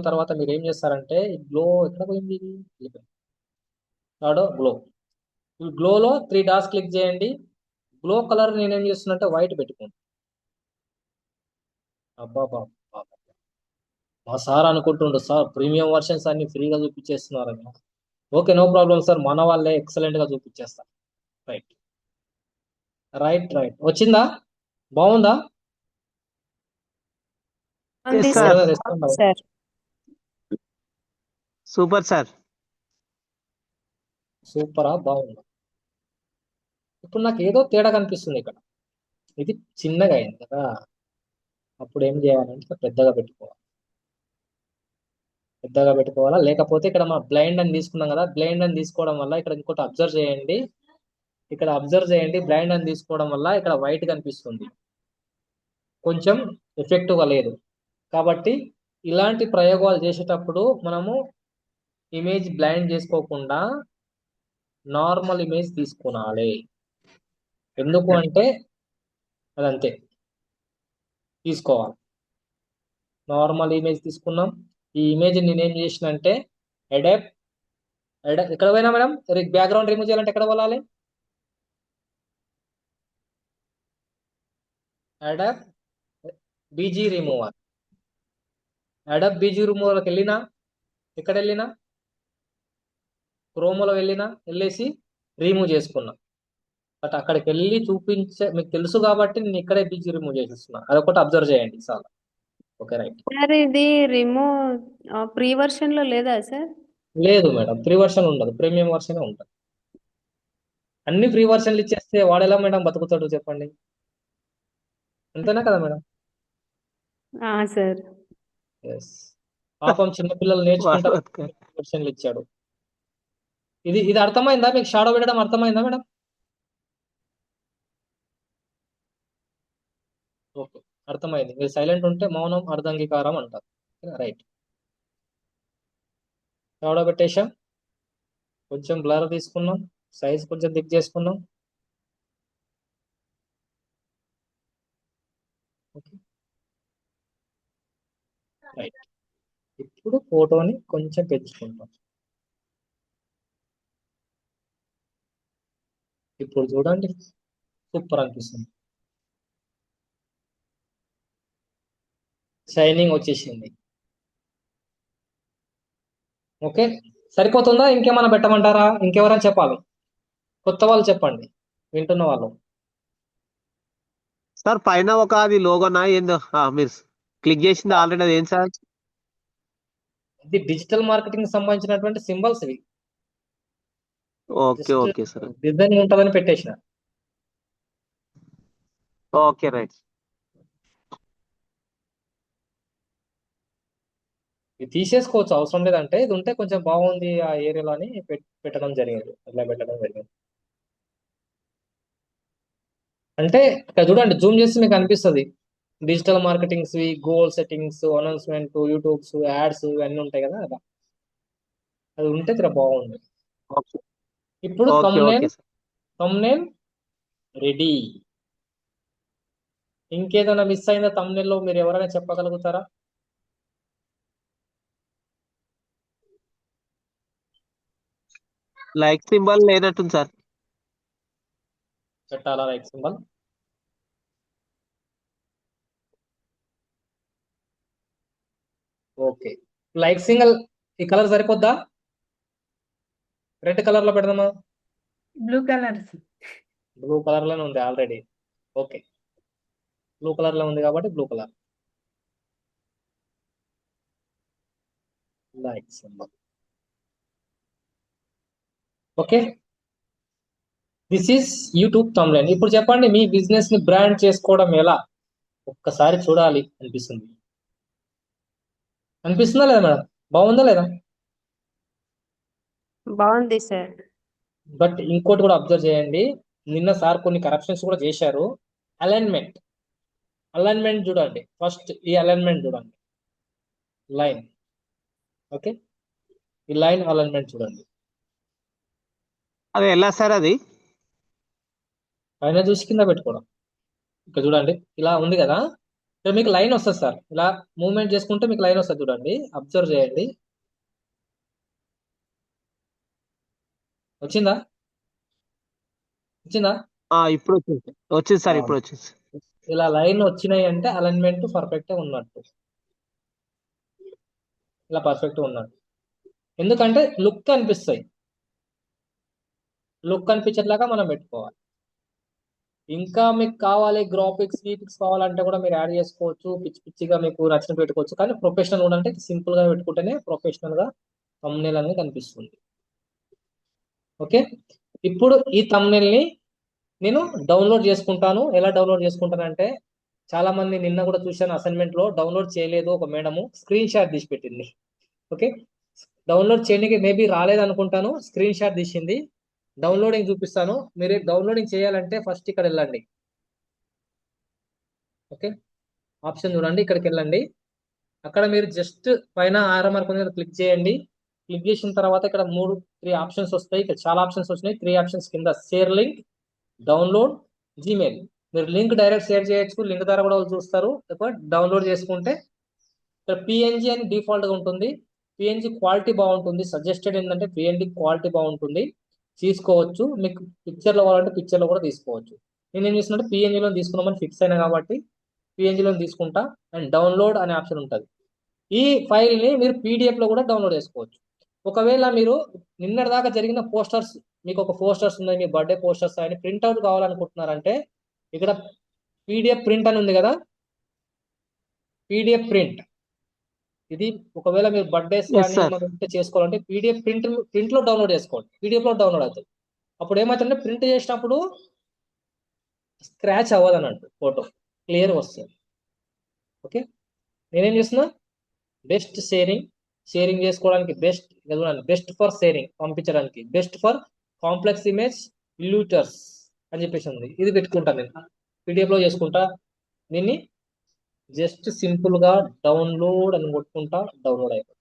తర్వాత మీరు ఏం చేస్తారంటే, గ్లో ఎక్కడ పోయింది, షాడో గ్లో. ఈ గ్లోలో 3 డాట్స్ క్లిక్ చేయండి. గ్లో కలర్ నేనేం చేస్తున్నట్టే వైట్ పెట్టుకోండి. అబ్బా మా సార్ అనుకుంటుండు, సార్ ప్రీమియం వర్షన్స్ అన్ని ఫ్రీగా చూపించేస్తున్నారని. ఓకే, నో ప్రాబ్లం సార్, మన వాళ్ళే ఎక్సలెంట్ గా చూపించేస్తారు. రైట్ రైట్ రైట్ వచ్చిందా? బాగుందా? ఉంది సార్. సార్. రెస్పాండ్ అవ్వండి. సార్. Super sir. సూపరా, బాగుందా? ఇప్పుడు నాకు ఏదో తేడా కనిపిస్తుంది ఇక్కడ. ఇది చిన్నగా అయింది కదా, అప్పుడు ఏం చేయాలంటే పెద్దగా పెట్టుకోవాలా. లేకపోతే ఇక్కడ మనం బ్లైండ్ అని తీసుకున్నాం కదా, బ్లైండ్ అని తీసుకోవడం వల్ల ఇక్కడ ఇంకోటి అబ్జర్వ్ చేయండి. బ్లైండ్ అని తీసుకోవడం వల్ల ఇక్కడ వైట్ కనిపిస్తుంది, కొంచెం ఎఫెక్టివ్గా లేదు. కాబట్టి ఇలాంటి ప్రయోగాలు చేసేటప్పుడు మనము ఇమేజ్ బ్లైండ్ చేసుకోకుండా నార్మల్ ఇమేజ్ తీసుకునాలి. ఎందుకు అంటే అదంతే, తీసుకోవాలి. నార్మల్ ఇమేజ్ తీసుకున్నాం. ఈ ఇమేజ్ నేనేం చేసిన అంటే ఎక్కడ పోయినా మేడం, బ్యాక్గ్రౌండ్ రిమూవ్ చేయాలంటే ఎక్కడ వెళ్ళాలి? అడాప్ బీజీ రిమూవర్. అడాప్ బీజీ రిమూవర్కి వెళ్ళినా, ఎక్కడ వెళ్ళినా క్రోమోలో వెళ్ళేసి రిమూవ్ చేసుకున్నా. బట్ అక్కడికి వెళ్ళి మీకు తెలుసు కాబట్టి నేను ఇక్కడే బీజీ రిమూవ్ చేసేస్తున్నా. అదొకటి అబ్జర్వ్ చేయండి చాలా. Okay right. సార్, ఇది రిమూవ్ ప్రీ వర్షన్ లో లేదా సార్? లేదు మేడం, ఫ్రీ వర్షన్ ఉండదు, ప్రీమియం వర్షన్ ఉంటుంది. అన్ని ఫ్రీ వర్షన్లు ఇచ్చేస్తే వాడెలా మేడం బతుకుతాడు చెప్పండి? అంతేనా కదా మేడం? సార్. ఎస్. పాపం చిన్నపిల్లలు నేర్చుకుంటా వాడు వర్షన్లు ఇచ్చాడు. ఇది అర్థమైందా మీకు? షాడో పెట్టడం అర్థమైందా మేడం? ఓకే, అర్థమైంది. మీరు సైలెంట్ ఉంటే మౌనం అర్ధంగీకారం అంటారు. రైట్, షాడో పెట్టేశాం. కొంచెం బ్లర్ తీసుకున్నాం, సైజ్ కొంచెం దిగ్ చేసుకున్నాం. Okay right. ఇప్పుడు ఫోటోని కొంచెం పెంచుకుంటాం. ఇప్పుడు చూడండి, సూపర్ అనిపిస్తుంది. షైనింగ్ వచ్చేసింది. ఓకే, సరిపోతుందా? ఇంకేమైనా పెట్టమంటారా? ఇంకెవరైనా చెప్పాలి? కొత్త వాళ్ళు చెప్పండి, వింటున్న వాళ్ళు. సార్ పైన ఒక అది లోగోనా ఏందో మీరు క్లిక్ చేసింది ఆల్రెడీ, అది ఏం సార్? ఇది డిజిటల్ మార్కెటింగ్ సంబంధించినటువంటి సింబల్స్ ఇవి. Okay okay sir. డిజైన్ ఉంటుందని పెట్టేసిన. Okay right. ఇది తీసేసుకోవచ్చు, అవసరం లేదంటే. ఇది ఉంటే కొంచెం బాగుంది ఆ ఏరియాలో అని పెట్టడం జరిగింది, అట్లా పెట్టడం జరిగింది. అంటే ఇక్కడ చూడండి, జూమ్ చేసి మీకు అనిపిస్తుంది. Digital marketings, goal settings, announcement, YouTubes, ads ఇవన్నీ ఉంటాయి కదా, అలా అది ఉంటే ఇక్కడ బాగుంది. ఓకే ఇప్పుడు okay okay sir. thumbnail ready. ఇంకేదైనా మిస్ అయిందా thumbnail లో? మీరు ఎవరైనా చెప్పగలుగుతారా? లైక్ సింబల్ లేనట్టుంది సార్. పెట్టాలా like symbol? Okay, like single ఈ కలర్ సరిపోద్దా? రెడ్ కలర్ లో పెడదామా? Blue colours. బ్లూ కలర్ లోనే ఉంది ఆల్రెడీ. ఓకే, బ్లూ కలర్ లో ఉంది కాబట్టి blue colour like symbol. Okay, this is YouTube thumbnail. ఇప్పుడు చెప్పండి, మీ బిజినెస్ ని బ్రాండ్ చేసుకోవడం ఎలా? ఒక్కసారి చూడాలి అనిపిస్తుంది. అనిపిస్తుందా లేదా మేడం? బాగుందా లేదా? బాగుంది సార్. బట్ ఇంకోటి కూడా అబ్జర్వ్ చేయండి, నిన్న సార్ కొన్ని కరెక్షన్స్ కూడా చేశారు. అలైన్మెంట్, అలైన్మెంట్ చూడండి. ఫస్ట్ ఈ అలైన్మెంట్ చూడండి, లైన్. ఓకే, ఈ లైన్ అలైన్మెంట్ చూడండి. అది ఎలా సార్ అది? పైన చూసి కింద పెట్టుకోవడం. ఇక్కడ చూడండి, ఇలా ఉంది కదా, ఇక్కడ మీకు లైన్ వస్తుంది సార్. ఇలా మూవ్మెంట్ చేసుకుంటే మీకు లైన్ వస్తుంది, చూడండి, అబ్జర్వ్ చేయండి. వచ్చిందా? వచ్చిందా? ఇప్పుడు వచ్చింది, వచ్చింది సార్, ఆ, ఇప్పుడు వచ్చింది. ఇలా లైన్ వచ్చినాయి అంటే అలైన్మెంట్ పర్ఫెక్ట్ ఉన్నట్టు, ఇలా పర్ఫెక్ట్ ఉన్నట్టు. ఎందుకంటే లుక్ అనిపిస్తాయి, లుక్ అనిపించేట్లాగా మనం పెట్టుకోవాలి. ఇంకా మీకు కావాలి గ్రాఫిక్స్ గీఫిక్స్ కావాలంటే కూడా మీరు యాడ్ చేసుకోవచ్చు, పిచ్చి పిచ్చిగా మీకు నచ్చిన పెట్టుకోవచ్చు. కానీ ప్రొఫెషనల్ కూడా అంటే సింపుల్ గా పెట్టుకుంటేనే ప్రొఫెషనల్ గా thumbnail అనేది కనిపిస్తుంది. ఓకే, ఇప్పుడు ఈ thumbnail ని నేను డౌన్లోడ్ చేసుకుంటాను. ఎలా డౌన్లోడ్ చేసుకుంటానంటే, చాలా మంది నిన్న కూడా చూశాను అసైన్మెంట్ లో డౌన్లోడ్ చేయలేదు. ఒక మేడము స్క్రీన్ షాట్ తీసి పెట్టింది. ఓకే, డౌన్లోడ్ చేయడానికి మేబీ రాలేదు అనుకుంటాను, స్క్రీన్ షాట్ తీసింది. డౌన్లోడింగ్ చూపిస్తాను. మీరు డౌన్లోడింగ్ చేయాలంటే ఫస్ట్ ఇక్కడ వెళ్ళండి. ఓకే, ఆప్షన్ చూడండి, ఇక్కడికి వెళ్ళండి. అక్కడ మీరు జస్ట్ పైన ఆరో మార్క్ ఉంది కదా, క్లిక్ చేయండి. క్లిక్ చేసిన తర్వాత ఇక్కడ 3 ఆప్షన్స్ వస్తాయి. ఇక్కడ చాలా ఆప్షన్స్ వచ్చినాయి. 3 ఆప్షన్స్ కింద షేర్ లింక్, డౌన్లోడ్, జీమెయిల్. మీరు లింక్ డైరెక్ట్ షేర్ చేయొచ్చు, లింక్ ద్వారా కూడా వాళ్ళు చూస్తారు. డౌన్లోడ్ చేసుకుంటే ఇక్కడ పిఎన్జి అని డిఫాల్ట్ గా ఉంటుంది. పిఎన్జి క్వాలిటీ బాగుంటుంది. సజెస్టెడ్ ఏంటంటే పిఎన్జి క్వాలిటీ బాగుంటుంది, తీసుకోవచ్చు. మీకు పిక్చర్ లో కావాలంటే పిక్చర్ లో కూడా తీసుకోవచ్చు. నేను ఏం చేస్తున్నా పిఎన్జి లో తీసుకున్నామని ఫిక్స్ అయినా కాబట్టి పిఎన్జి లో తీసుకుంటా. అండ్ డౌన్లోడ్ అనే ఆప్షన్ ఉంటుంది. ఈ ఫైల్ ని మీరు పీడిఎఫ్ లో కూడా డౌన్లోడ్ చేసుకోవచ్చు. ఒకవేళ మీరు నిన్నటి దాకా జరిగిన పోస్టర్స్, మీకు ఒక పోస్టర్స్ ఉన్నాయి, మీ బర్త్డే పోస్టర్స్ అని ప్రింట్అవుట్ కావాలనుకుంటున్నారంటే ఇక్కడ పీడిఎఫ్ ప్రింట్ అని ఉంది కదా, పీడిఎఫ్ ప్రింట్. ఇది ఒకవేళ మీరు బర్త్డేస్ ఎస్ కానీ సార్. మనం ఉంటే చేసుకోవాలంటే పీడిఎఫ్ ప్రింట్ లో డౌన్లోడ్ చేసుకోండి. పీడిఎఫ్ లో డౌన్లోడ్ అవుతుంది. అప్పుడు ఏమవుతుందంటే ప్రింట్ చేసినప్పుడు స్క్రాచ్ అవ్వదు అన్నట్టు, ఫోటో క్లియర్ వస్తుంది. ఓకే, నేనేం చేస్తున్నా, బెస్ట్ షేరింగ్ చేసుకోవడానికి బెస్ట్ చూడండి, బెస్ట్ ఫర్ షేరింగ్ పంపించడానికి, బెస్ట్ ఫర్ కాంప్లెక్స్ ఇమేజ్ ఇల్యూటర్స్ అని చెప్పేసి ఉంది. ఇది పెట్టుకుంటా నేను, పీడిఎఫ్ లో చేసుకుంటా. దీన్ని జస్ట్ సింపుల్ గా డౌన్లోడ్ అని కొట్టుకుంటా, డౌన్లోడ్ అయిపోయిందా?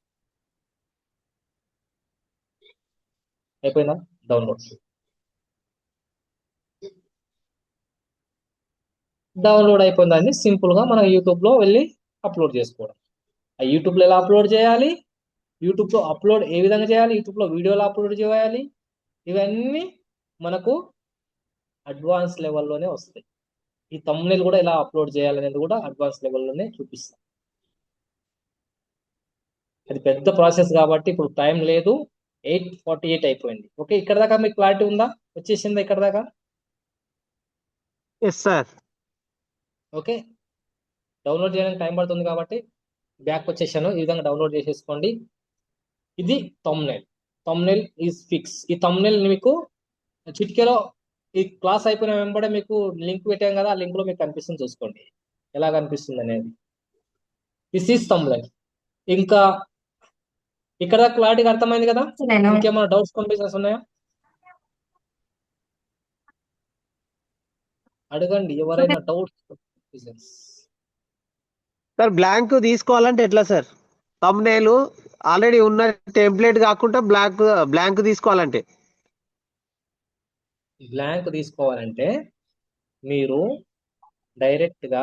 డౌన్లోడ్ అయిపోయిందని సింపుల్ గా మనం యూట్యూబ్ లో వెళ్ళి అప్లోడ్ చేసుకోవడం. ఆ యూట్యూబ్ లో ఎలా అప్లోడ్ చేయాలి, యూట్యూబ్ లో అప్లోడ్ ఏ విధంగా చేయాలి, యూట్యూబ్ లో వీడియోలు అప్లోడ్ చేయాలి, ఇవన్నీ మనకు అడ్వాన్స్ లెవెల్లోనే వస్తాయి. ఈ thumbnail కూడా ఎలా అప్లోడ్ చేయాలనేది కూడా అడ్వాన్స్ లెవెల్లోనే చూపిస్తాం. అది పెద్ద ప్రాసెస్ కాబట్టి ఇప్పుడు టైం లేదు. 8:48 అయిపోయింది. ఓకే, ఇక్కడ దాకా మీకు క్లారిటీ ఉందా? వచ్చేసిందా ఇక్కడ దాకా? Yes sir. ఓకే, డౌన్లోడ్ చేయడానికి టైం పడుతుంది కాబట్టి బ్యాక్ వచ్చేసాను. ఈ విధంగా డౌన్లోడ్ చేసేసుకోండి. ఇది thumbnail ఈజ్ ఫిక్స్. ఈ thumbnail మీకు చిటికెలో, ఈ క్లాస్ అయిపోయిన వెంబడే మీకు లింక్ పెట్టాం కదా, ఆ లింక్ లో మీకు కనిపిస్తుంది, చూసుకోండి ఎలా కనిపిస్తుంది అనేది. This is thumbnail. ఇంకా ఇక్కడ క్లారిటీగా అర్థమైంది కదా? ఇంకేమైనా డౌట్స్ కన్ఫ్యూజన్స్ ఉన్నాయా? అడగండి ఎవరైనా డౌట్స్ కన్ఫ్యూజన్స్. సార్ బ్లాంక్ తీసుకోవాలంటే ఎట్లా సార్? thumbnail ఆల్రెడీ ఉన్న టెంప్లెట్ కాకుండా బ్లాంక్ తీసుకోవాలంటే? బ్లాంక్ తీసుకోవాలంటే మీరు డైరెక్ట్ గా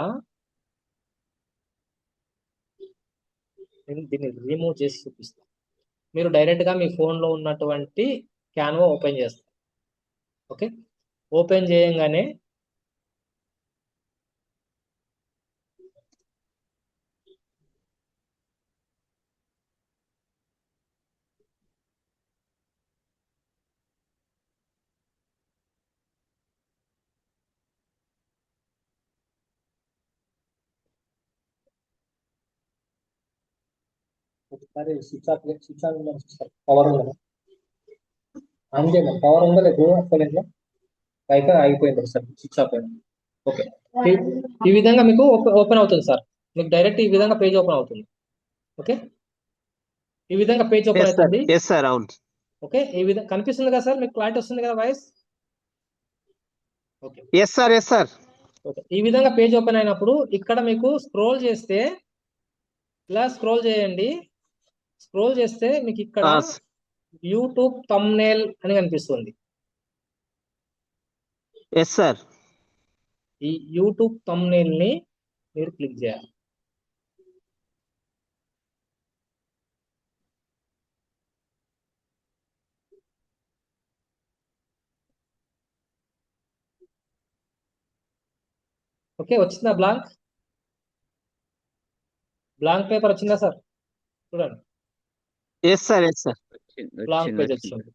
దీన్ని రిమూవ్ చేసి చూపిస్తాను. మీరు డైరెక్ట్ గా మీ ఫోన్ లో ఉన్నటువంటి క్యాన్వా ఓపెన్ చేస్తారు. ఓకే, ఓపెన్ చేయంగానే ఒకసారి స్విచ్ ఆన్ పవర్ ఉందా ఆన్ చేయండి, పవర్ ఉందా లేదు అసలు వైఫై ఆగిపోయింది ఒకసారి స్విచ్ ఆఫ్ అయింది. ఓకే, ఈ విధంగా మీకు ఓపెన్ అవుతుంది సార్. మీకు డైరెక్ట్ ఈ విధంగా పేజ్ ఓపెన్ అవుతుంది. ఓకే, ఈ విధంగా పేజ్ ఓపెన్ ఎస్ సార్, అవుతుంది. ఎస్ సార్, అవును. ఓకే, ఈ విధంగా కనిపిస్తుంది కదా సార్, మీకు క్లారిటీ వస్తుంది కదా voice? Okay, yes sir, yes sir. Okay, ఈ విధంగా పేజ్ ఓపెన్ అయినప్పుడు ఇక్కడ మీకు స్క్రోల్ చేస్తే ఇలా స్క్రోల్ చేయండి. స్క్రోల్ చేస్తే మీకు ఇక్కడ యూట్యూబ్ థంబ్నెయిల్ అని కనిపిస్తుంది. Yes sir. ఈ యూట్యూబ్ థంబ్నెయిల్ ని మీరు క్లిక్ చేయాలి. ఓకే, వచ్చిందా బ్లాంక్ పేపర్ వచ్చిందా సార్? చూడండి, yes sir, yes sir. Blank page వచ్చింది.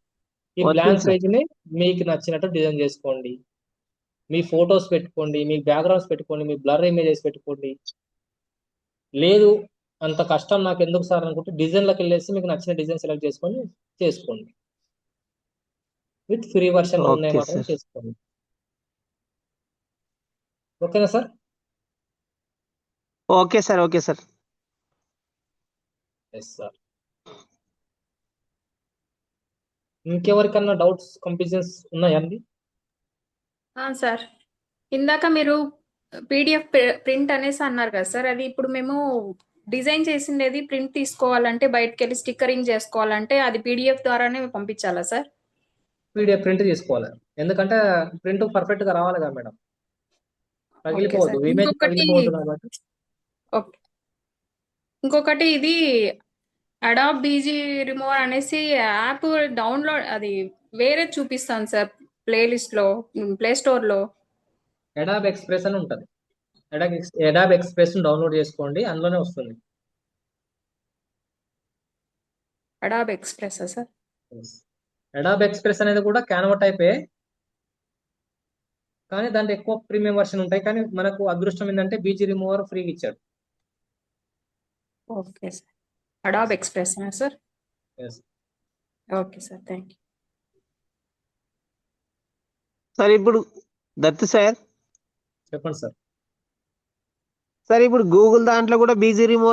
ఈ వచ్చింది బ్లాంక్ సార్. పేజ్ ని మీకు నచ్చినట్టు డిజైన్ చేసుకోండి. మీ ఫొటోస్ పెట్టుకోండి, మీ బ్యాక్గ్రౌండ్స్ పెట్టుకోండి, మీ బ్లర్ ఇమేజెస్ పెట్టుకోండి. లేదు అంత కష్టం నాకు ఎందుకు సార్ అనుకుంటే డిజైన్లోకి వెళ్ళేసి మీకు నచ్చిన డిజైన్ సెలెక్ట్ చేసుకొని చేసుకోండి. విత్ ఫ్రీ వర్షన్ ఉన్నాయి ఓకే మాత్రం సార్. చేసుకోండి. ఓకేనా sir? Okay sir, okay sir. Yes sir. ఇంకెవరికన్నా డౌట్స్ కన్ఫ్యూజన్స్ ఉన్నాయండి? సార్ ఇందాక మీరు పీడిఎఫ్ ప్రింట్ అనేసి అన్నారు కదా సార్, అది ఇప్పుడు మేము డిజైన్ చేసిండేది ప్రింట్ తీసుకోవాలంటే బయటకు వెళ్ళి స్టిక్కరింగ్ చేసుకోవాలంటే అది పీడిఎఫ్ ద్వారానే పంపించాలా సార్? పీడిఎఫ్ ప్రింట్ తీసుకోవాలి, ఎందుకంటే ప్రింట్ పర్ఫెక్ట్ గా రావాలి కదా మేడం, ఓకే పగిలిపోవద్దు, సార్. ఇమేజ్ ఇంకొకటి పగిలిపోవద్దు కాబట్టి. ఓకే, ఇంకొకటి ఇది అడాబ్ బీజీ రిమూవర్ అనేసి యాప్ డౌన్లోడ్ అది వేరే చూపిస్తాను సార్ ప్లేలిస్ట్ లో, ప్లే స్టోర్ లో. అడాబ్ ఎక్స్ప్రెస్ అని ఉంటుంది. అడాబ్ ఎక్స్ప్రెస్ డౌన్లోడ్ చేసుకోండి, అందులోనే వస్తుంది. Adobe express sir? Adobe express అనేది కూడా క్యాన్వా టైపే, కానీ దాంట్లో ఎక్కువ ప్రీమియం వర్షన్ ఉంటాయి. కానీ మనకు అదృష్టం ఏంటంటే బీజీ రిమూవర్ ఫ్రీగా ఇచ్చాడు. Okay sir, Adobe express sir? Yes. Okay sir, thank you sir ఇప్పుడు దత్తు సార్, చెప్పండి సార్. సార్ ఇప్పుడు గూగుల్ దాంట్లో కూడా బీజీ రిమూవర్